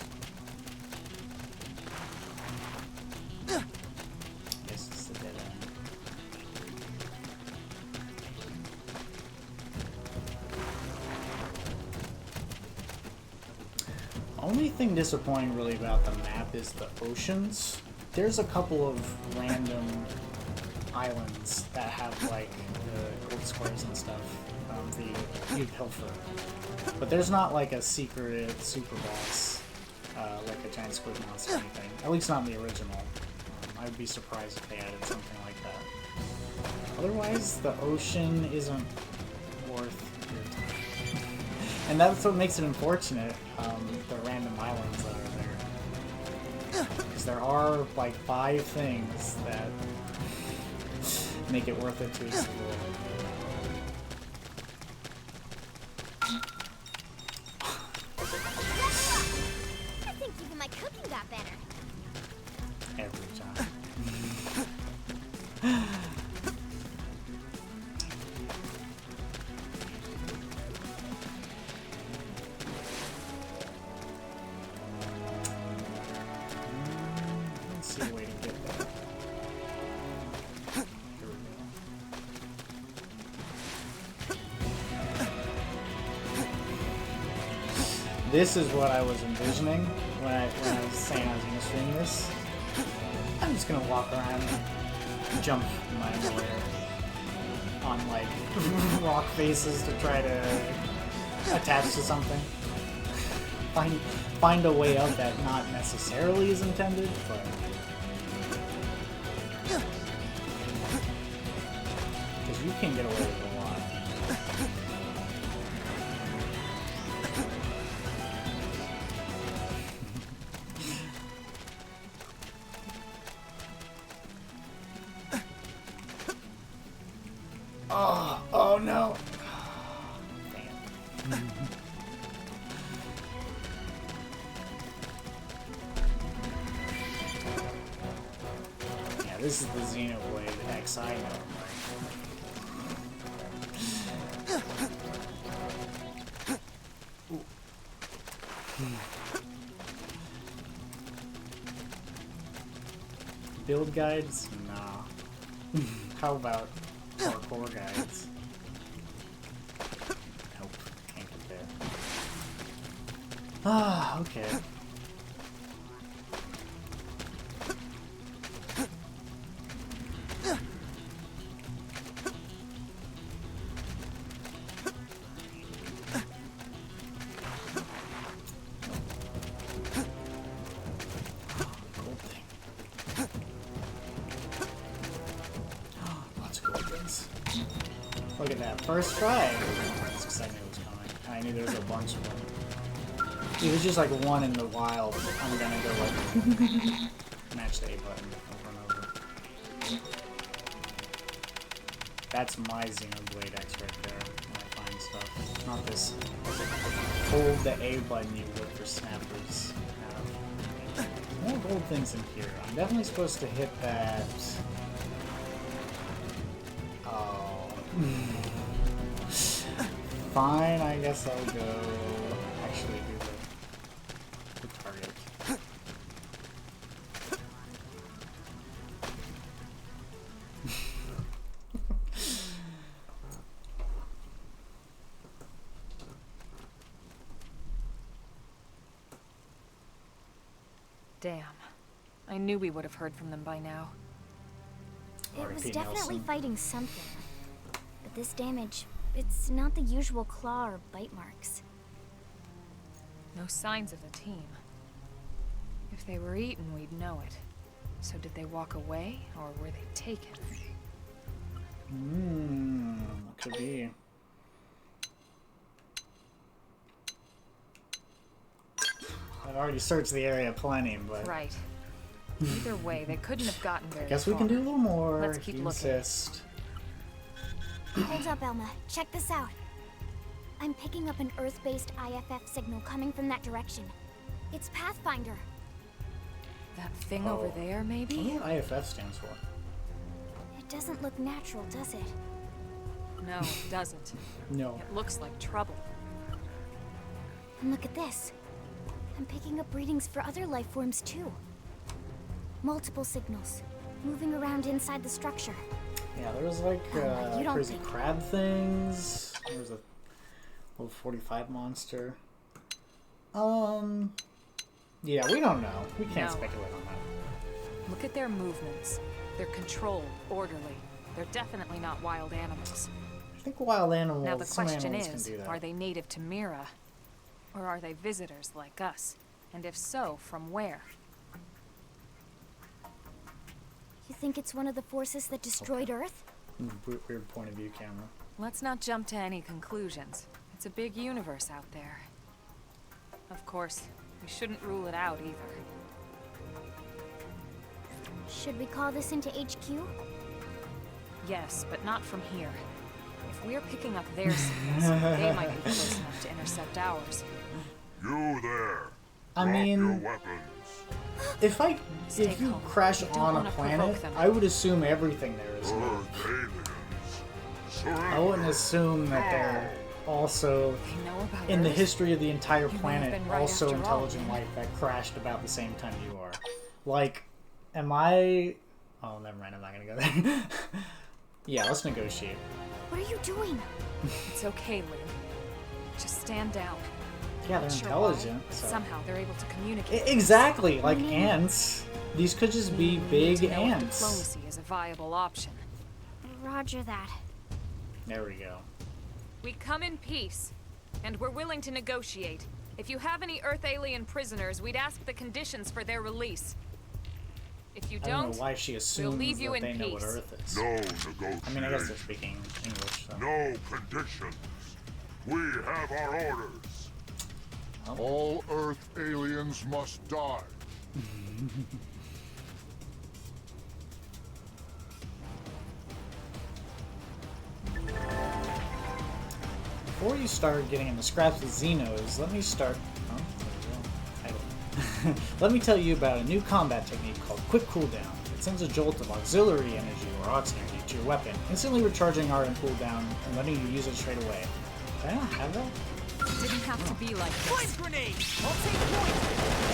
This is the dead end. Only thing disappointing really about the map is the oceans. There's a couple of random islands that have like the gold squares and stuff that you pilfer. But there's not like a secret super boss like a giant squid monster or anything. At least not in the original. I would be surprised if they added something like that. Otherwise, the ocean isn't worth your time. And that's what makes it unfortunate, the random islands that are there. Because there are like 5 things that make it worth it to explore. I think even my cooking got better. Every time. Let's see a way to get there. Here we go. This is what I was envisioning when I was saying I was going to stream this. I'm just going to walk around and jump my underwear on like rock faces to try to attach to something. Find a way up that not necessarily is intended, but can get away with a lot. Oh no. Damn. Yeah, this is the Xenoblade X I know. Build guides? Nah. How about parkour guides? Nope, can't get there. Ah, okay. Look at that. First try! That's because I knew it was coming. I knew there was a bunch of them. If it was just like one in the wild, I'm gonna go like match the A button over and over. That's my Xenoblade X right there when I find stuff. Not this hold the A button you look for snappers have. More gold things in here. I'm definitely supposed to hit that. Fine, I guess I'll go actually do the target. Damn. I knew we would have heard from them by now. It was definitely fighting something. But this damage, it's not the usual claw or bite marks. No signs of the team. If they were eaten, we'd know it. So did they walk away, or were they taken? Could be. I've already searched the area plenty, but... Right. Either way, they couldn't have gotten very Guess far. we can do a little more. Let's keep looking. Insist. Hold up, Elma. Check this out. I'm picking up an Earth-based IFF signal coming from that direction. It's Pathfinder. That thing over there, I maybe? wonder what IFF stands for. It doesn't look natural, does it? No, it doesn't. No. It looks like trouble. And look at this. I'm picking up readings for other life forms, too. Multiple signals, moving around inside the structure. Yeah, there was like you don't crazy think- crab things. There was a little 45 monster. Yeah, we don't know. We can't No. speculate on that. Look at their movements. They're controlled, orderly. They're definitely not wild animals. I think wild animals, Now the some question animals is, can do that. are they native to Mira? Or are they visitors like us? And if so, from where? You think it's one of the forces that destroyed Earth? Weird point of view camera. Let's not jump to any conclusions. It's a big universe out there. Of course, we shouldn't rule it out either. Should we call this into HQ? Yes, but not from here. If we're picking up their signals, they might be close enough to intercept ours. You there. I Drop mean, your weapons. if Stay you calm. crash We don't on a wanna provoke planet, them. I would assume everything there is new. Earth aliens. Surrender. I wouldn't assume that they're also They know about in the Earth? history of the entire You may have planet, been right also after all, intelligent then. life that crashed about the same time you are. Like, am I... Oh, never mind, I'm not gonna go there. Yeah, let's negotiate. What are you doing? It's okay, Lynn. Just stand down. Yeah, they're Not sure intelligent, why, but so... somehow they're able to communicate. Exactly, like Mhm. ants. These could just be We need big to know if ants. diplomacy is a viable option. Roger that. There we go. We come in peace, and we're willing to negotiate. If you have any Earth alien prisoners, we'd ask the conditions for their release. If you I don't don't, know why she assumes leave you that in they know what peace. Earth is. No negotiation. I mean, I guess they're speaking English, so. No conditions. We have our orders. Oh. All Earth aliens must die. Before you start getting into scraps with Xenos, let me start... Oh, there we go. Let me tell you about a new combat technique called Quick Cooldown. It sends a jolt of auxiliary energy, or aux energy, to your weapon, instantly recharging our cooldown and letting you use it straight away. Did I not have that? It didn't have to be like this. Flame grenade! I'll take point!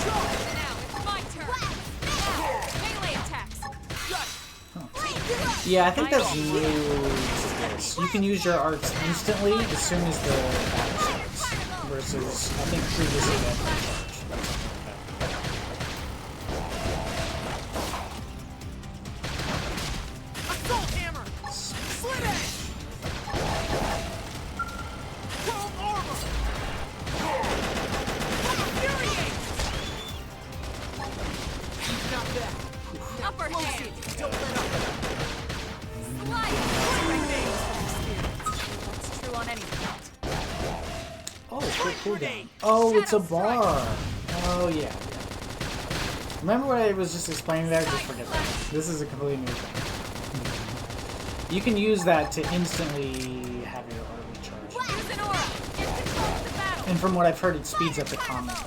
Charge! And now it's my turn. Now, melee attacks. Yeah, I think that's new to this. You can use your arcs instantly as soon as the battle starts. Versus, I think previously that had to Assault hammer! Slit edge! Chrome armor! Infuriate! Not bad. Upper hand. Don't let up. Slide. That's true on any front. Oh, quick cooldown. Oh, it's a bar. Oh, yeah. Remember what I was just explaining there? Just forget that. This is a completely new thing. You can use that to instantly have your arc recharge. Use an aura. Get control of the battle. And from what I've heard, it speeds up the combat.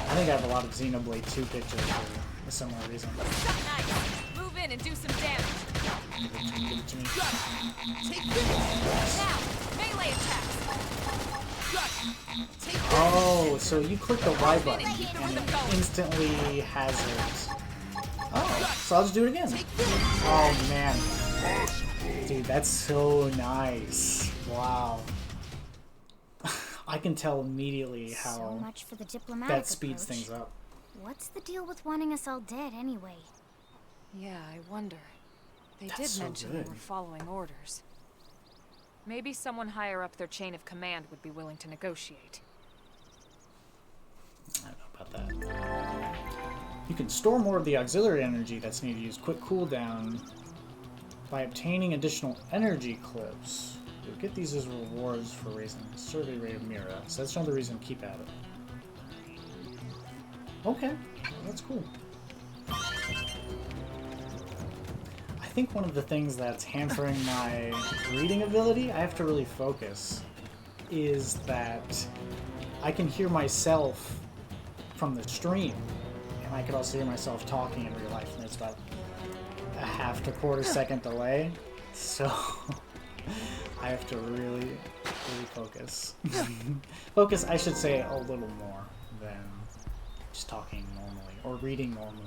I think I have a lot of Xenoblade 2 pictures for a similar reason. Nice. Move in and do some damage. Give it to me. Take this! Now, melee attacks. Take this! Oh, so you click the Y button and it instantly has it. Oh, so I'll just do it again. Oh man. Dude, that's so nice. Wow. I can tell immediately So how much for the diplomatic that speeds approach. things up. What's the deal with wanting us all dead anyway? Yeah, I wonder. They That's did so mention good. they were following orders. Maybe someone higher up their chain of command would be willing to negotiate. I don't know about that. You can store more of the auxiliary energy that's needed to use quick cooldown by obtaining additional energy clips. You'll get these as rewards for raising the survey rate of Mira, so that's another reason to keep at it. Okay, that's cool. I think one of the things that's hampering my reading ability, I have to really focus, is that I can hear myself from the stream, and I could also hear myself talking in real life, and there's about a half to quarter second delay, so I have to really focus. Focus, I should say, a little more than just talking normally, or reading normally.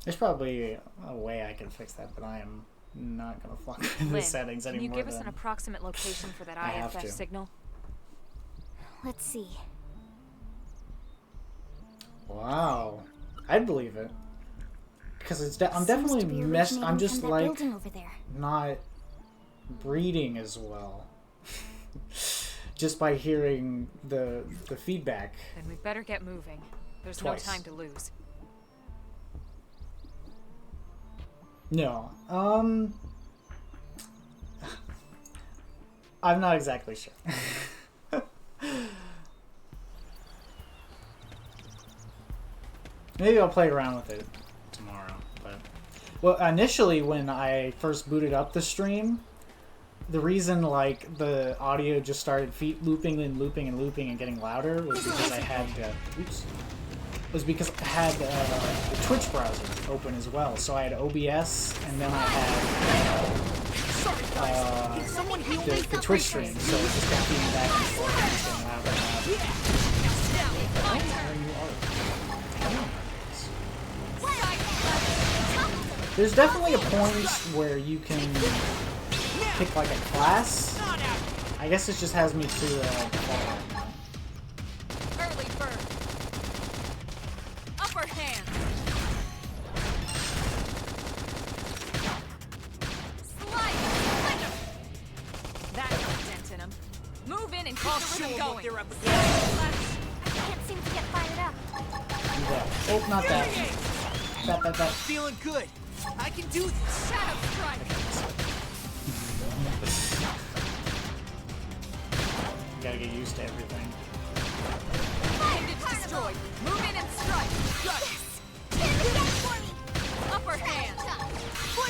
There's probably a way I can fix that, but I am not going to fuck with the Lynn, settings can anymore. you give us an approximate location for that I have IFF to. signal? Let's see. Wow, I'd believe it, because it's I'm Seems to definitely be messed. originating I'm just from that like building over there. not reading as well, just by hearing the feedback. Then we better get moving. There's Twice. no time to lose. No, I'm not exactly sure. Maybe I'll play around with it tomorrow, but... Well, initially, when I first booted up the stream, the reason, like, the audio just started looping and looping and looping and getting louder was because I had... was because I had the Twitch browser open as well. So I had OBS, and then I had the Twitch stream, so it just kept feeding back and forth and getting louder and louder. There's definitely a point where you can pick like a class. I guess it just has me to Early bird. Upper hand. show them what going. they're up against. I can't seem to get fired up. Do that. Oh, not that. That. Feeling good. I can do this. Shadow strike. Gotta get used to everything. Bandage destroyed. Move in and strike. Got it. Upper hand.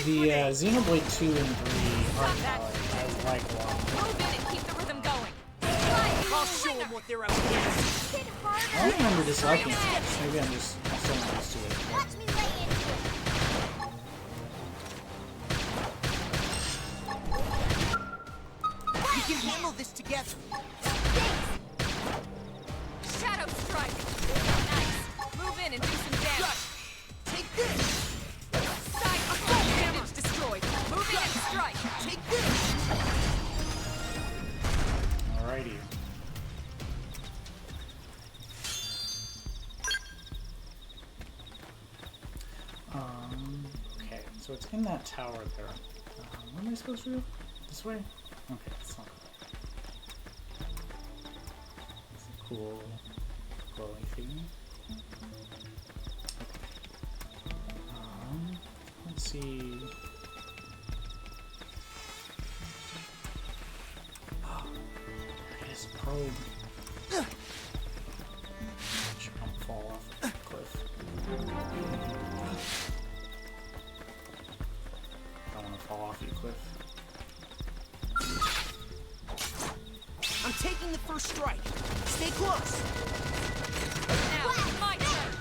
The Xenoblade 2 and 3 art palette I like a lot. Move in and keep the rhythm going. I'll show them what they're up against. Hit I harder. don't remember disliking it. Maybe I'm still not used to it. Watch me lay into it. We can handle this together. Shadow strike. Nice. Move in and do some Got damage. it. Take this. Side assault damage destroyed. Move in and strike. Take this. Alrighty. Okay, so it's in that tower there. What am I supposed to do? This way? Okay, it's not. It's a cool glowing thing. Okay. Let's see. Oh, there it is, probe. Should not fall off the cliff. Don't want to fall off you, cliff. I'm taking the first strike. Stay close. Now it's my turn.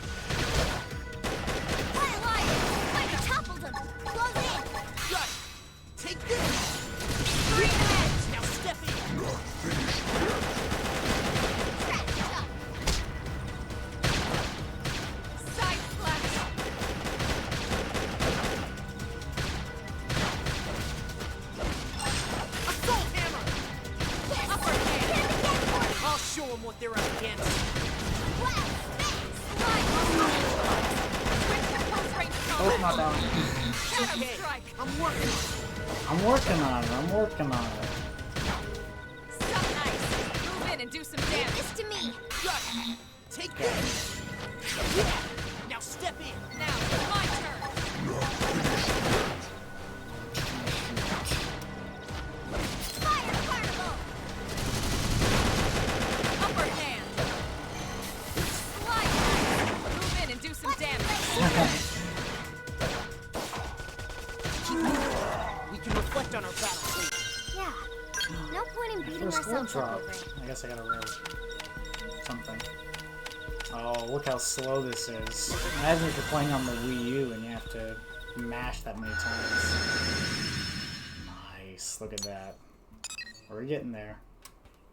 I toppled him. Close in. Got it. Take this. Green edge. Now step in. Side slash. Assault hammer. Upper hand. I'll show them what they're up against. Slide. Switch to close range Oh, combat. not that one. Shadow Okay, strike. I'm working. I'm working on it. I'm working on it. Stuff nice. Move in and do some damage. This to me. Got it. Take this. Now step in. Now it's my turn. Fire carnival. Upper hand. Slide nice. Move in and do some damage. We can reflect on our battle later. Yeah. No point in beating First one ourselves up drop. over it. I guess I gotta roll something. Oh, look how slow this is. Imagine if you're playing on the Wii U and you have to mash that many times. Nice, look at that. We're getting there.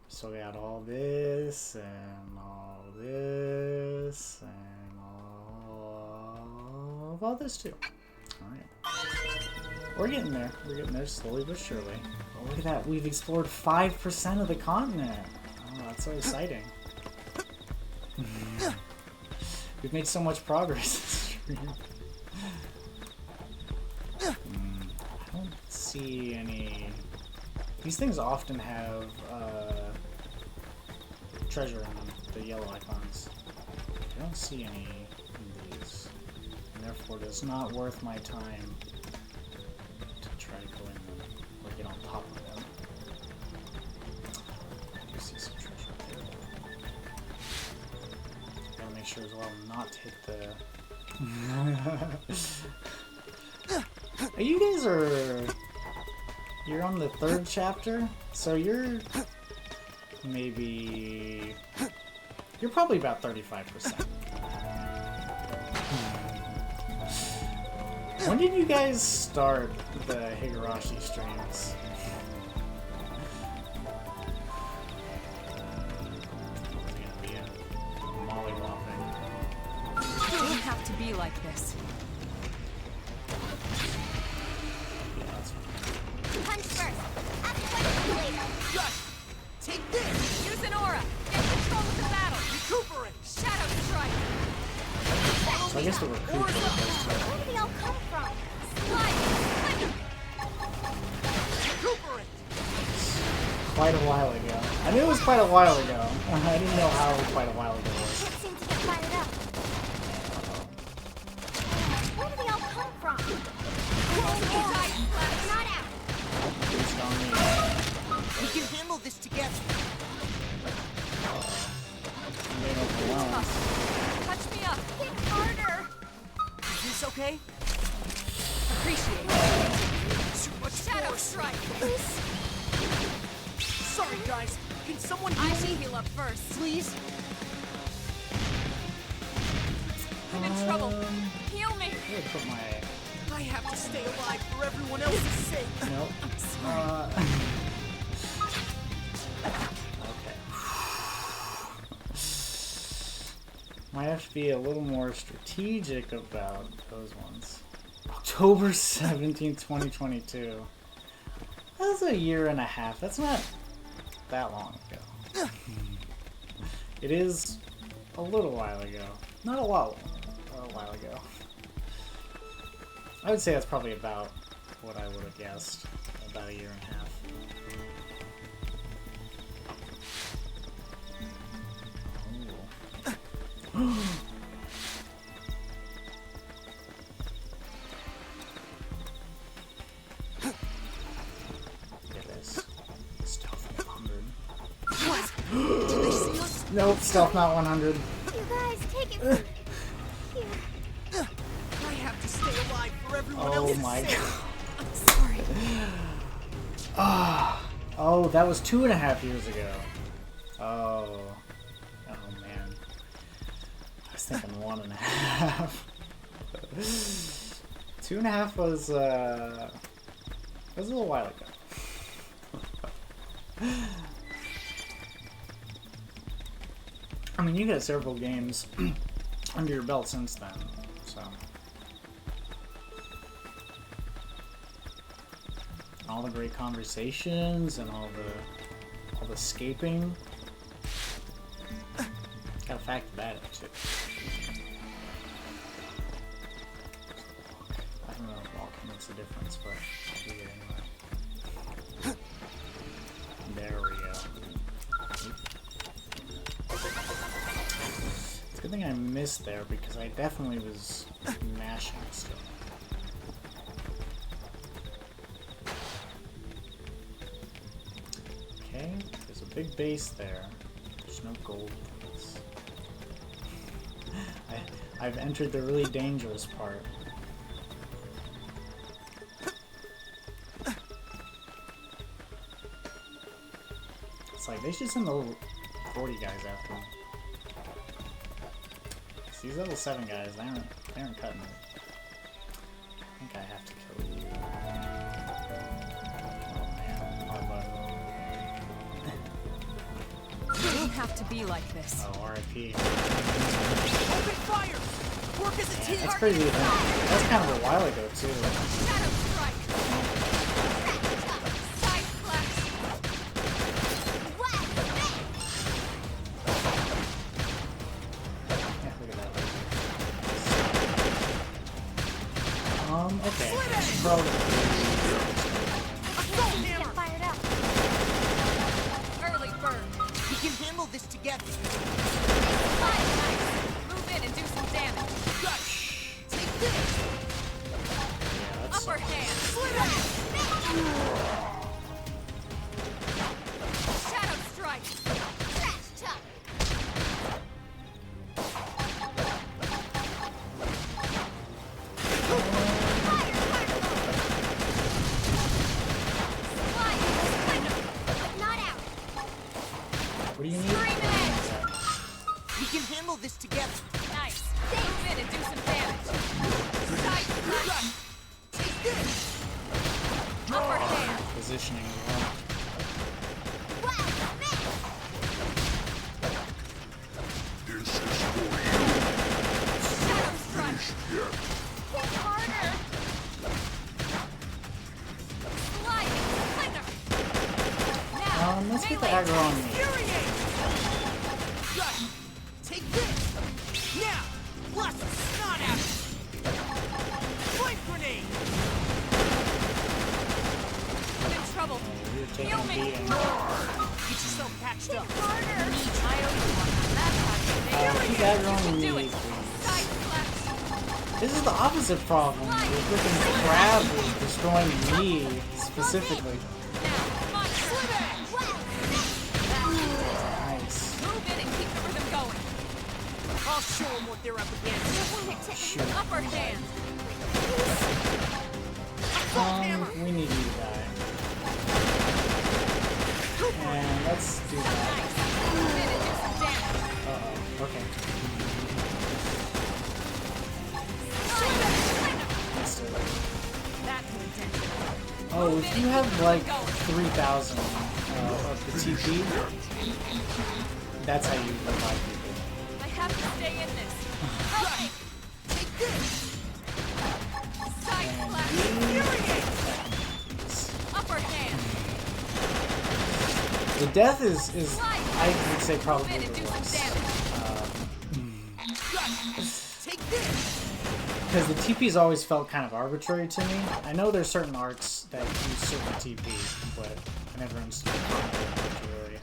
So we got all this, and all this, and all this too. Alright. We're getting there. We're getting there slowly but surely. Oh, look at that. We've explored 5% of the continent. Oh, that's so exciting. We've made so much progress. I don't see any... These things often have treasure in them, the yellow icons. I don't see any in these. And therefore it is not worth my time to try to go in them or get on top of them. I do see some treasure there. Gotta make sure as well not to hit the... You guys are... You're on the 3rd chapter, so you're... Maybe... You're probably about 35%. When did you guys start the Higurashi streams? You don't have to be like this. Yeah, that's fine. Punch first. Ask questions later. Got it. Take this. Use an aura. Get control of the battle. Recuperate. Shadow strike. So I guess the recruit Where did they all come from? Slide. Flicker. Recuperate. quite a while ago. I knew it was quite a while ago. I didn't know how quite a while ago it was. Can't seem to get fired up. Where do they all come from? Not out. Based on me. We can handle this together. Made overwhelmed. Touch me up. Think harder. Is this okay? Appreciate it. Too much Shadow force. strike. Sorry, guys. Can someone I heal should me? heal up first. Please? I'm in trouble. Heal me. I would put my... I have to stay alive for everyone else's sake. Nope. Okay. Might have to be a little more strategic about those ones. October 17th, 2022. That's a year and a half. That's not that long ago. It is a little while ago. Not a lot, a while ago. I would say that's probably about what I would have guessed. About a year and a half. Oh. Look at this. Stealth 100. What? Did they see us? Nope, stealth not 100. You guys, take it from here. I have to stay alive for everyone Oh else's my sake. god. I'm sorry. Oh, that was 2.5 years ago. Oh man. I was thinking 1.5. 2.5 was a little while ago. I mean, you got several games under your belt since then, so. All the great conversations and all the escaping. Gotta factor that in too. I don't know if walking makes a difference, but I'll do it anyway. There we go. It's a good thing I missed there because I definitely was mashing still. Okay, there's a big base there. There's no gold ones. I've entered the really dangerous part. It's like they should send the level 40 guys after me. These level 7 guys, they aren't cutting it. I think I have to kill you. Oh man, hard button. You don't have to be like this. Oh, RIP. Open fire! Work as a team! That's crazy. That's kind of a while ago too. Shadow strike. Side flash. Yeah, look at that. Okay. Probably. Get fired up. Early bird. We can handle this together. Fire knife. Move in and do some damage. Take this! Yeah, that's Upper hand. Shadow strike. Trash chuck. Not out. What do you need? Scream edge. We can handle this together. Nice. Move in and do some damage. Side flash. Take this! Upper hand. Positioning as well. This is for you. Shadow strike. Think harder. Sliding splinter. Now, Let's get the melee aggro on me. Infuriate! Take this! Now! Blast the snot out! Flame grenade! I'm in trouble. You're taking Heal a me. beating. patched up. Keep that on me, please. This is the opposite problem. The freaking crab is destroying me, specifically. Nice. Move in and keep the rhythm going. I'll show them what they're up against. Shoot. Upper hand. We need you to die. And let's do that. Move in and do some damage. Uh-oh. Okay. Missed it. That's intentional. Oh, if you have like 3,000 of the TP, that's how you revive people. I have to stay in this. Right. Take this. Side slash. Upper hand. The death is I would say probably Move in and the do worst. some damage. Take this. Because the TP's always felt kind of arbitrary to me. I know there's certain arcs that use certain TP, but I never understood how to really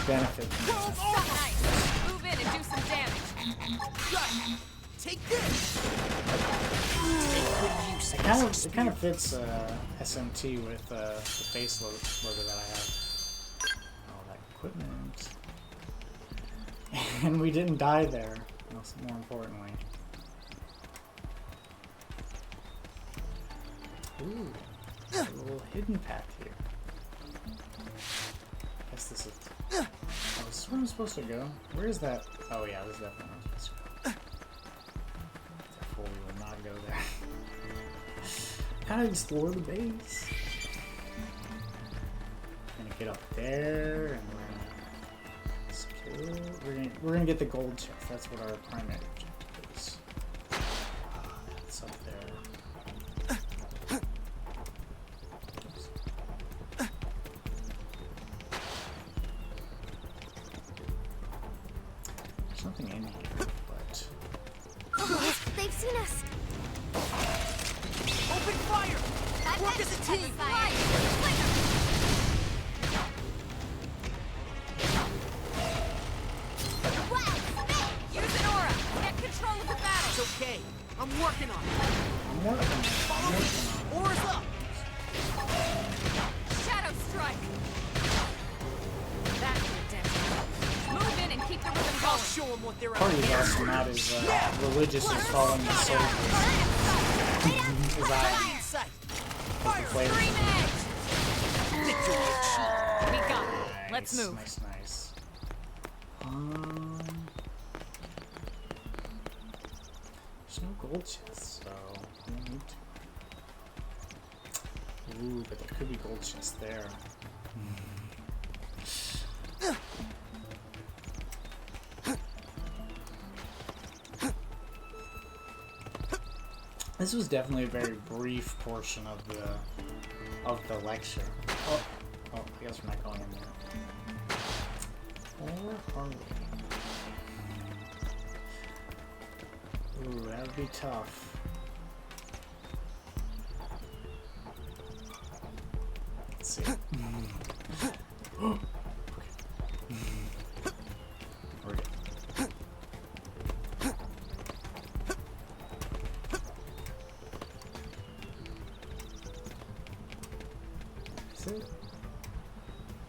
benefit from that. Nice. Move in and do some damage. Take this. It kind of fits SMT with the face loader that I have. All that equipment. And we didn't die there, more importantly. Ooh, a little hidden path here. Guess this is... Oh, is this where I'm supposed to go? Where is that? Oh yeah, this is definitely where I'm supposed to go. Therefore, we will not go there. Kind of explore the base. Gonna get up there, and we're gonna secure. We're gonna get the gold chest. That's what our primary objective is. That's up there. Something in here, but They've seen us. Open fire. Work as a team. Use an aura. Get control of the battle. It's okay. I'm working on it. I'm working. Follow me. Aura's up. Shadow strike. That's intense. Move in and keep the rhythm I'll going. show them what they're up Part of against. us are not as religious as following the soldiers as I In sight. as the player. Scream edge. We got it. Let's move. Nice, nice. There's no gold chests, so I don't need to. Ooh, but there could be gold chests there. This was definitely a very brief portion of the lecture. Oh, I guess we're not going in there. Or are we? Ooh, that would be tough. Let's see. Okay. We're good. Is it?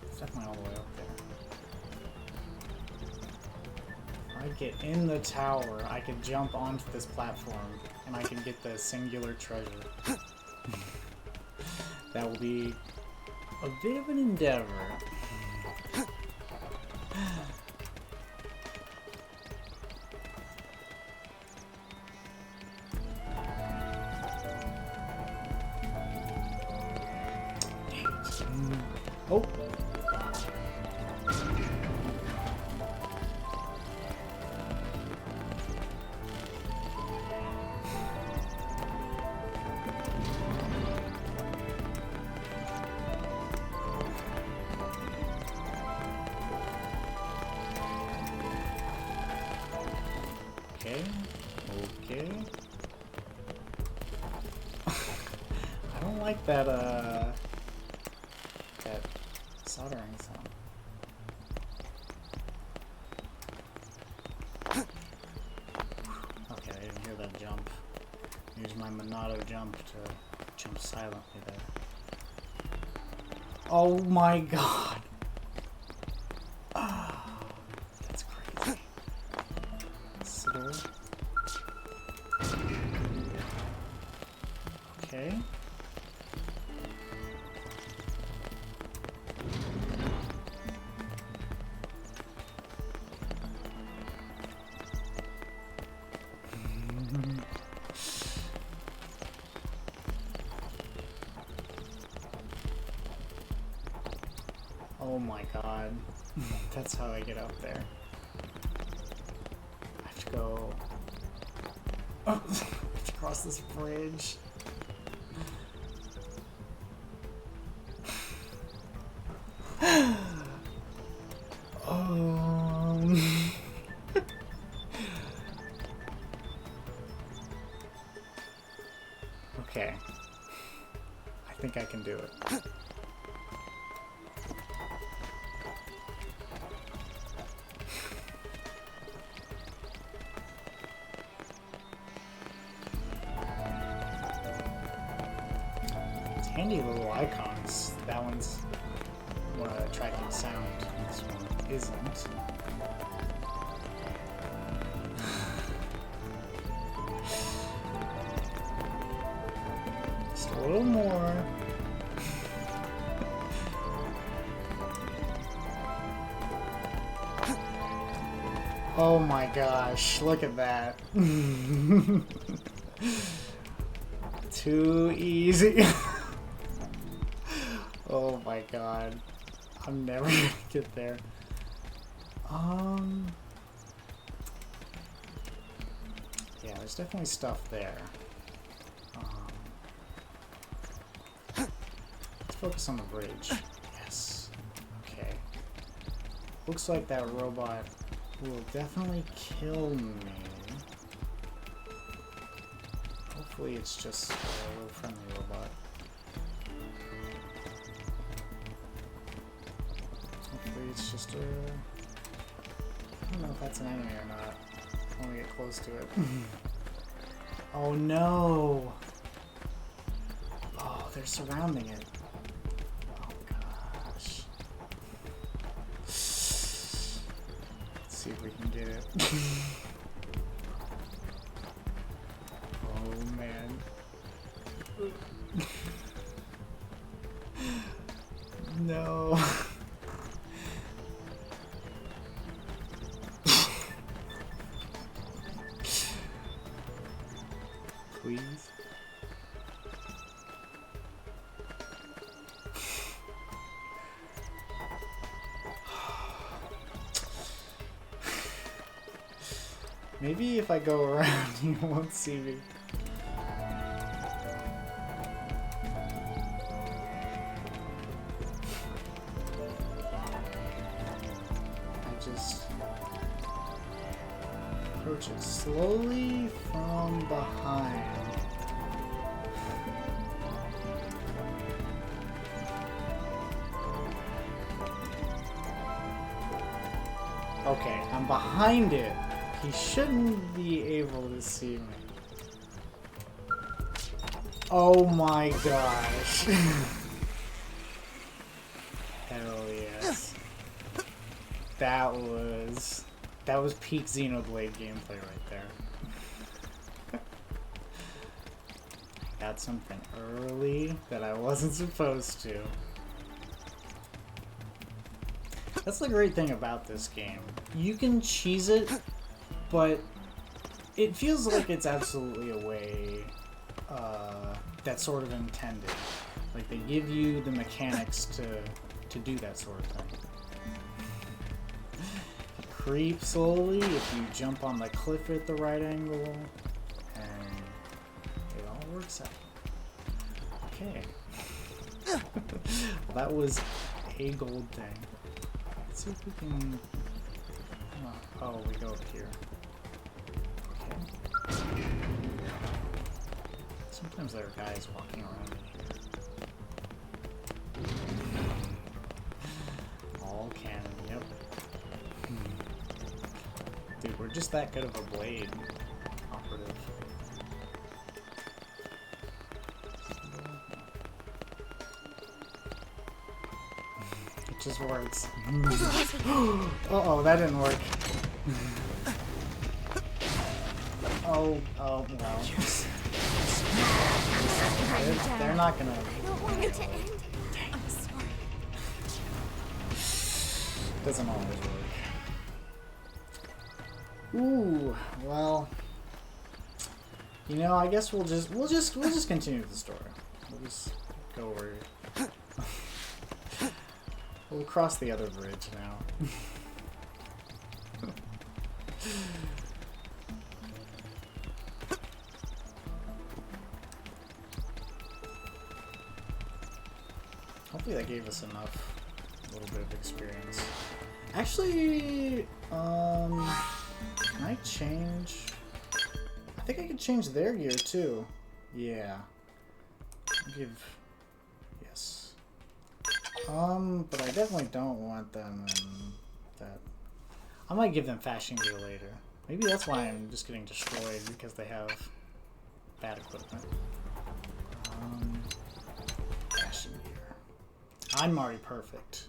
It's definitely all the way up there. If I get in the tower, I can jump onto this platform, and I can get the singular treasure. That will be a bit of an endeavor. Oh. Okay. Okay. I don't like that, that soldering sound. my Monado jump to jump silently there. Oh my god! That's crazy. So... Okay. Oh my god. That's how I get up there. I have to go... I have to cross this bridge. Okay. I think I can do it. It's handy little icons. That one's tracking sound. This one isn't. Just a little more. Oh my gosh, look at that. Too easy. Oh my god. I'm never gonna get there. Yeah, there's definitely stuff there. Let's focus on the bridge. Yes. Okay. Looks like that robot will definitely kill me. Hopefully it's just a little friendly robot. Hopefully it's just a... I don't know if that's an enemy or not. I want to get close to it. Oh no! Oh, they're surrounding it. Oh gosh. Let's see if we can get it. Oh man. No. Please. Maybe if I go around, you won't see me. I just approach it slowly from behind. Okay, I'm behind it. He shouldn't be able to see me. Oh my gosh. Hell yes. That was peak Xenoblade gameplay right there. Got something early that I wasn't supposed to. That's the great thing about this game. You can cheese it, but it feels like it's absolutely a way that's sort of intended. Like they give you the mechanics to do that sort of thing. You creep slowly if you jump on the cliff at the right angle, and it all works out. Okay. Well, that was a gold thing. Let's see if we can... Oh, we go up here. Okay. Sometimes there are guys walking around in here. All cannon, yep. Dude, we're just that good of a blade operative. just words. Uh-oh, that didn't work. Oh, well. They're not gonna... I don't want it to end. I'm sorry. Doesn't always work. Ooh, well... You know, I guess we'll just continue the story. We'll just go over... We'll cross the other bridge now. Hopefully that gave us enough, a little bit of experience. Actually, can I change? I think I could change their gear too. Yeah. Yes. But I definitely don't want them in that. I might give them fashion gear later. Maybe that's why I'm just getting destroyed, because they have bad equipment. Fashion gear. I'm already perfect.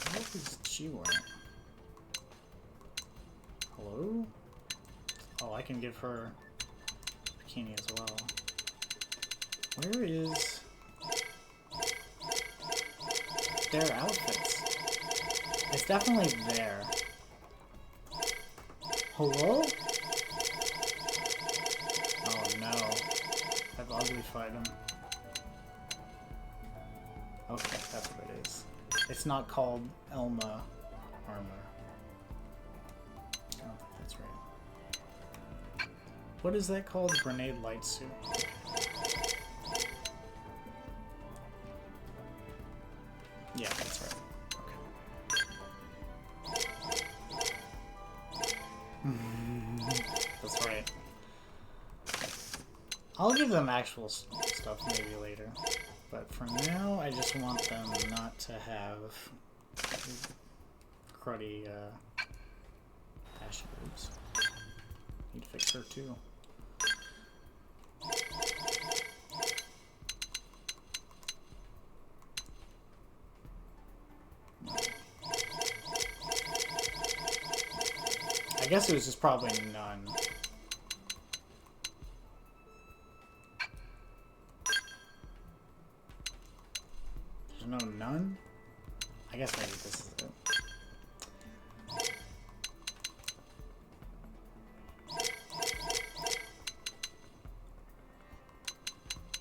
What is she wearing? Hello? Oh, I can give her a bikini as well. Where is their outfits? It's definitely there. Hello? Oh no. I've ugly fight him. Okay, that's what it is. It's not called Elma armor. Oh, that's right. What is that called? Grenade light suit. Yeah, that's right. Okay. That's right. I'll give them actual stuff maybe later. But for now, I just want them not to have cruddy fashion boobs. Need to fix her too. I guess it was just probably none. There's no none? I guess maybe this is it.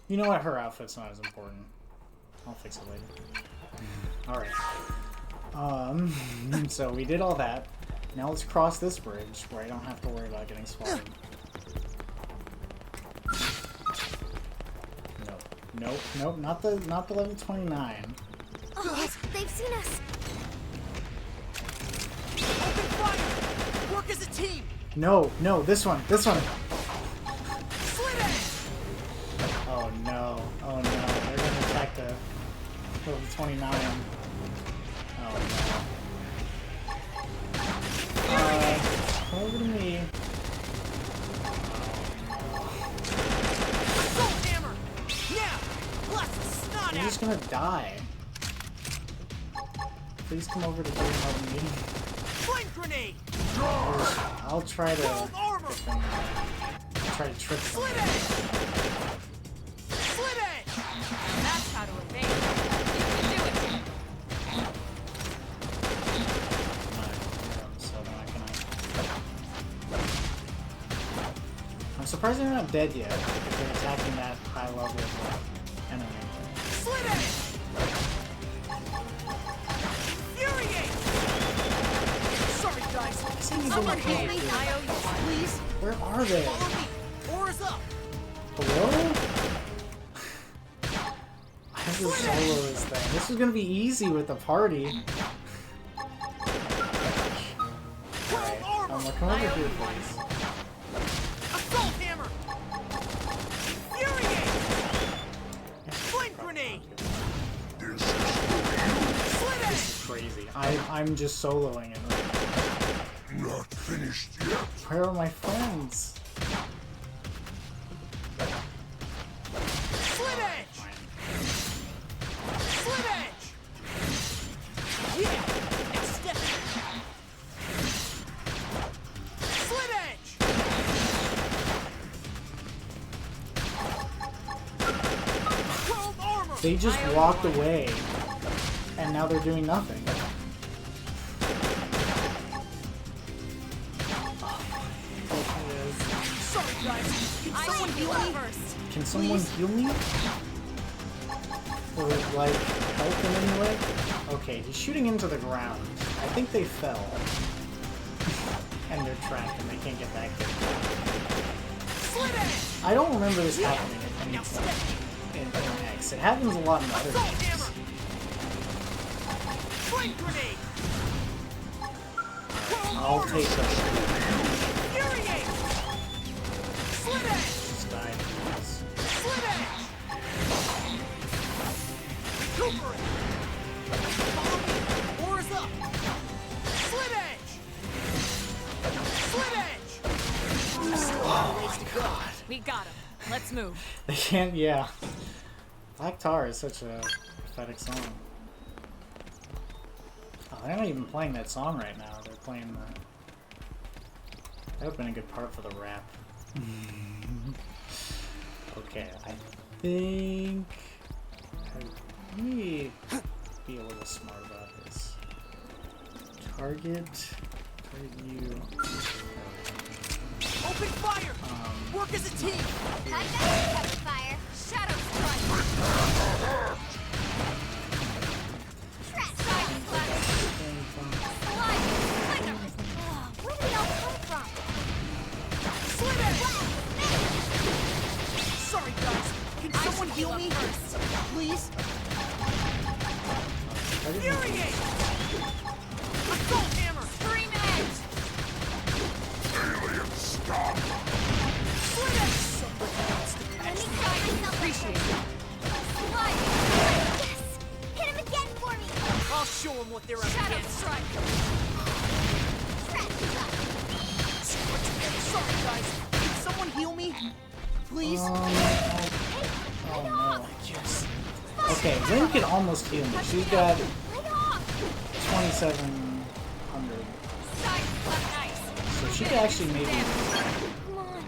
You know what? Her outfit's not as important. I'll fix it later. Alright. So we did all that. Now let's cross this bridge where I don't have to worry about getting swatted. Nope, not the level 29. Oh, they've seen us. Open fire! Work as a team! No, this one. Slit it! Oh no, they're gonna attack the level 29. Oh no. Come over to me. Assault hammer! Yeah! Blast the snot You're out! just gonna die. Please come over to help me. Flame grenade! I'll try to Gold armor! try to trick them. Slit it! Slit it! That's how to evade. You can do it. So then I'm surprised they're not dead yet, if they're attacking that high level of enemy. Slit it! Infuriate! Sorry, guys. Someone help me! I owe you one. Please? Where are they? Follow me! Oars up! Hello? I have to solo this thing. This is gonna be easy with the party. Alright, come over here, please. Assault hammer! Infuriate! Flame grenade! Slit it! This is crazy. I'm just soloing it. Not finished yet. Where are my friends? Slit edge! They just walked away, and now they're doing nothing. Sorry, guys. Can someone heal me? Can someone heal me? Or, like, help in any way? Okay, he's shooting into the ground. I think they fell. And they're trapped and they can't get back there. I don't remember this happening at any point in X. It happens a lot in other games. I'll take that. Just died. Recuperate! Follow me! Oars up! Slit edge! Slit edge! Oh my god. We got him. Let's move. They can't, yeah. Black Tar is such a pathetic song. Oh, they're not even playing that song right now. They're playing the... That would have been a good part for the rap. Okay, I think... Let me be a little smart about this. Target you. Open fire! Work as a team! I got you, cover fire. Shadow strike! Trash. Side slash! Slide! Slinger! Where did it all come from? Slit edge! Sorry, guys. Can someone heal me? Please? Infuriate! Assault hammer! Scream edge! Alien, stop! Slit edge! Somebody needs to patch me up. Appreciate it. Slide! Yes! Hit him again for me! I'll show them what they're up Shadow against. strike! Trash. Sorry, guys. Can someone heal me? Please? Oh no. Yes. Okay, Lynn can almost heal me. She's got Lay off! 2,700. Side slash nice! So she could actually maybe... Come on.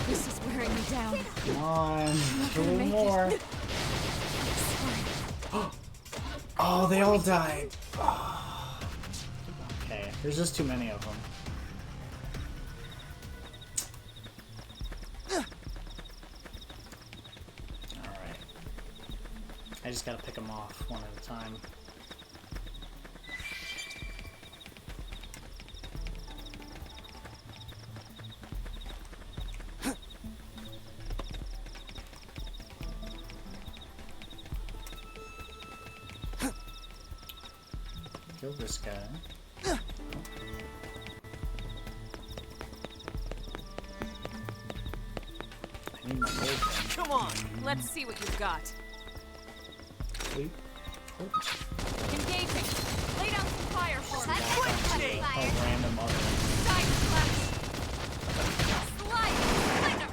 This is wearing me down. Come on, a little more. Oh, they all died. Okay, there's just too many of them. Alright. I just gotta pick them off one at a time. Kill this guy. I need my gold gun. Come on! Let's see what you've got. Wait. Oh, Engaging! Lay down some fire for me! Fire! a random other. Side slash! Slide! Slinger!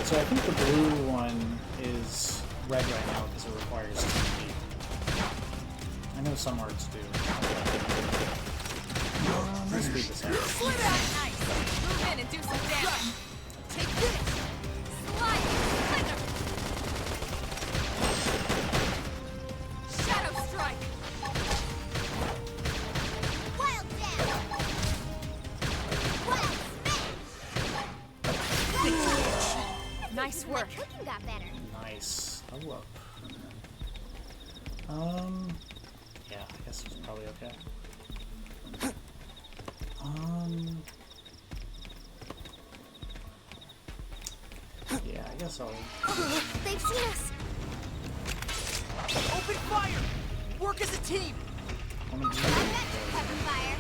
So I think the blue one is red right now because it requires TP. I know some arts do. Let's speed this up. Slit out! Nice! Move in and do some damage! Take this! Slide! Slinger! Shadow strike! Wild down! Wild smash! Nice work. My cooking got better. Nice. Level up. Yeah, I guess it's probably okay. Yeah, I guess I'll... They've seen us. Open fire! Work as a team! I'm gonna do Cover fire.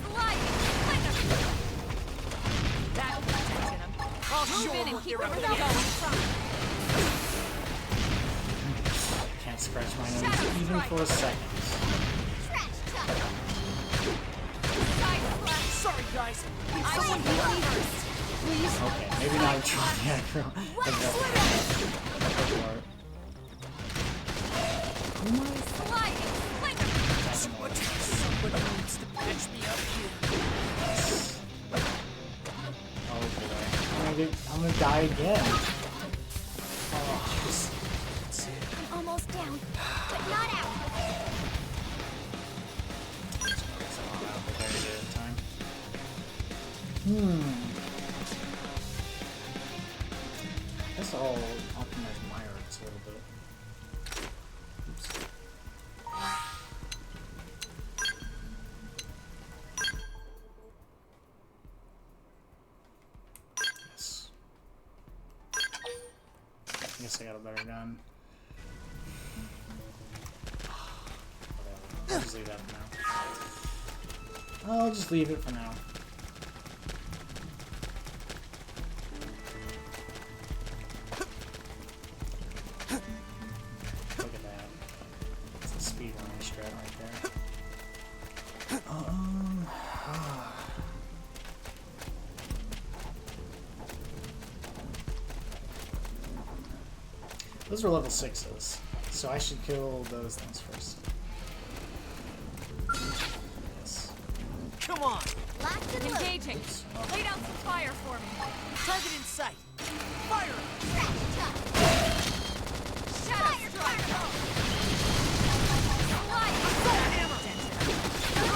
Slide! Slinger! That'll protect him. I'll Move show in them and what keep they're it up going. against. Can't scratch my nose even for a second. Trash talk. Side slash! Sorry, guys. Can I someone need heal me? first! Please? Okay, maybe not a trophy aggro. Sliding! Slinger! Somebody needs to patch me up here. die again. Oh, jeez. I'm almost down, but not out. Guess I'll optimize my arts a little bit. Oops. Yes. I guess I got a better gun. Whatever. I'll just leave that for now. I'll just leave it for now. Look at that. It's a speedrunning strat right there. Those are level 6s, so I should kill those things first. Yes. Come on! Locked and Engaging. Oops. Lay down some fire for me. Target in sight! Fire! Shadow strike.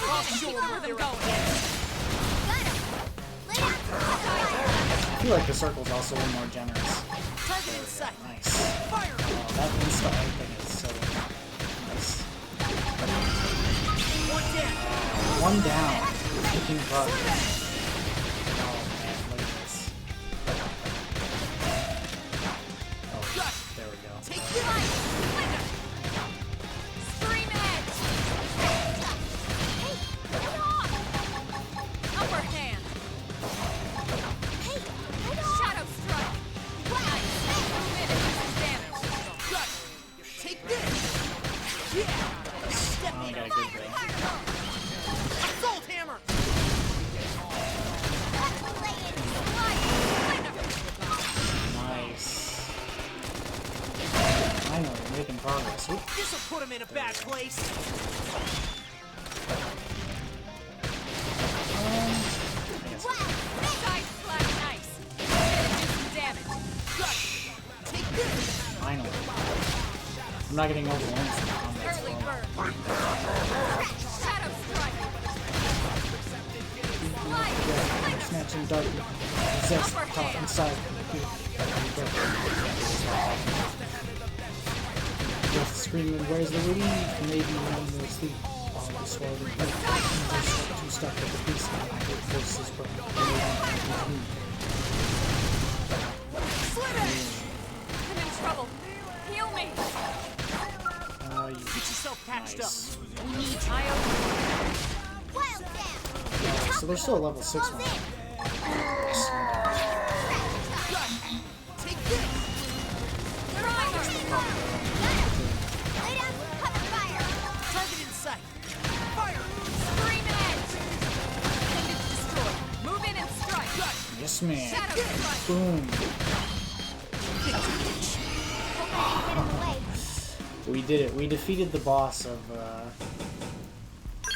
I'll show them where they're going. I feel like the circle's also a little more generous. Target in sight! Nice. Fire! Oh, that insta thing is so nice. One down! One down. Making progress. Oh man, look at this. Oh, there we go. Take this! Scream edge. Hey, get off. Upper hand. Hey, get off. Shadow strike. Nice. Move in and do some damage. Take this! Yeah! Step I only in! got a good thing. Assault hammer! Nice. Finally, we're making progress. Oop. This'll put him in a bad place! I guess Side slash nice. Move in and do some damage. Take this! finally. I'm not getting overwhelmed from combat. Early bird. Shadow strike. Slide. Snatching dark. Possess top inside. Just screaming, where's the relief? Maybe one will sleep. All the swallowing. Too stuck at the beast. Forces from I'm in trouble. Heal me. you. Get yourself patched Nice. up! We need you! Wild down. So there's still a level 6 one. Take this! Lay down some cover fire. Target in sight! Fire! Scream edge. Appendage destroyed. Move in and strike. Yes, man. Shadow strike. Boom. Hoping I can get in the way. We did it. We defeated the boss of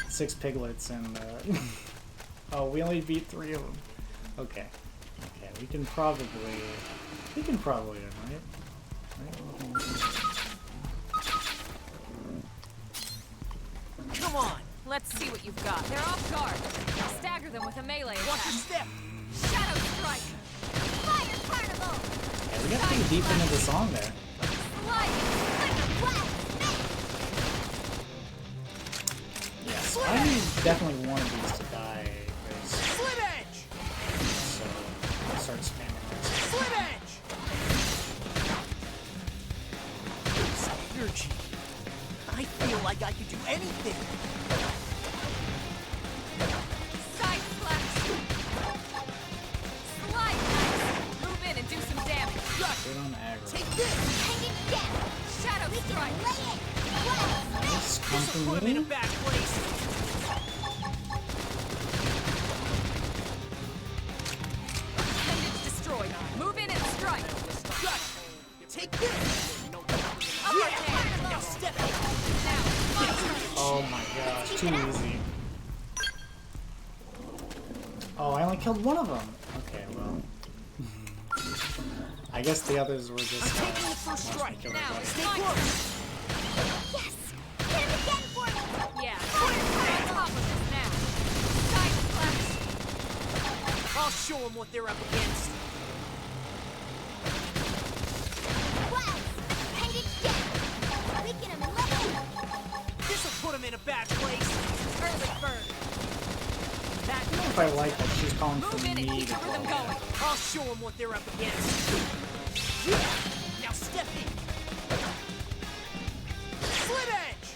6 piglets and oh, we only beat 3 of them. Okay. Okay, we can probably win, right? Come on! Let's see what you've got. They're off guard. Stagger them with a melee Watch your attack. step! Shadow strike. Fire carnival. Yeah, we got pretty deep into the song there. Slide. Yes, I need definitely one of these to die. Slit edge! So I'll start spamming this. Slit edge! Some energy. I feel like I could do anything. Side slash. Slide nice. Move in and do some damage. Good on aggro. Take this! Hanging down. Shadow strike. Lay it. Wild Nice. Come This'll from put him in a me. bad place. Appendage destroyed. Move in and strike. Take this! Upper hand. Now step! Now, my turn. Oh my gosh, too easy. Oh, I only killed one of them. Okay, well. I guess the others were just. I'm taking the first strike. Now, Stay close. Yes! Hit him again for me! Yeah, we're on top of this now. Side flash. I'll show them what they're up against. Wow! Hit it again! Weaken him and let him! This'll put them in a bad place. Early bird. I don't know if I like that she's calling for Move in and me keep to the rhythm go. going. I'll show them what they're up against. Yeah. Now step in. Slit edge.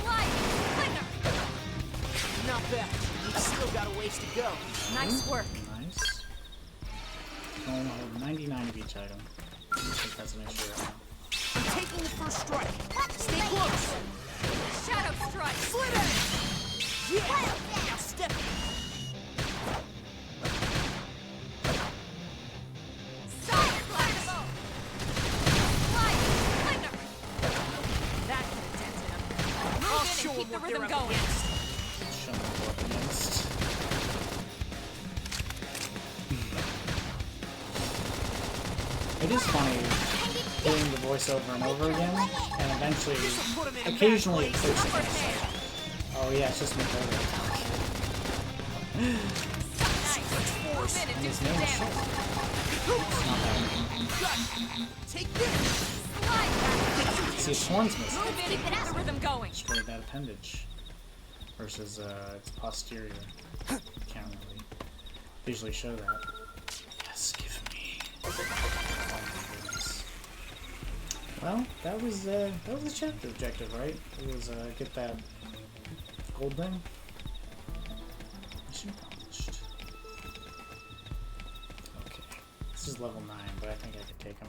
Sliding flicker. Not bad. You've still got a ways to go. Nice work. Nice. Only hold 99 of each item. I think that's an issue right now. I'm taking the first strike. Watch Stay me close. Shadow strike. Slit edge. Yeah. Now step in. Side flash. Sliding flicker. That could have dented him. I'll Move show in and keep them the what rhythm they're up going. against. Shut up against. It is funny doing the voice over and over again, and eventually, occasionally it clicks again. Oh yeah, it's just McCurdy. Nice. Move in and do His some name is damage. Take this. Slide back. See, its horns missing. Move in and keep the rhythm going. Destroyed that appendage. Versus its posterior. Can't really visually show that. Yes, give me. Oh my goodness. Well, that was the chapter objective, right? It was get that gold thing. Mission accomplished. Okay, this is level 9, but I think I could take him.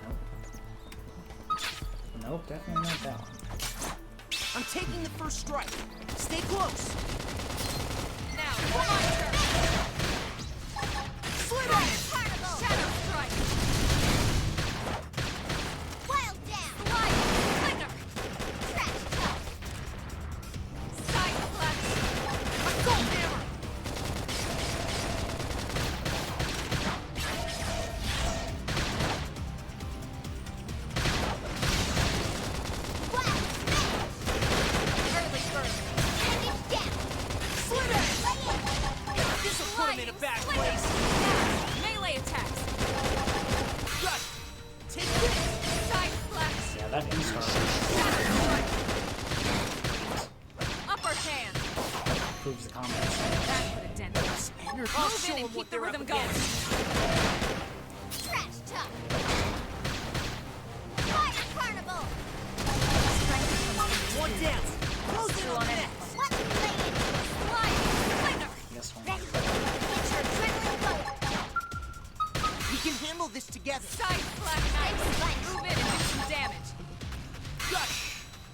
Nope. Nope, definitely not that one. I'm taking the first strike. Stay close. Now, monster. Slit edge. Shadow strike. Wild down! Sliding flicker. Trash talk! Side flash. Assault hammer. Wild Early bird. Hit it down! Slit edge. This'll put him in a bad place. Now, melee attacks. Got it. Take this. Side flash. Yeah, that instar Shadow strike. Upper hand. proves the combat. That could have dented us. I'll Move show in them and what keep the they're up rhythm going. against. Trash talk! Fire carnival! One down. Close in on the next. What's playing? Sliding flicker. This one. Ready? Get your adrenaline going! We can handle this together. Side flash knife. Move in and do some damage. Got it.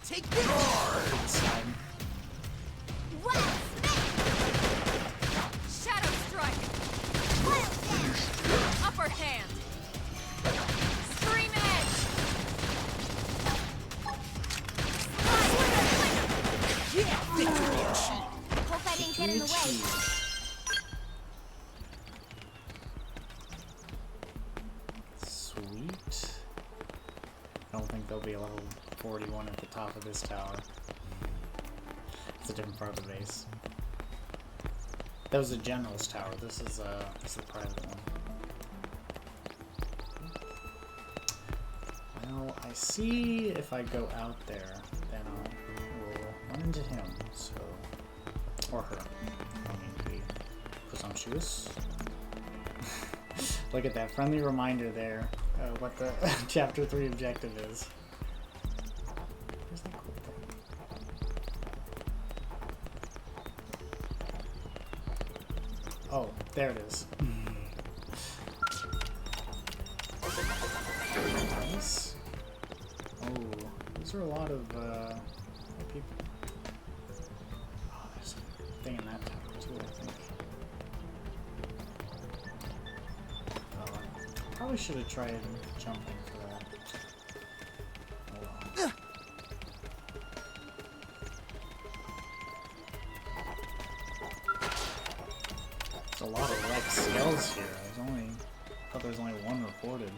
Take this. Good side. Wild Shadow strike. Wild down! Upper hand. Stream edge. Sliding flicker. Yeah. Victory achieved. Hope I didn't get in the way. Sweet. I don't think there'll be a level 41 at the top of this tower. It's a different part of the base. That was the general's tower. This is the private one. Well, I see if I go out there, then we'll run into him. So, or her. I don't mean to be presumptuous. Look at that friendly reminder there. What the chapter 3 objective is. Where's that cool thing? Oh, there it is. Nice. Oh, these are a lot of people. Oh, there's a thing in that tower too, I think. Probably should have tried jumping for that. Oh well. There's a lot of like skills here. There's thought there was only one reported.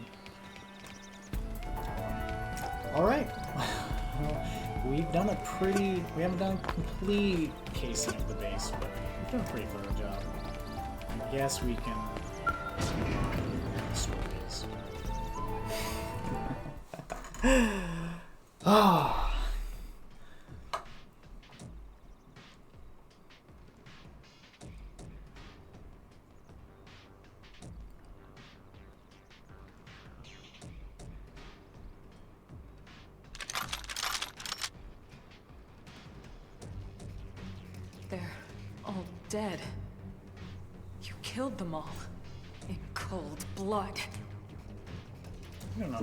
Alright. We haven't done a complete casing of the base, but we've done a pretty thorough job. I guess we can stories. Ah. They're all dead. You killed them all. In cold blood.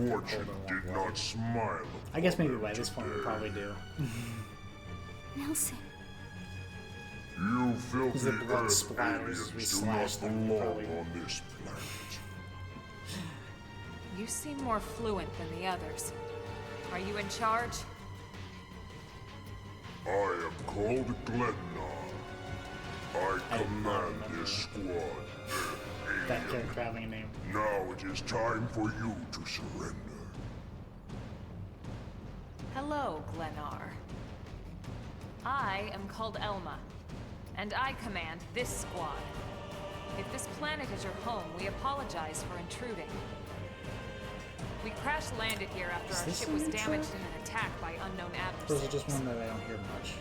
Fortune did not smile. I guess maybe by this point we probably do. Nelson. You filthy The blood Earth splatters aliens as we do slash not them, belong probably. on this planet. You seem more fluent than the others. Are you in charge? I am called Glennar. I command this squad. That character having a name. Now it is time for you to surrender. Hello, Glennar. I am called Elma, and I command this squad. If this planet is your home, we apologize for intruding. We crash-landed here after our ship was damaged in an attack by unknown Or is it just one that I don't hear much?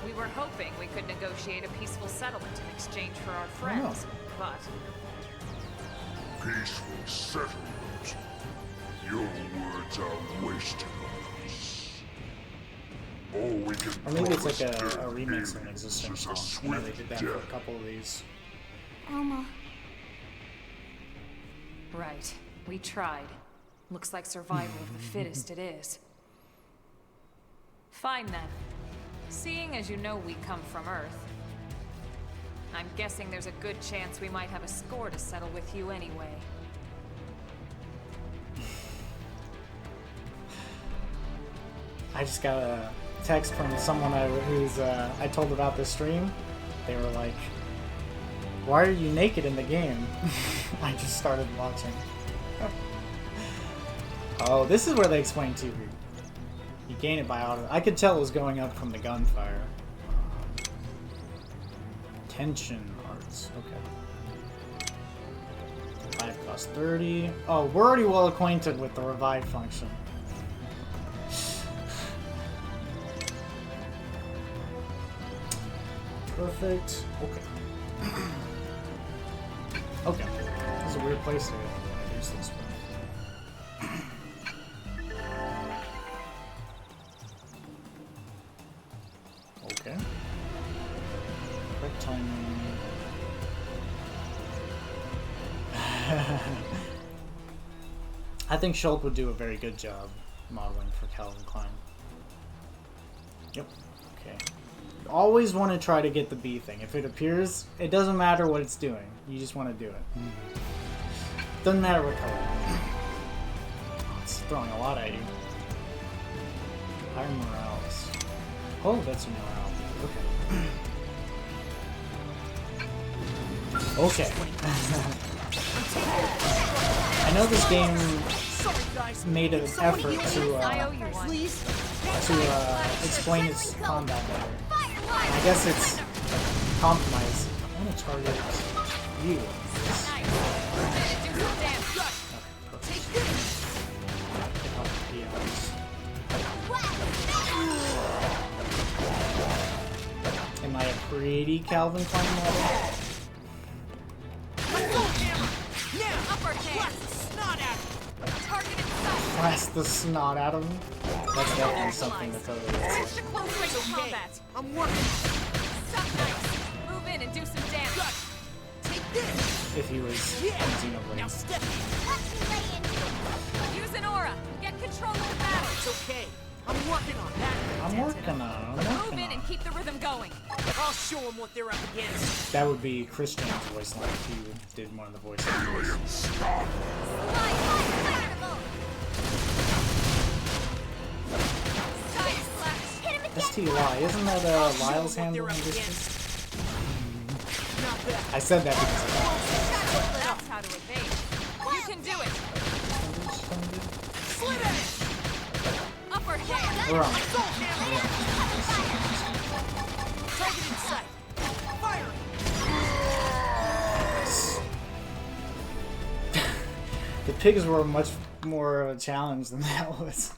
We were hoping we could negotiate a peaceful settlement in exchange for our friends, but... Peaceful settlement. Your words are wasted on us. All we can Or maybe it's promise like a Earth remix of an aliens existing is a song. You know, they swift did that for a death. couple of these. Elma. Right. We tried. Looks like survival of the fittest it is. Fine then. Seeing as you know we come from Earth, I'm guessing there's a good chance we might have a score to settle with you anyway. I just got a text from someone I told about this stream. They were like, "Why are you naked in the game?" I just started watching. Oh, this is where they explain too. You gain it by auto. I could tell it was going up from the gunfire. Tension arts. Okay. Revive costs 30. Oh, we're already well acquainted with the revive function. Perfect. Okay. Okay. This is a weird place to use this one. Okay. Quick timing. I think Shulk would do a very good job modeling for Calvin Klein. Yep. Okay. Always want to try to get the B thing. If it appears, it doesn't matter what it's doing. You just want to do it. Doesn't matter what color. Oh, it's throwing a lot at you. Higher morales. Oh, that's a morale. Okay. Okay. I know this game made an effort to explain its combat better. I guess it's compromise. I want to target you. Am I a pretty Calvin Klein model? Blast the snot out of him? That's definitely something to totally Push it close range combat. I'm working. Suck nice. Move in and do some damage. Take this. If he was in Xenoblade. Now step in. Use an aura. Get control of the battle. It's okay. I'm working on that. I'm working on Move in and keep the rhythm going. I'll show them what they're up against. That would be Christian's voice line if he did one of the voices. STY, isn't that Lyle's handle in this? I said that because That's how to evade. can do it! Slit edge! Upper hand! We're on. Assault hammer! Target in sight! Fire! The pigs were much more of a challenge than that was.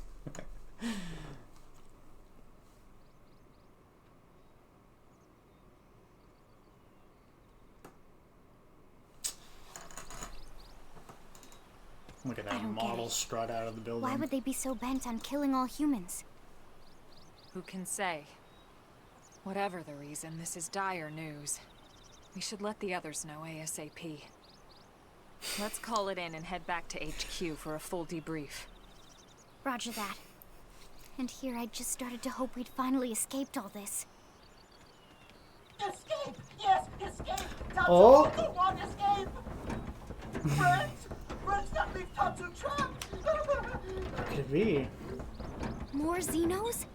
Look at I that don't get model it. strut out of the building. Why would they be so bent on killing all humans? Who can say? Whatever the reason, this is dire news. We should let the others know ASAP. Let's call it in and head back to HQ for a full debrief. Roger that. And here I just started to hope we'd finally escaped all this. Escape! Yes, escape! Tatsu, Oh. go on, escape! Friends! Friends, don't leave Tatsu trapped! Could it be? More Xenos?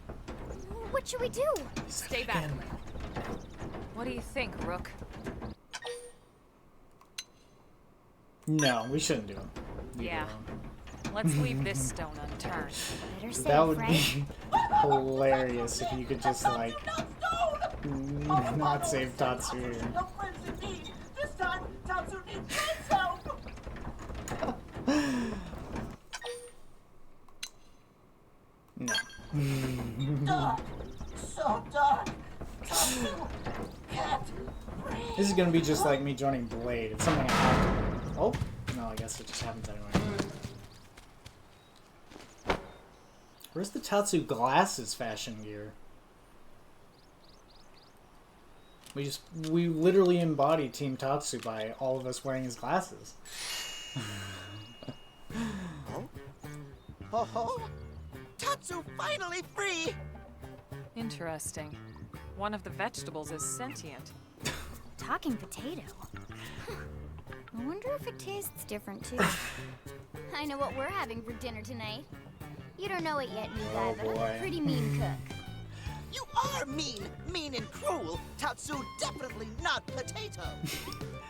What should we do? Stay back. What do you think, Rook? No, we shouldn't do it. Leave it Yeah. alone. Let's leave this stone unturned. Better safe, That would right? be hilarious if you could just like not save Tatsu here. No friends indeed! This time, Tatsu needs friends' help! No. Dark! So dark! Tatsu can't breathe! This is gonna be just like me joining Blade. It's something I have to do. Oh, no, I guess it just happens anyway. Where's the Tatsu glasses fashion gear? We literally embody Team Tatsu by all of us wearing his glasses. Oh, Tatsu finally free! Interesting. One of the vegetables is sentient. Talking potato. I wonder if it tastes different too. I know what we're having for dinner tonight. You don't know it yet, new guy, but I'm boy. a pretty mean cook. You are mean! Mean and cruel! Tatsu definitely not potato!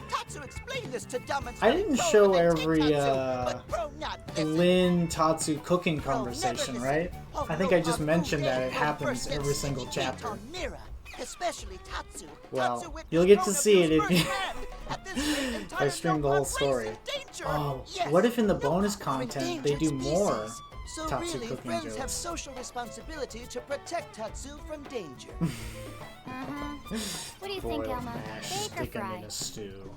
Tatsu explained this to dumb and I didn't Pro show and then take every Tatsu, but Pro not listen. Lin Tatsu cooking Pro never conversation, listen. right? Oh, I think no, I just on mentioned Pro that Day, it Pro happens first every said single sticky feet chapter. on Mira, especially Tatsu. Well, Tatsu witnessed you'll get to Pro see it if Nebu's you first hand. At this rate, entire I streamed the whole Nopon race story. is danger. Oh, Yes, what if in the Nopon bonus are content they endangered do more species. So Tatsu really, cooking friends have jokes? social responsibility to protect Tatsu from danger. What do you think, Boiled Elma? mash, Bake or stick 'em in fry? a stew.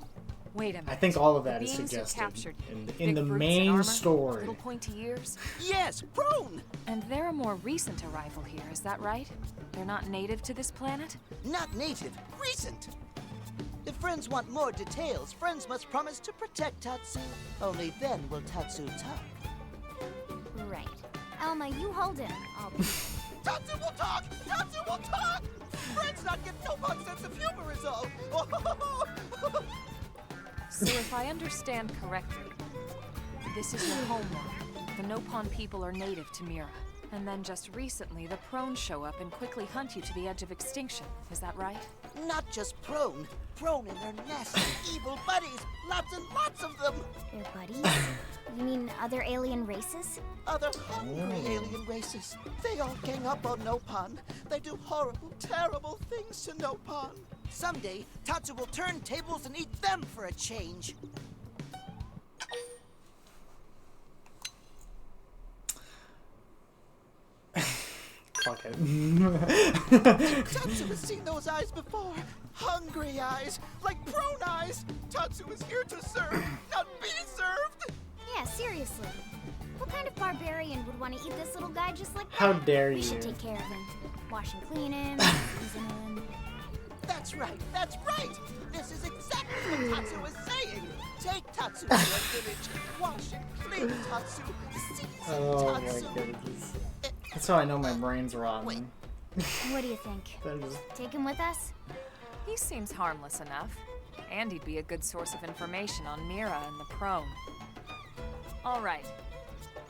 Wait a minute. I think all of The that is beings who suggested captured you, in big the brutes in main armor, story. Little pointy ears. Yes, prone! And they're a more recent arrival here, is that right? They're not native to this planet? Not native, recent. If friends want more details, friends must promise to protect Tatsu. Only then will Tatsu talk. Right. Elma, you hold him. I'll be... Tatsu will talk! Tatsu will talk! Friends not get no fun sense of humor is all. So if I understand correctly, this is your homeworld. The Nopon people are native to Mira. And then just recently, the Prone show up and quickly hunt you to the edge of extinction. Is that right? Not just prone. Prone and their nasty, evil buddies. Lots and lots of them. They're buddies? You mean other alien races? Other hungry alien races. They all gang up on Nopon. They do horrible, terrible things to Nopon. Someday, Tatsu will turn tables and eat them for a change. Fuck it. Tatsu has seen those eyes before. Hungry eyes, like prone eyes. Tatsu is here to serve, not be served. Yeah, seriously. What kind of barbarian would want to eat this little guy just like that? How dare We you. should take care of him. Wash and clean him, season him. That's right, that's right. This is exactly what Tatsu is saying. Take Tatsu to your village. Wash and clean Tatsu. Season Oh my Tatsu. goodness. That's how I know my brain's rotten. What do you think? That is... Take him with us? He seems harmless enough. And he'd be a good source of information on Mira and the Prone. All right.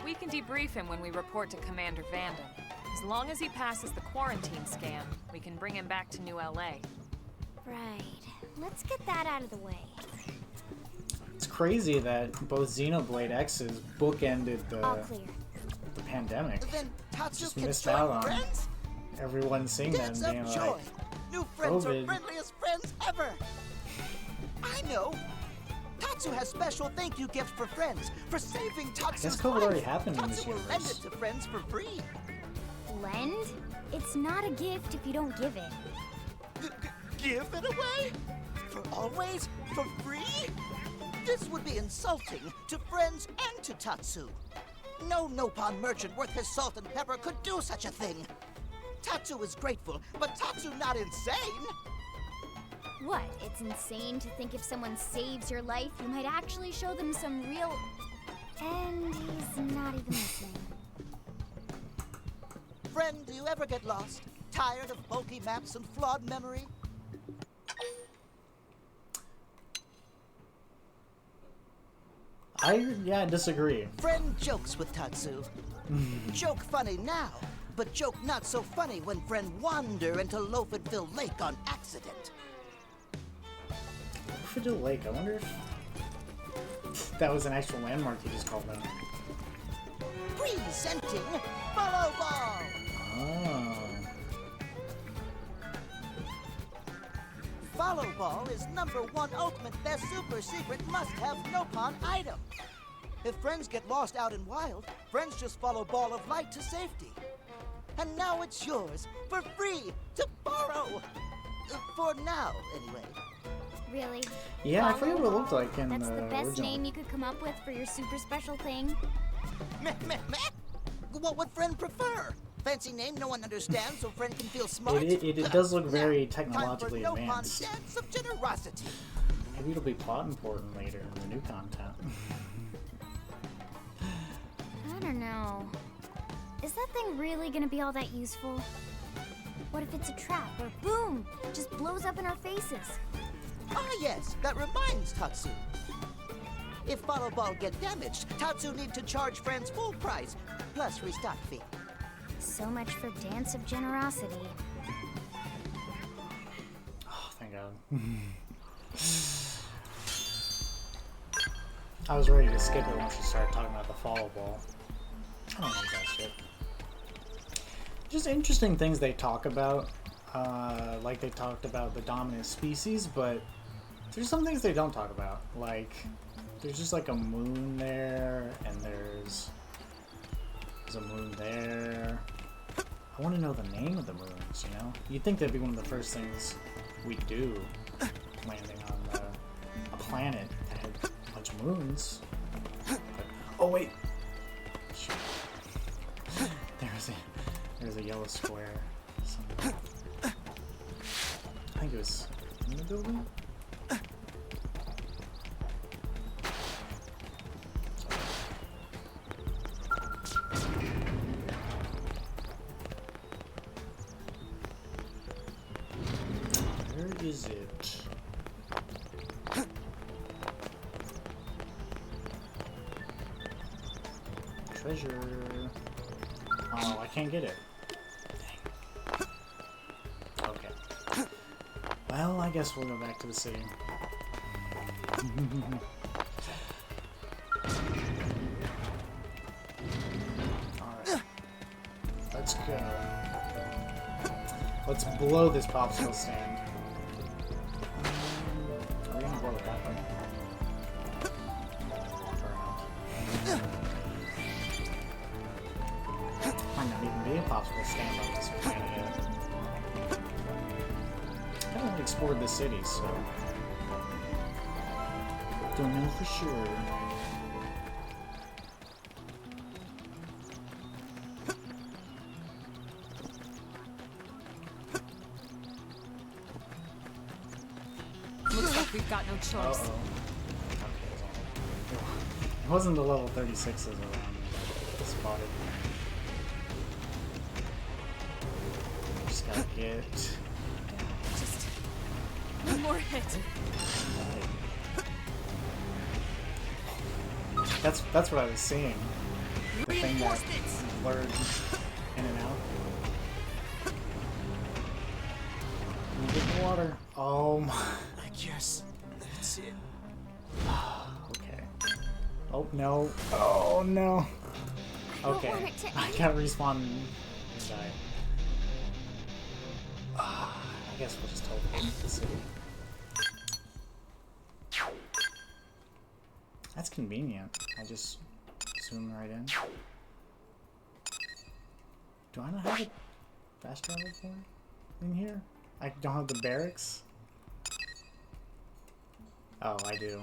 We can debrief him when we report to Commander Vandam. As long as he passes the quarantine scan, we can bring him back to New LA. Right. Let's get that out of the way. It's crazy that both Xenoblade X's bookended All clear. the pandemic. Then Tatsu Just can missed join out on friends? everyone seeing that Dance and of being joy! like, New friends COVID. are friendliest friends ever! I know! Tatsu has special thank you gift for friends for saving Tatsu's COVID life. already happened in this Tatsu will lend it universe. to friends for free. Lend? It's not a gift if you don't give it. Give it away? For always? For free? This would be insulting to friends and to Tatsu. No Nopon merchant worth his salt and pepper could do such a thing. Tatsu is grateful, but Tatsu not insane. What? It's insane to think if someone saves your life, you might actually show them some real... And he's not even listening. Friend, do you ever get lost? Tired of bulky maps and flawed memory? I disagree. Friend jokes with Tatsu. Joke funny now, but joke not so funny when friend wander into Loafenville Lake on accident. Loafenville Lake, I wonder if that was an actual landmark you just called out. Presenting Follow Ball! Oh. Follow Ball is #1 ultimate best super secret must-have Nopon item. If friends get lost out in wild, friends just follow Ball of Light to safety. And now it's yours, for free, to borrow! For now, anyway. Really? Yeah, I Follow forget what it Ball? looked like in That's the the best original. name you could come up with for your super special thing? Meh, meh, meh! What would friend prefer? Fancy name no one understands so friend can feel smart? It does look very Now, technologically time for advanced. Nopon dance of generosity. Maybe it'll be plot important later in the new content. I don't know. Is that thing really gonna be all that useful? What if it's a trap or boom, just blows up in our faces? Ah yes, that reminds Tatsu. If Follow Ball get damaged, Tatsu need to charge friends full price, plus restock fee. So much for Dance of Generosity. Oh, thank God. I was ready to skip it once you started talking about the follow ball. I don't need that shit. Just interesting things they talk about. Like they talked about the dominant species, but there's some things they don't talk about. Like, there's just like a moon there, and there's a moon there. I want to know the name of the moons, you know? You'd think that'd be one of the first things we do, landing on a planet that had a bunch of moons. But, oh wait! Shit. There's a yellow square. Somewhere. I think it was in the building? Where is it? Treasure. Oh, I can't get it. Dang. Okay. Well, I guess we'll go back to the city. Alright. Let's go. Let's blow this popsicle stand. Are we gonna blow it that way? Might not even be a popsicle stand on this planet yet. I haven't explored the city, so don't know for sure. Looks like we've got no choice. Uh-oh. It wasn't the level 36s around that spotted. Just gotta get... Just one more hit. That's what I was seeing. The thing that Reinforcements! blurred in and out. Let me get the water. Oh my... I guess that's it. Okay. Oh no. Oh no. don't Okay. want it to I end. gotta respawn and die. I guess we'll just teleport to the city. That's convenient. I just zoom right in. Do I not have a fast travel point in here? I don't have the barracks? Oh, I do. Okay.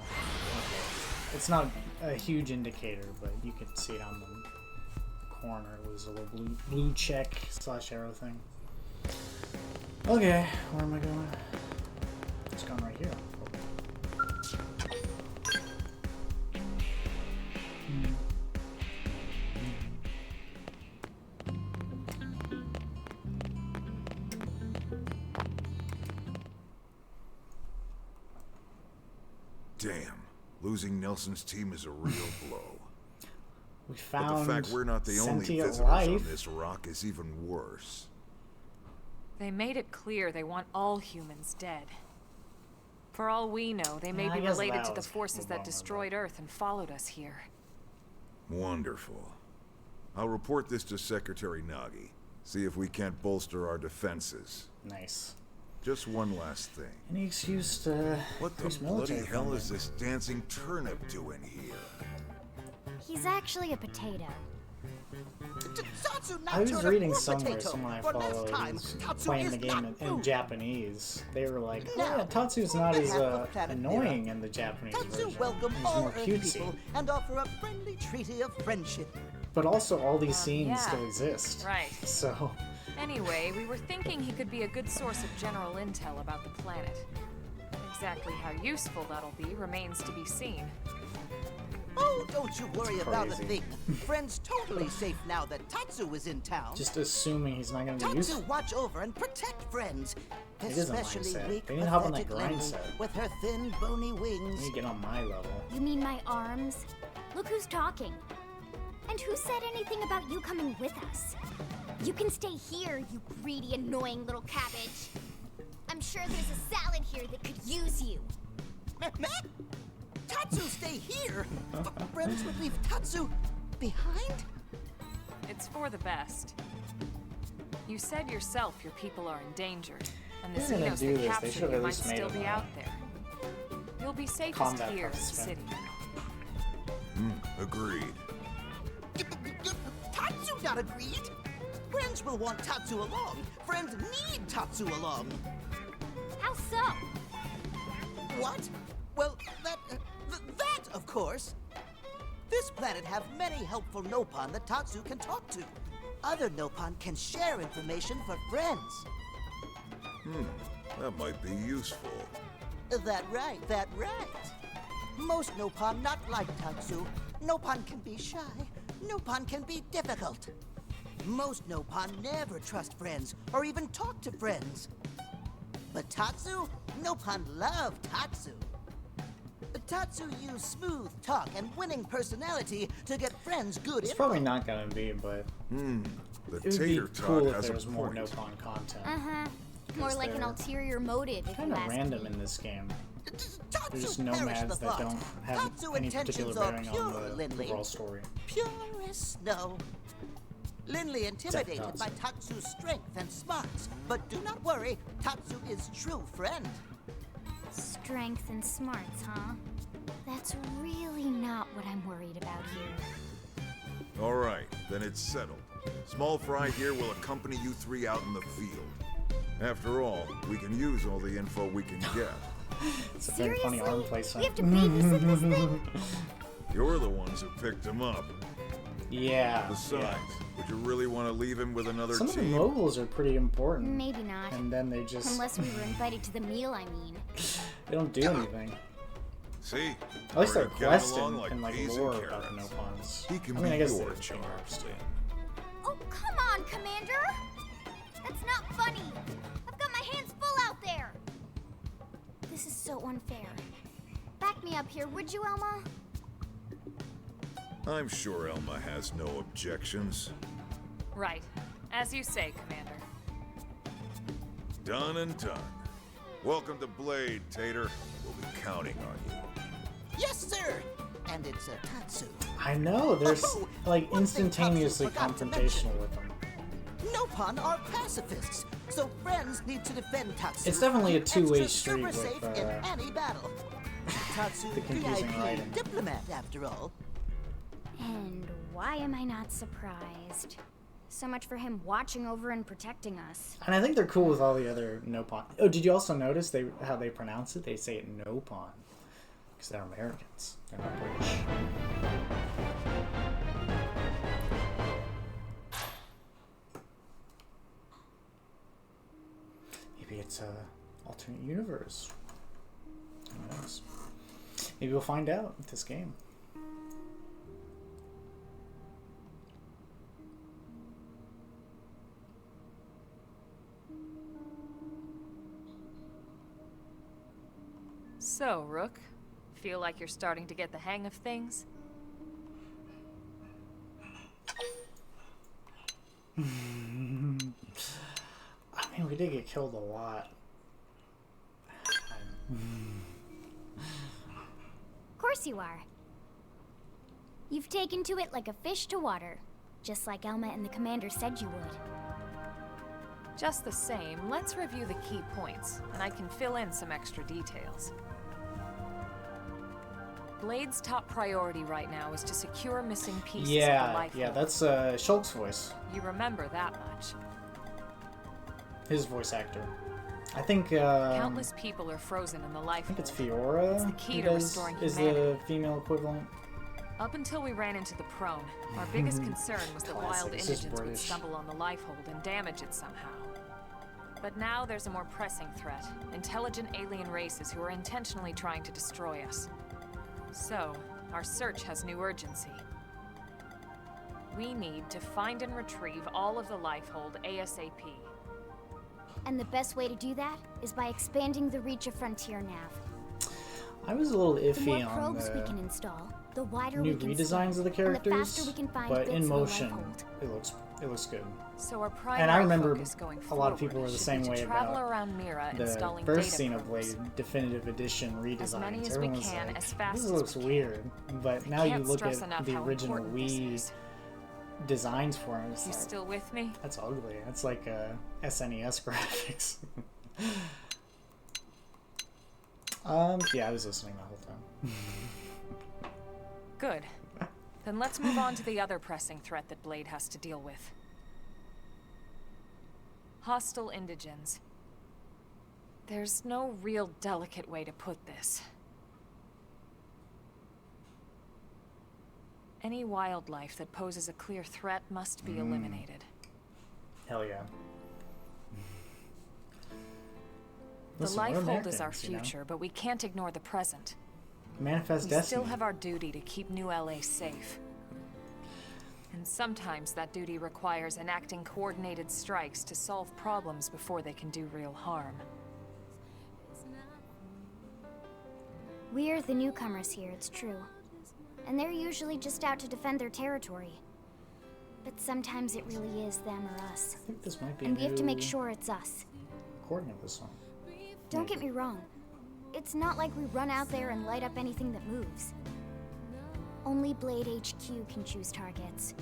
It's not a huge indicator, but you can see it on the corner. There's a little blue check / arrow thing. Okay, where am I going? It's going right here. Damn. Losing Nelson's team is a real blow. We But found the fact we're not the only sentient visitors life. on this rock is even worse. They made it clear they want all humans dead. For all we know, they may Yeah, I be guess related that to the was forces that vulnerable. destroyed Earth and followed us here. Wonderful. I'll report this to Secretary Nagi. See if we can't bolster our defenses. Nice. Just one last thing. Any excuse to What the increase bloody military hell funding. is this dancing turnip doing here? He's actually a potato. Tatsu, not I was turnip reading or somewhere, potato. someone I For follow next time, who's Tatsu playing is the game not in food. Japanese. They were like, oh, Now, yeah, Tatsu's on not as behalf of Planet annoying Mira, in the Japanese Tatsu version. welcome He's all more Earth cutesy. people and offer a friendly treaty of friendship. But also, all these scenes yeah. still exist. Right. So, Anyway, we were thinking he could be a good source of general intel about the planet. Exactly how useful that'll be remains to be seen. Oh, don't you worry about a Crazy. thing. Friend's totally safe now that Tatsu is in town. just assuming he's not going to be Tatsu useful. watch over and protect friends. It is a Especially mindset. weak, They need to hop on that pathetic grind Lily set. with her thin, bony I wings. need to get on my level. You mean my arms? Look who's talking. And who said anything about you coming with us? You can stay here, you greedy, annoying little cabbage. I'm sure there's a salad here that could use you. Matt? Tatsu, stay here! Friends would leave Tatsu behind? It's for the best. You said yourself your people are endangered, and the They're gonna Xenos do that this. They captured should have you at might least made still them be a out there. You'll be safest combat here in the city. participant. Agreed. Tatsu not agreed! Friends will want Tatsu along. Friends need Tatsu along. How so? What? Well, that, of course. This planet have many helpful Nopon that Tatsu can talk to. Other Nopon can share information for friends. That might be useful. That right. Most Nopon not like Tatsu. Nopon can be shy. Nopon can be difficult. Most Nopon never trust friends or even talk to friends. But Tatsu? Nopon love Tatsu. Tatsu use smooth talk and winning personality to get friends good It's info. probably not going to be, but The it would be tater cool tot if has there a was more point. Nopon content. Uh-huh. More Because like an they're ulterior motive, if Kind you of ask random me. in this game. Tatsu They're just perish the nomads that thought. don't have Tatsu any particular intentions are bearing pure, on the Lindley. overall story. Pure as snow. Lindley intimidated Tatsu. by Tatsu's strength and smarts. But do not worry, Tatsu is true friend. Strength and smarts, huh? That's really not what I'm worried about here. All right, then it's settled. Small Fry here will accompany you three out in the field. After all, we can use all the info we can get. It's a very funny arm Seriously? placement. We have to babysit this thing? You're the ones who picked him up. Yeah. Besides, would you really want to leave him with another Some of the team? moguls are pretty important. Maybe not. And then they just Unless we were invited to the meal, I mean. they don't do anything. See? At least We're they're getting questing along and like peas lore and about the carrots. Nopons. He can I mean, be I guess your they charge understand. Oh, come on, Commander! That's not funny! I've got my hands full out there! This is so unfair. Back me up here, would you, Elma? I'm sure Elma has no objections. Right. As you say, Commander. Done and done. Welcome to Blade, Tater. We'll be counting on you. Yes, sir! and it's a Tatsu. I know, there's Oh, like one thing Tatsu instantaneously forgot to confrontational with them. Nopon are pacifists, so friends need to defend Tatsu. It's definitely a Keep two-way extra street super with safe in any battle. Tatsu the confusing VIP writing. diplomat, after all. And why am I not surprised? So much for him watching over and protecting us. And I think they're cool with all the other Nopon. Oh, did you also notice how they pronounce it? They say it Nopon. Because they're Americans. They're not British. Maybe it's a alternate universe. Who knows? Maybe we'll find out with this game. So, Rook, feel like you're starting to get the hang of things? I mean, we did get killed a lot. Of course you are. You've taken to it like a fish to water, just like Elma and the commander said you would. Just the same, let's review the key points, and I can fill in some extra details. Blade's top priority right now is to secure missing pieces of the life Yeah, form. that's Shulk's voice. You remember that much. His voice actor. I think Countless people are frozen in the life I think it's hold. Fiora. It's the key who to does- restoring is humanity. the female equivalent. Up until we ran into the prone, our biggest concern was that wild Classic, it's just indigents would British. stumble on the life hold and damage it somehow. But now there's a more pressing threat. Intelligent alien races who are intentionally trying to destroy us. So, our search has new urgency. We need to find and retrieve all of the life hold ASAP. And the best way to do that is by expanding the reach of Frontier Nav. I was a little The iffy more on probes we can the install, the wider new we can redesigns of the scan, and the characters, faster we can find but bits in of the life motion, hold. it looks good. So our primary And I remember focus going a lot of people forward were the should same be to way travel about around Mira the installing first data Xenoblade probes. Definitive Edition redesigns. As many as we Everyone was can, like, as fast this as looks we can. weird. But now you Can't look stress at enough the how original important this Wii is. designs for it. It's You like, still with me? that's ugly. That's like SNES graphics. Yeah, I was listening the whole time. Good. Then let's move on to the other pressing threat that Blade has to deal with. Hostile indigens. There's no real delicate way to put this. Any wildlife that poses a clear threat must be eliminated. Hell yeah. The Listen, life we're hold is our Americans, you know? future, but we can't ignore the present. Manifest We destiny. still have our duty to keep New LA safe. And sometimes that duty requires enacting coordinated strikes to solve problems before they can do real harm. We're the newcomers here, it's true. And they're usually just out to defend their territory. But sometimes it really is them or us. I think this might be And a we have to make new sure it's us. recording of this one. Don't get me wrong. It's not like we run out there and light up anything that moves. Only Blade HQ can choose targets,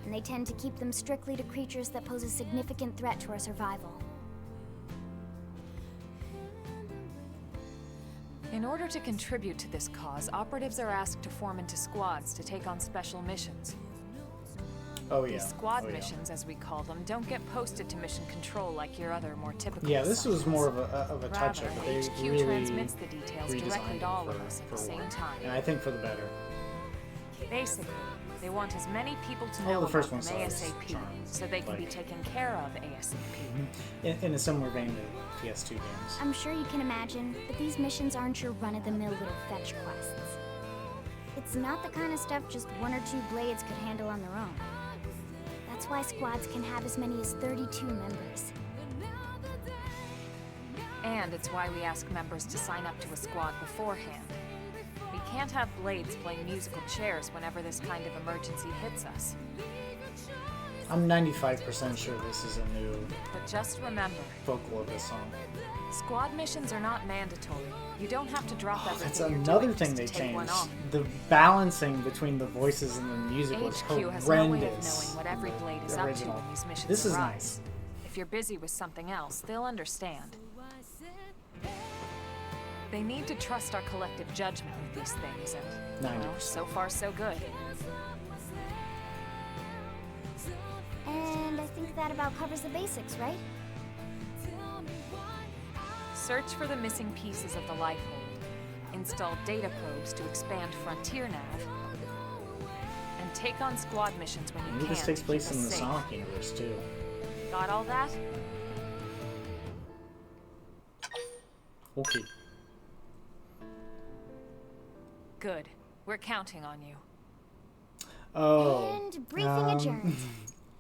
and they tend to keep them strictly to creatures that pose a significant threat to our survival. In order to contribute to this cause, operatives are asked to form into squads to take on special missions. Oh yeah. These squad Oh, yeah. missions, as we call them, don't get posted to mission control like your other more typical Yeah, this was assignments. more of a touch-up, Rather, but they HQ really transmits the details redesigned directly it to all for, of us at for the same one. time. And I think for the better. Basically, they want as many people to Well, know the first about them one saw ASAP, charm, so they can be like- taken care of ASAP. In a similar vein to PS2 games. I'm sure you can imagine, but these missions aren't your run-of-the-mill little fetch quests. It's not the kind of stuff just one or two blades could handle on their own. That's why squads can have as many as 32 members. And it's why we ask members to sign up to a squad beforehand. We can't have blades playing musical chairs whenever this kind of emergency hits us. I'm 95% sure this is a new But just remember, vocal of this song. squad missions are not mandatory. You don't have to drop everything That's you're another doing thing just they to take one changed. off. The balancing between the voices and the music was HQ has no way of horrendous. knowing what every in the blade is up to original. when these missions This is arise. nice. If you're busy with something else, they'll understand. They need to trust our collective judgment with these things, and, well, 90%. so far so good. And I think that about covers the basics, right? Search for the missing pieces of the Lifehold. Install data probes to expand Frontier Nav. And take on squad missions when you Maybe can. this takes to place keep in us the safe. Sonic universe too. Got all that? Okay. Good. We're counting on you. Oh. And briefing adjourned.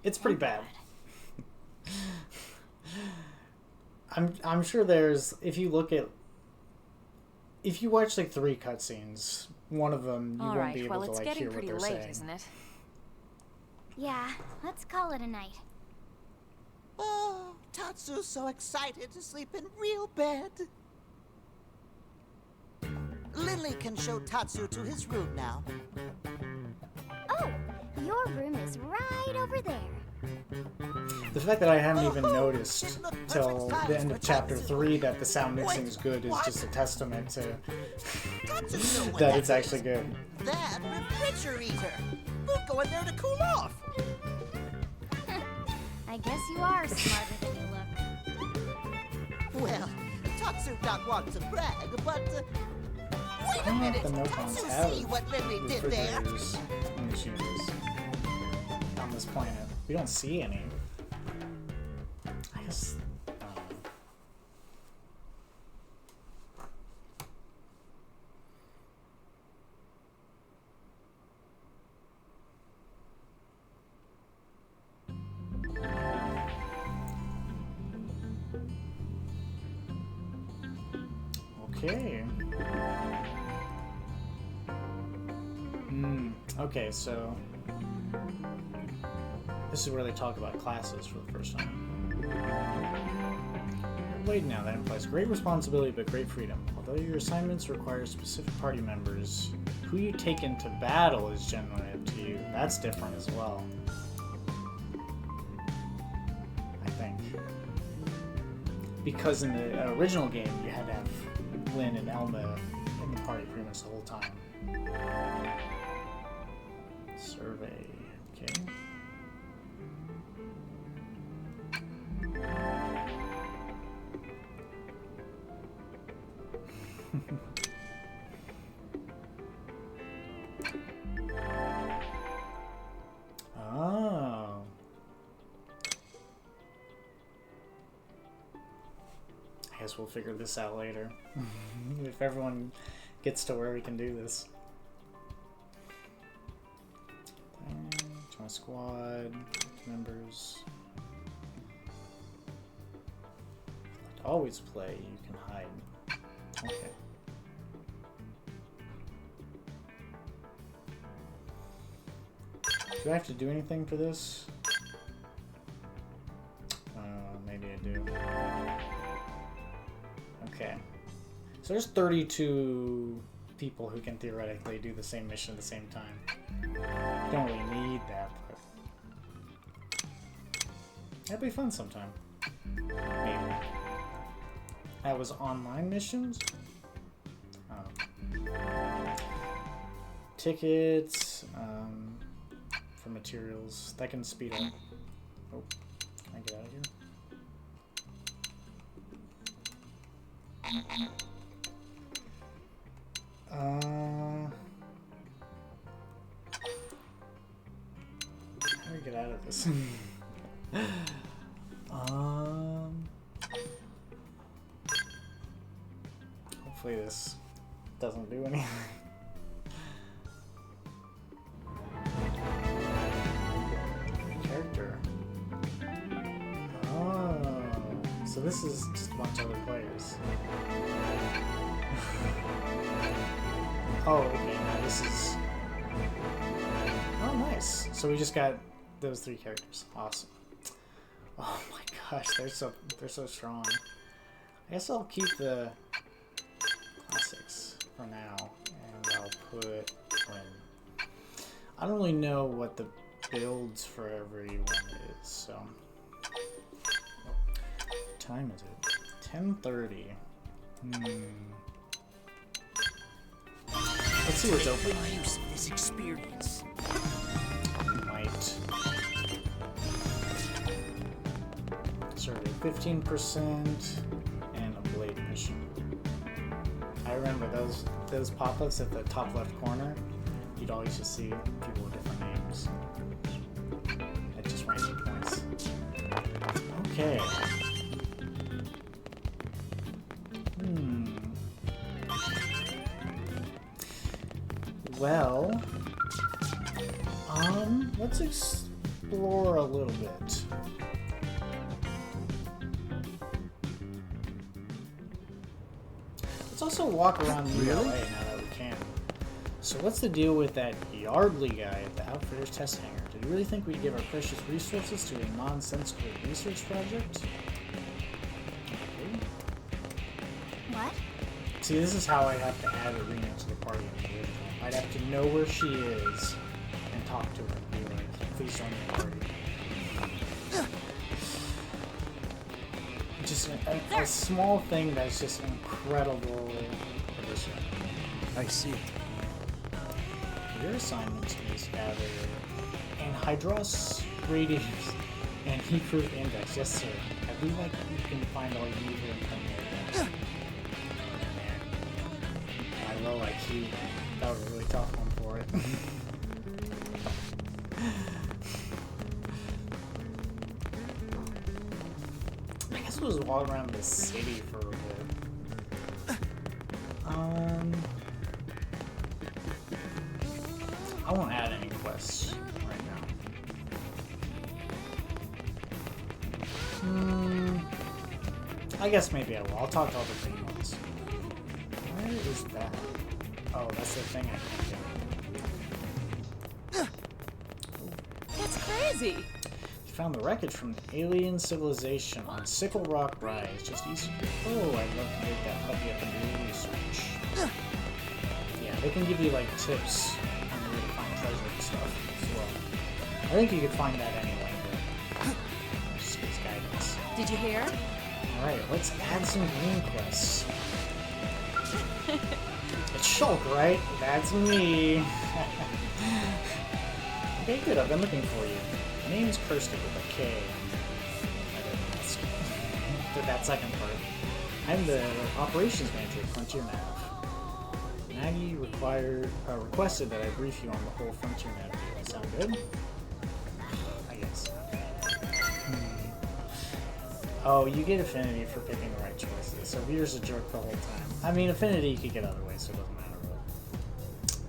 It's pretty bad. I'm sure there's, if you watch like 3 cutscenes, one of them you All won't right, be able well, to it's like getting hear what pretty they're late, saying. isn't it? Yeah, let's call it a night. Oh, Tatsu's so excited to sleep in real bed. Lily can show Tatsu to his room now. Oh, your room is right over there. The fact that I haven't even noticed till the end of chapter 3 that the sound mixing is good is just a testament to that it's actually good. That refrigerator. We'll go in there to cool off. I guess you are smarter than you look. Well, Tatsu not want to brag, but wait I a don't know if minute. the Nopons Tatsu have see what Lily did there. refrigerators in this universe on this planet. We don't see any. I guess. I don't know. Okay. Okay, so this is where they talk about classes for the first time. Blade now, that implies great responsibility but great freedom. Although your assignments require specific party members, who you take into battle is generally up to you. That's different as well, I think. Because in the original game, you had to have Lynn and Elma in the party pretty much the whole time. Survey, okay. Oh. I guess we'll figure this out later. If everyone gets to where we can do this. Join squad, members. Always play, you can hide. Okay. Do I have to do anything for this? Maybe I do. Okay. So there's 32 people who can theoretically do the same mission at the same time. Don't really need that, but that'd be fun sometime. Maybe. That was online missions? Oh. Tickets, for materials. That can speed up. Oh, can I get out of here? How do we get out of this? Hopefully this doesn't do anything. Character. Oh, so this is just a bunch of other players. Oh, okay, now this is... Oh, nice. So we just got those three characters. Awesome. Oh my gosh, they're so strong. I guess I'll keep the classics for now, and I'll put Flynn. I don't really know what the builds for everyone is, so. What time is it? 10:30. Let's see what's open right use of this experience. Might. Survey 15% and a blade mission. I remember those pop-ups at the top left corner. You'd always just see people with different names. At just random points. Okay. Well, let's explore a little bit. Let's also walk around the LA now that we can. So what's the deal with that Yardley guy at the Outfitters test hangar? Did you really think we'd give our precious resources to a nonsensical research project? Okay. What? See, this is how I'd have to add Arena to the party in the original. I'd have to know where she is and talk to her and be like, please join the party. Just a small thing that's just incredible addition. I see. Your assignment is gather anhydrous radius and heat-proof index. Yes, sir. I believe like you can find all you need here in Premier. My low IQ. That was a really tough one for it. I guess we'll just walk around the city for a bit. I won't add any quests right now. I guess maybe I will. I'll talk to all the green ones. Where is that? Oh, that's the thing I can do. That's crazy. You found the wreckage from an alien civilization on Sickle Rock Rise, just east of here. Oh, I'd love to make that puppy up and do research. Yeah, they can give you like tips on where to find treasure and stuff as well. I think you could find that anyway, but just gives guidance. Did you hear? Alright, let's add some green quests. It's Shulk, right? That's me. Okay, good. I've been looking for you. My name's Kirsty with a K. I didn't ask. Did that second part. I'm the operations manager at Frontier Nav. Maggie requested that I brief you on the whole Frontier Nav deal. Sound good? I guess. Oh, you get Affinity for picking the right choices, so Veer's a jerk the whole time. I mean, Affinity you could get other ways, so it doesn't matter really.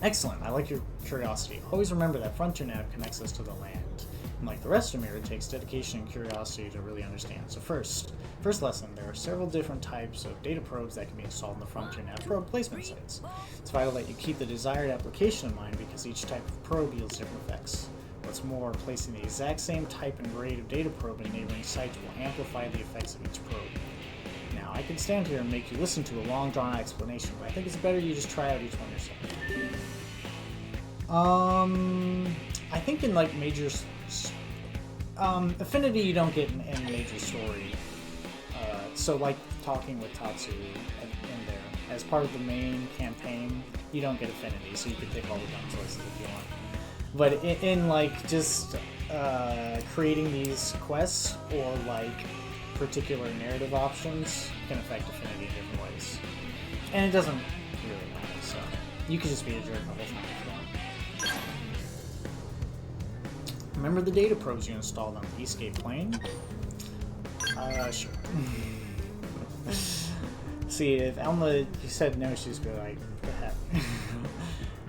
Excellent, I like your curiosity. Always remember that Frontier Nav connects us to the land. And like the rest of Mirror, it takes dedication and curiosity to really understand. So first lesson, there are several different types of data probes that can be installed in the Frontier Nav probe placement sites. It's vital that you keep the desired application in mind because each type of probe yields different effects. What's more, placing the exact same type and grade of data probe in neighboring sites will amplify the effects of each probe. Now, I could stand here and make you listen to a long, drawn-out explanation, but I think it's better you just try out each one yourself. I think in, like, major... Affinity you don't get in any major story. So, like, talking with Tatsu in there, as part of the main campaign, you don't get Affinity, so you can take all the gun choices if you want. But in like, just creating these quests or, like, particular narrative options can affect Affinity in different ways. And it doesn't really matter, so you could just be a jerk the whole time if you want. Remember the data probes you installed on the Escape plane? Sure. See, if Elma you said no, she's be like, what the heck?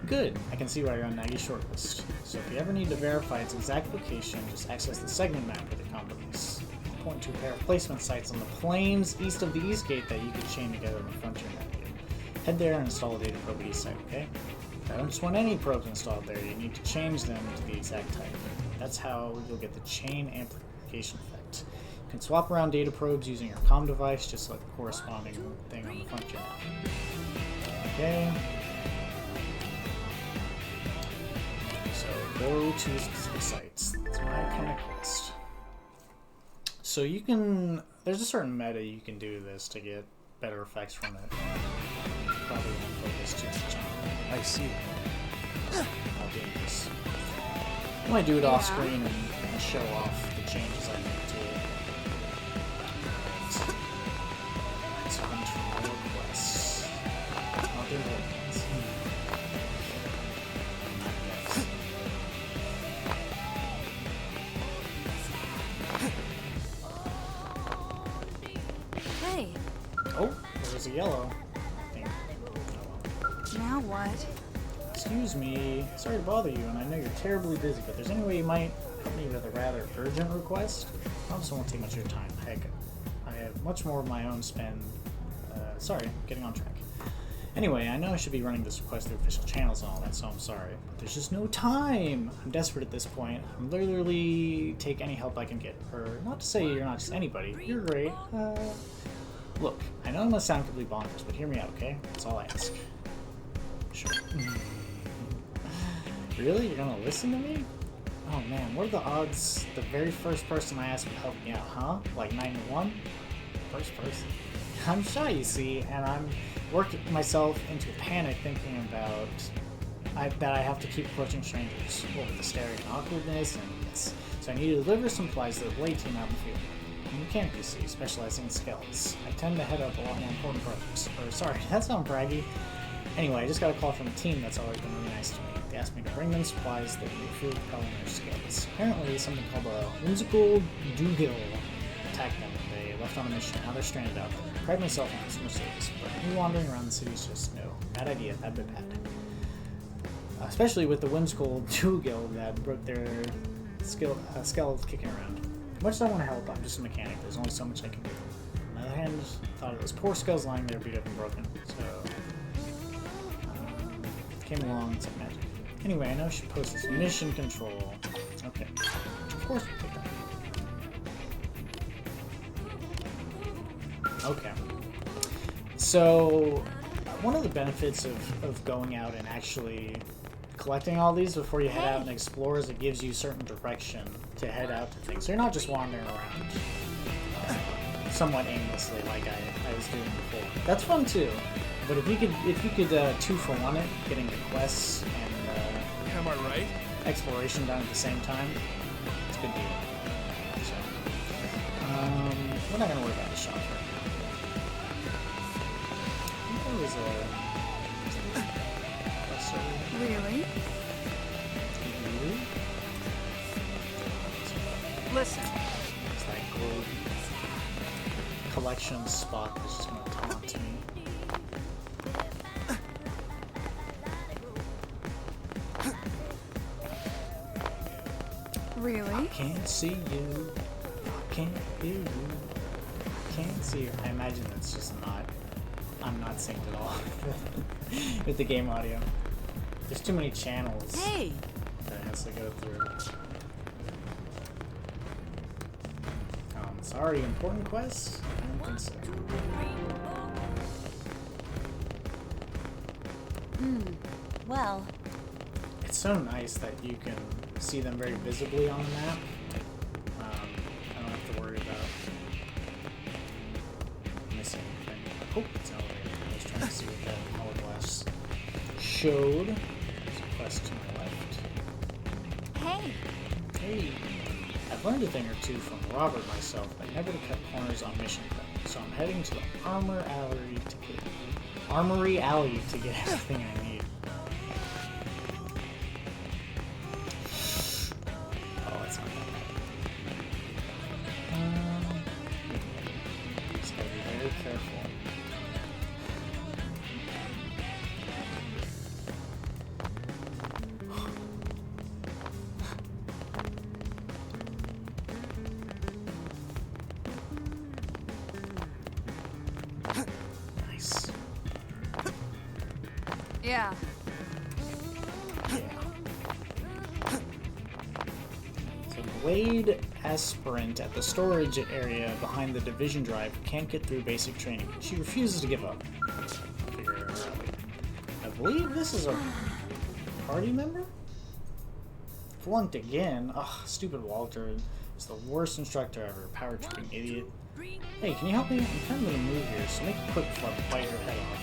Good, I can see why you're on Nagi's shortlist. So if you ever need to verify its exact location, just access the segment map for the companies. Point to a pair of placement sites on the plains east of the East Gate that you can chain together in the Frontier Nav. Head there and install a data probe at each site, okay? I don't just want any probes installed there, you need to change them to the exact type. That's how you'll get the chain amplification effect. You can swap around data probes using your comm device, just like the corresponding thing on the front gen. Okay. So go to specific sites. That's my kind of quest. So you can, there's a certain meta you can do this to get better effects from it. Probably won't focus too much on it. I see. I'll do this. I might do it off screen and show off the changes I make to it. Let's hunt for more quests. Not the important ones. Hey. Oh, there's a yellow thing. Now what? Excuse me, sorry to bother you, and I know you're terribly busy, but there's any way you might help me with a rather urgent request? I promise I won't take much of your time. Heck, I have much more of my own spend. Sorry, getting on track. Anyway, I know I should be running this request through official channels and all that, so I'm sorry, but there's just no time. I'm desperate at this point. I'm literally take any help I can get. Or not to say you're not just anybody. You're great. Look, I know it must sound completely bonkers, but hear me out, okay? That's all I ask. Sure. Really? You're gonna listen to me? Oh man, what are the odds the very first person I ask would help me out, huh? Like 9 to 1? First person. I'm shy, you see, and I'm working myself into a panic thinking about that I have to keep approaching strangers. Well, with the staring and awkwardness, and yes. So I need to deliver some supplies to the Blade team out in the field. I'm a mechanic, you see, specializing in skills. I tend to head up a lot more important projects. Or, sorry, that sounds braggy. Anyway, I just got a call from a team that's always been really nice to me. They asked me to bring them supplies that will feel propelling their skills. Apparently, something called a whimsical Dougal attacked them. They left on a mission. Now they're stranded out there. I pride myself on customer service, but me wandering around the city is just no. Bad idea. Bad, bad, bad. Especially with the whimsical Dougal that broke their skills kicking around. Much as I want to help, I'm just a mechanic. There's only so much I can do. On the other hand, I thought it was poor skills lying there beat up and broken. So came along and said magic. Anyway, I know she posts this mission control. Okay. Of course we pick up. Okay. So, one of the benefits of going out and actually collecting all these before you head out and explore is it gives you certain direction to head out to things. So you're not just wandering around somewhat aimlessly like I was doing before. That's fun too. But if you could 2-for-1 it, getting the quests and am I right? exploration done at the same time, it's a good deal. So, we're not gonna worry about the shop right now. I think there was a quest over there. Really? Really? Listen. It's that gold collection spot that's just gonna taunt me. Really? I can't see you. I can't hear you. I can't see you. I imagine that's just not. I'm not synced at all with the game audio. There's too many channels that it has to go through. Sorry, important quests? I don't think so. Well. It's so nice that you can see them very visibly on the map. I don't have to worry about missing anything. Oh, it's an elevator. I was trying to see what that hourglass showed. There's a quest to my left. Hey! Hey! I've learned a thing or two from Robert myself, but never to cut corners on mission prep. So I'm heading to the Armory Alley to get everything I need. Oh, that's not that bad. Just gotta be very careful. Nice. Yeah. Blade aspirant at the storage area behind the division drive can't get through basic training. She refuses to give up. I believe this is a party member? Flunked again. Ugh, stupid Walter is the worst instructor ever. Power tripping idiot. Hey, can you help me? I'm kind of in a mood here, so make it quick before I bite your head off.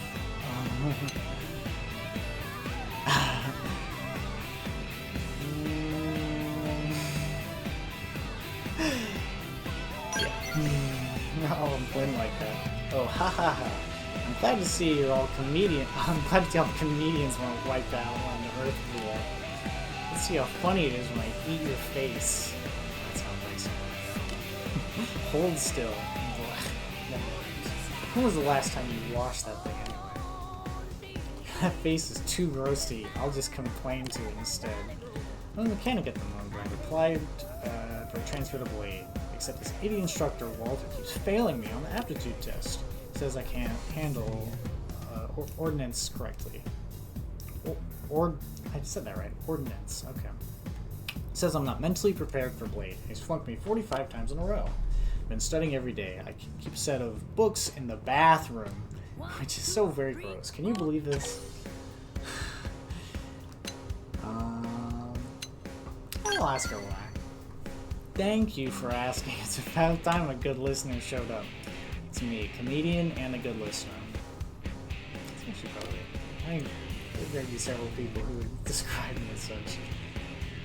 Oh, I'm playing like that. Oh, ha ha ha. I'm glad to see you're all comedian. I'm glad to see all the comedians want to wipe out on the earth wheel. Let's see how funny it is when I eat your face. That sounds like something. Hold still. When was the last time you washed that thing anyway? That face is too gross to eat. I'll just complain to it instead. I'm a mechanic at the moment. I applied for a transfer to Blade. Except this idiot instructor, Walter, keeps failing me on the aptitude test. He says I can't handle ordnance correctly. I said that right. Ordnance. Okay. He says I'm not mentally prepared for Blade. He's flunked me 45 times in a row. Been studying every day. I keep a set of books in the bathroom, which is so very gross. Can you believe this? I'll ask her why. Thank you for asking. It's about time a good listener showed up. It's me, a comedian and a good listener. That's actually probably. I think there'd be several people who would describe me as such.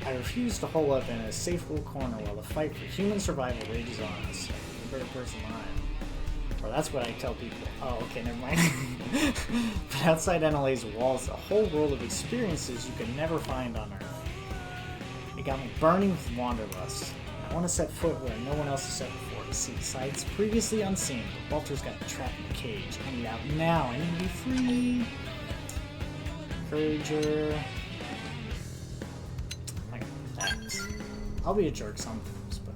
I refuse to hole up in a safe little corner while the fight for human survival rages on us. A better person than I am. Or that's what I tell people. Oh, okay, never mind. But outside NLA's walls is a whole world of experiences you could never find on Earth. It got me burning with wanderlust. I want to set foot where no one else has set before, to see sights previously unseen, but Walter's got me trapped in a cage. I need out now. I need to be free. Encourager. I'll be a jerk sometimes, but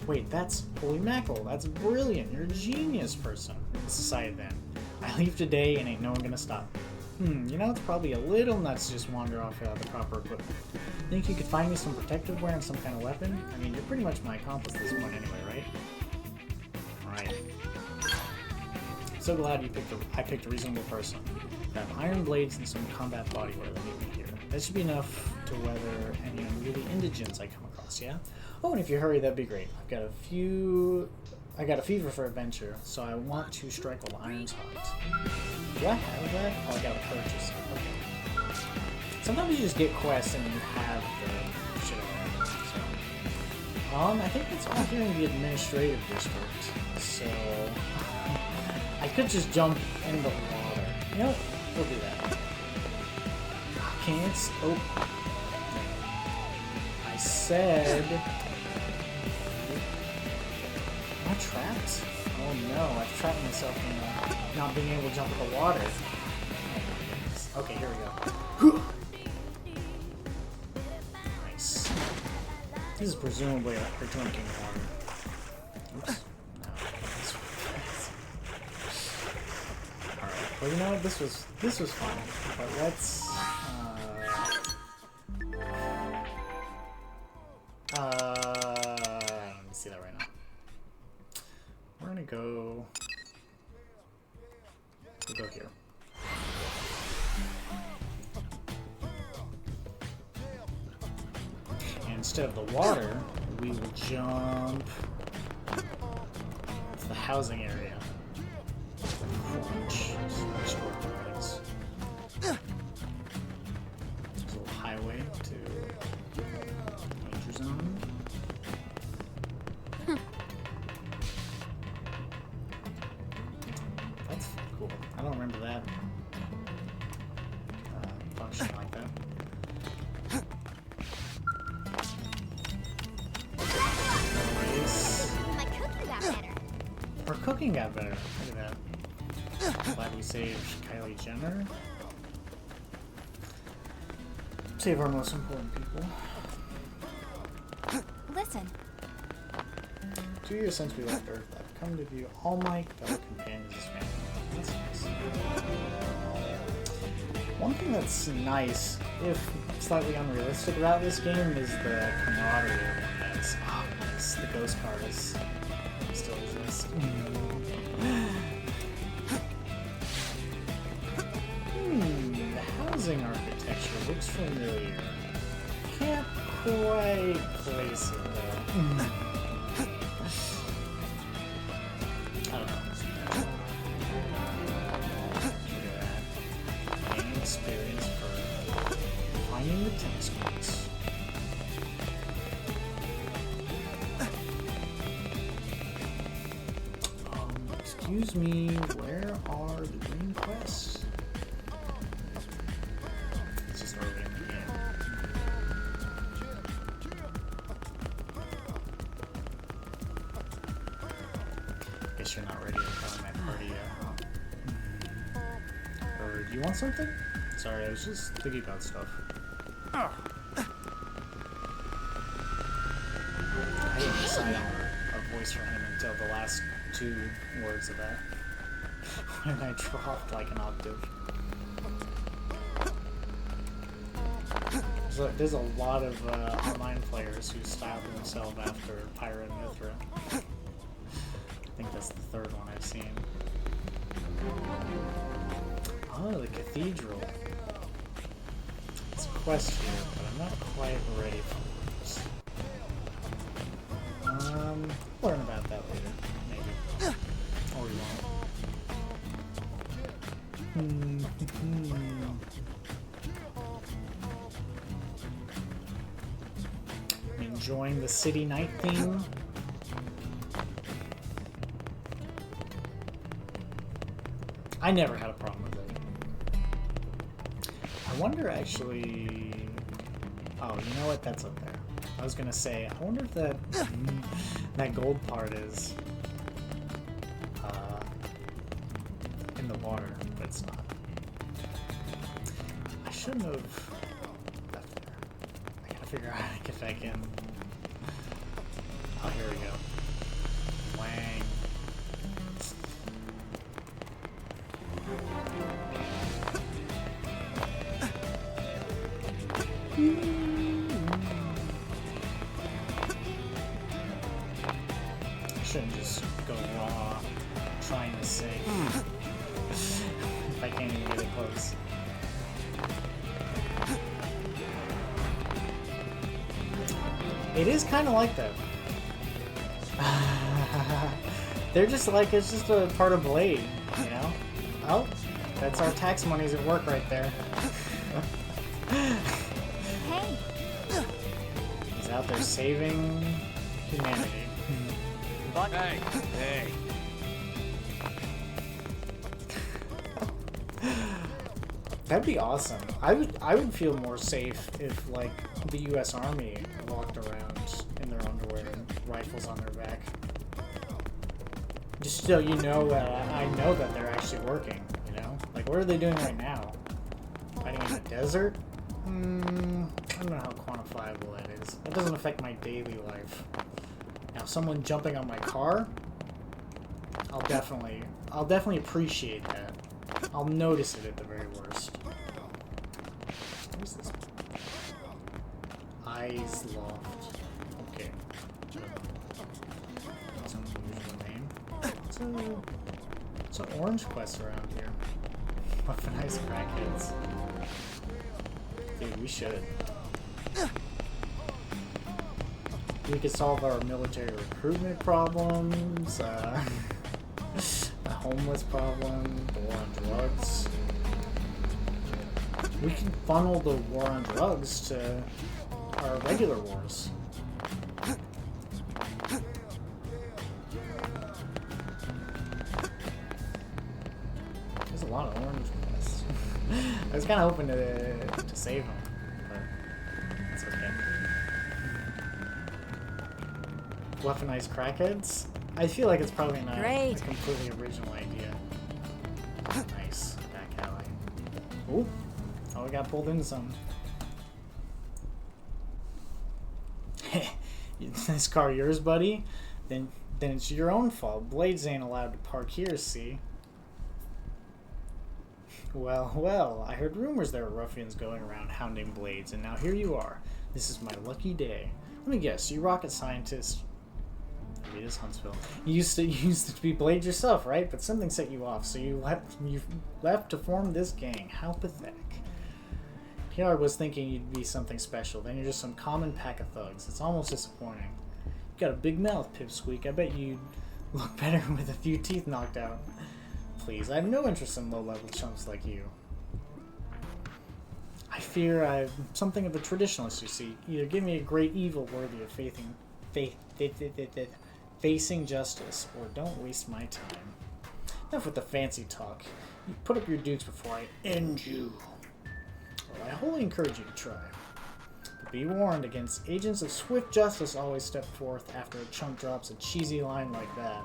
wait, that's holy mackerel. That's brilliant. You're a genius person. It's decided then. I leave today and ain't no one gonna stop me. You know, it's probably a little nuts to just wander off without the proper equipment. Think you could find me some protective wear and some kind of weapon? I mean, you're pretty much my accomplice at this point anyway, right? Alright. So glad I picked a reasonable person. I have iron blades and some combat bodywear that meet me here. That should be enough to weather any unruly indigents I come across, yeah? Oh, and if you hurry, that'd be great. I got a fever for adventure, so I want to strike while the iron's hot. Do I have that? Oh, I gotta purchase it. Okay. Sometimes you just get quests and you have the shit already. So, I think it's all here in the administrative district. So, I could just jump in the water. You know what? We'll do that. Can't. Oh. I said. Am I trapped? Oh no, I've trapped myself in not being able to jump in the water. Okay, here we go. Nice. This is presumably for drinking water. Oops. No. Alright, well you know what? This was fun. But let's let me see that right now. We're gonna go. We'll go here. And instead of the water, we will jump to the housing area. There's a little highway to danger zone. That's cool. I don't remember that function like that. My cooking got better. Our cooking got better. Look at that. Glad we saved Kylie Jenner. Save our most important people. Listen. 2 years since we left Earth, I've come to view all my fellow companions as family. That's nice. One thing that's nice, if slightly unrealistic about this game, is the camaraderie of it. Oh guess the ghost cars still exist. The housing architecture looks familiar. Can't quite place it though. I don't know. Look at that. Gaining experience for finding the tennis courts. Excuse me, where are the green quests? It's just early in the game. Guess you're not ready to join my party yet, huh? Or do you want something? Sorry, I was just thinking about stuff. I didn't decide on a voice for him until the last 2 words of that. When I dropped like an octave. So there's a lot of online players who styled themselves after Pyra and Mithra. I think that's the 3rd one I've seen. Oh, the cathedral. It's a quest here, but I'm not quite ready for this. Learn about that later, maybe. Or we won't. Enjoying the city night theme. I never had a problem with it. I wonder actually... Oh, you know what? That's up there. I was gonna say, I wonder if that that gold part is in the water, but it's not. I shouldn't have left there. I gotta figure out how to get back in. Oh, here we go. Wang. I shouldn't just go raw trying to save if I can't even get it close. It is kind of like that. They're just like, it's just a part of Blade, you know? Oh, that's our tax monies at work right there. Hey! He's out there saving humanity. Hey, hey. That'd be awesome. I would feel more safe if like the US Army walked around in their underwear and rifles on their back. Just so you know that I know that they're actually working, you know? Like, what are they doing right now? Fighting in the desert? I don't know how quantifiable that is. That doesn't affect my daily life. Now, someone jumping on my car, I'll definitely appreciate that. I'll notice it at the very worst. What is this? Eyes Loft. Okay. That's an unusual name. It's an orange quest around here. Weaponized crackheads. Dude, we should. We could solve our military recruitment problems, the homeless problem, the war on drugs. We can funnel the war on drugs to our regular wars. There's a lot of orange quests. I was kind of hoping to save them, but that's okay. Weaponized crackheads? I feel like it's probably not a completely original idea. Nice. Back alley. Ooh. Oh, we got pulled into something. This car yours, buddy? Then it's your own fault. Blades ain't allowed to park here, see? Well, I heard rumors there were ruffians going around hounding Blades, and now here you are. This is my lucky day. Let me guess, you rocket scientists It is Huntsville. You used to be Blade yourself, right? But something set you off, so you left to form this gang. How pathetic. Here I was thinking you'd be something special, then you're just some common pack of thugs. It's almost disappointing. You got a big mouth, Pipsqueak. I bet you'd look better with a few teeth knocked out. Please, I have no interest in low-level chumps like you. I fear I'm something of a traditionalist, you see. Either give me a great evil worthy of facing justice, or don't waste my time. Enough with the fancy talk. You put up your dukes before I end you. Well, I wholly encourage you to try. But be warned, against agents of swift justice always step forth after a chump drops a cheesy line like that.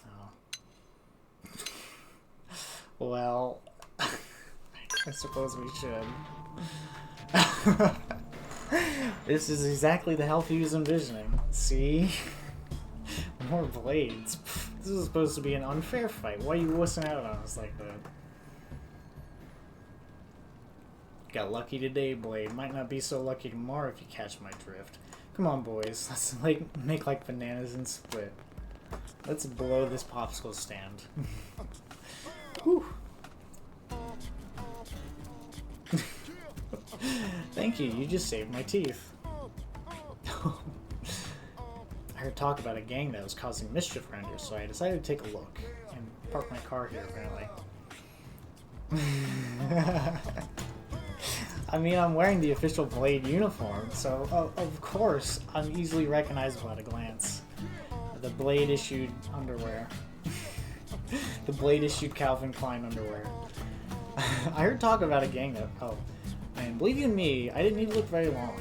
Oh. Well, I suppose we should. This is exactly the health he was envisioning. See? More blades. This is supposed to be an unfair fight. Why are you wussing out on us like that? Got lucky today, Blade. Might not be so lucky tomorrow if you catch my drift. Come on, boys. Let's make like bananas and split. Let's blow this popsicle stand. Whew. Thank you. You just saved my teeth. I heard talk about a gang that was causing mischief around here, so I decided to take a look and park my car here, apparently. I mean, I'm wearing the official Blade uniform, so of course I'm easily recognizable at a glance. The Blade issued underwear. The Blade issued Calvin Klein underwear. I heard talk about a gang that... Oh, man, believe you me, I didn't need to look very long.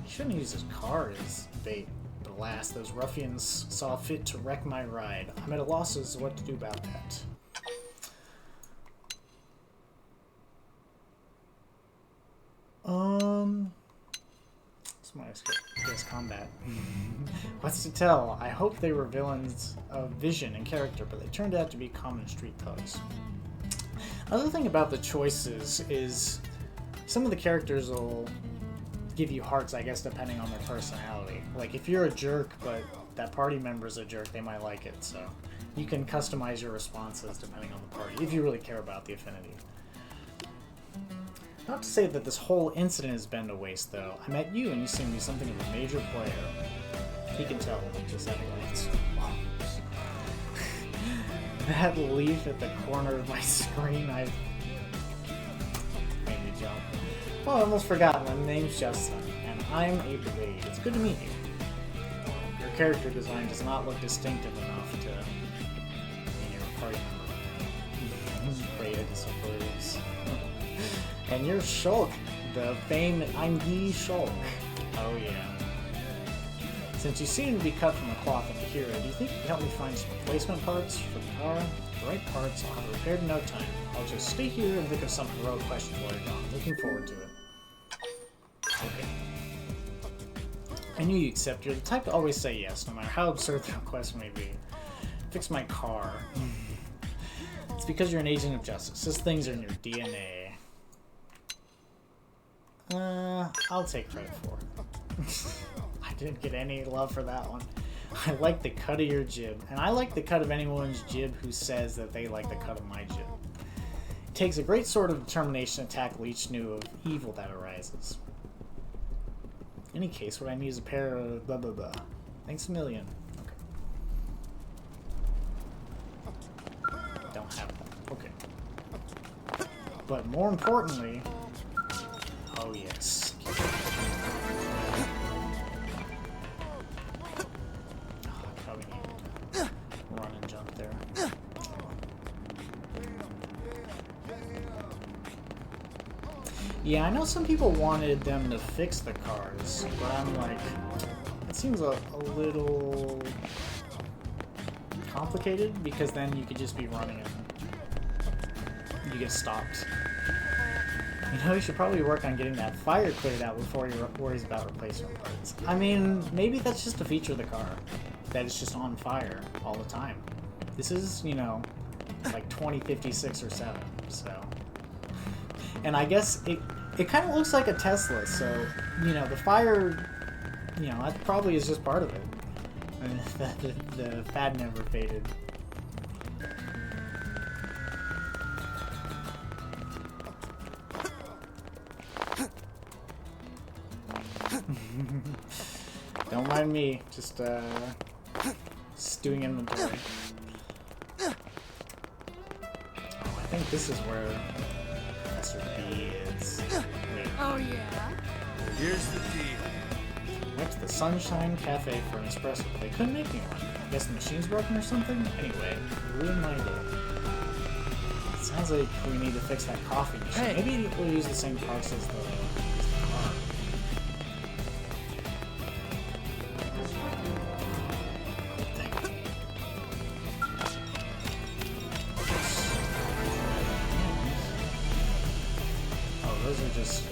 He shouldn't use his car as bait. But alas, those ruffians saw fit to wreck my ride. I'm at a loss as to what to do about that. This combat. What's to tell? I hoped they were villains of vision and character, but they turned out to be common street thugs. Another thing about the choices is some of the characters will give you hearts, I guess, depending on their personality. Like, if you're a jerk, but that party member's a jerk, they might like it, so you can customize your responses depending on the party, if you really care about the affinity. Not to say that this whole incident has been a waste, though. I met you, and you seem to be something of a major player. He can tell, just at a glance. Wow. That leaf at the corner of my screen, I've made me jump. Well, I almost forgot. My name's Justin, and I'm a Blade. It's good to meet you. Your character design does not look distinctive enough to be your party member. Blade disapproves. And you're Shulk, the famed I'm the Shulk. Oh yeah. Since you seem to be cut from a cloth in here, do you think you can help me find some replacement parts for the car? The right parts, I'll have it repaired in no time. I'll just stay here and think of some heroic questions while you're gone. Looking forward to it. Okay. I knew you'd accept. You're the type to always say yes, no matter how absurd the request may be. Fix my car. It's because you're an agent of justice. Those things are in your DNA. I'll take credit for it. I didn't get any love for that one. I like the cut of your jib, and I like the cut of anyone's jib who says that they like the cut of my jib. It takes a great sort of determination to tackle each new of evil that arises. In any case, what I need is a pair of blah blah blah. Thanks a million. Okay. Don't have that. Okay. But more importantly... Oh yes. Oh, I probably need to run and jump there. Yeah, I know some people wanted them to fix the cars, but I'm like, it seems a little complicated, because then you could just be running and you get stopped. You know, you should probably work on getting that fire cleared out before you worries about replacement parts. I mean, maybe that's just a feature of the car, that it's just on fire all the time. This is, you know, like 2056 or 7, so... And I guess it kind of looks like a Tesla, so, you know, the fire, you know, that probably is just part of it. The fad never faded. Don't mind me, just doing inventory. Oh, I think this is where Professor B is. Wait. Oh yeah? Here's the deal. Went to the Sunshine Cafe for an espresso, but they couldn't make me one. I guess the machine's broken or something? Anyway, ruined my day. Sounds like we need to fix that coffee machine. Hey. Maybe we'll use the same parts as the car. Oh, those are just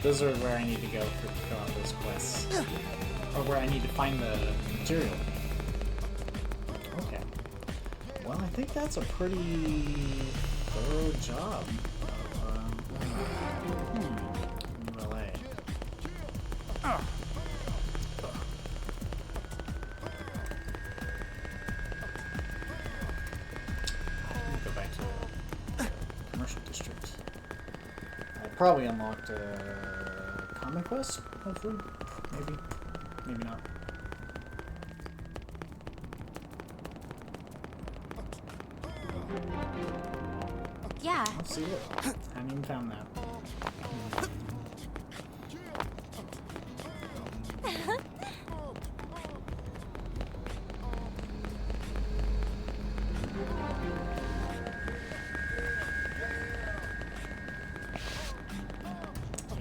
those are where I need to go for fill out those quests. Or where I need to find the material. Okay. Well, I think that's a pretty thorough job of LA. Go back to the commercial district. I probably unlocked a common quest, hopefully. Maybe. Maybe not. Yeah. Let's see it. Haven't even found that.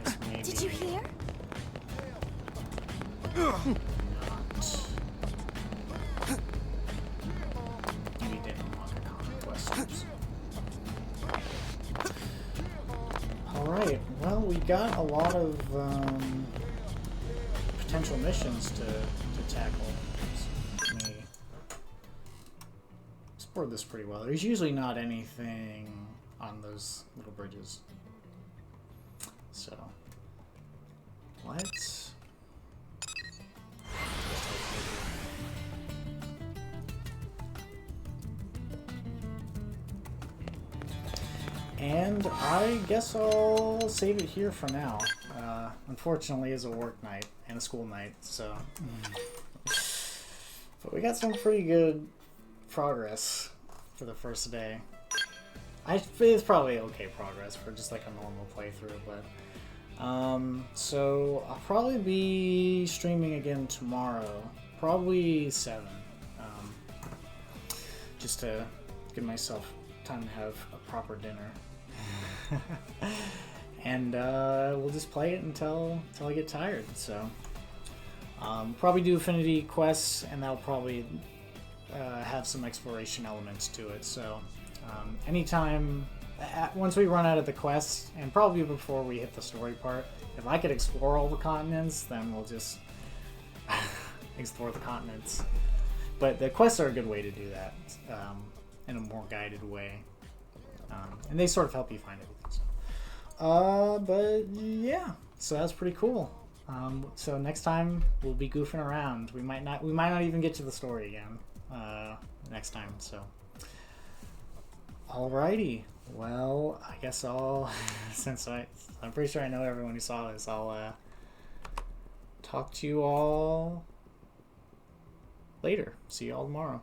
Guess maybe Did you hear? not. Maybe it didn't unlock a common quest. Oops. Alright, well, we got a lot of potential missions to tackle. Let me explore this pretty well. There's usually not anything on those little bridges. So, let's... And I guess I'll save it here for now. Unfortunately, it's a work night and a school night, so... But we got some pretty good progress for the first day. It's probably okay progress for just like a normal playthrough, but... so I'll probably be streaming again tomorrow. Probably 7. Just to give myself time to have a proper dinner. And we'll just play it until I get tired. So probably do affinity quests, and that'll probably have some exploration elements to it. So anytime once we run out of the quests, and probably before we hit the story part, if I could explore all the continents, then we'll just explore the continents. But the quests are a good way to do that in a more guided way. And they sort of help you find everything. So. But yeah, so that's pretty cool. So next time we'll be goofing around. We might not even get to the story again next time. So, alrighty. Well, I guess I'll since I'm pretty sure I know everyone who saw this. I'll talk to you all later. See you all tomorrow.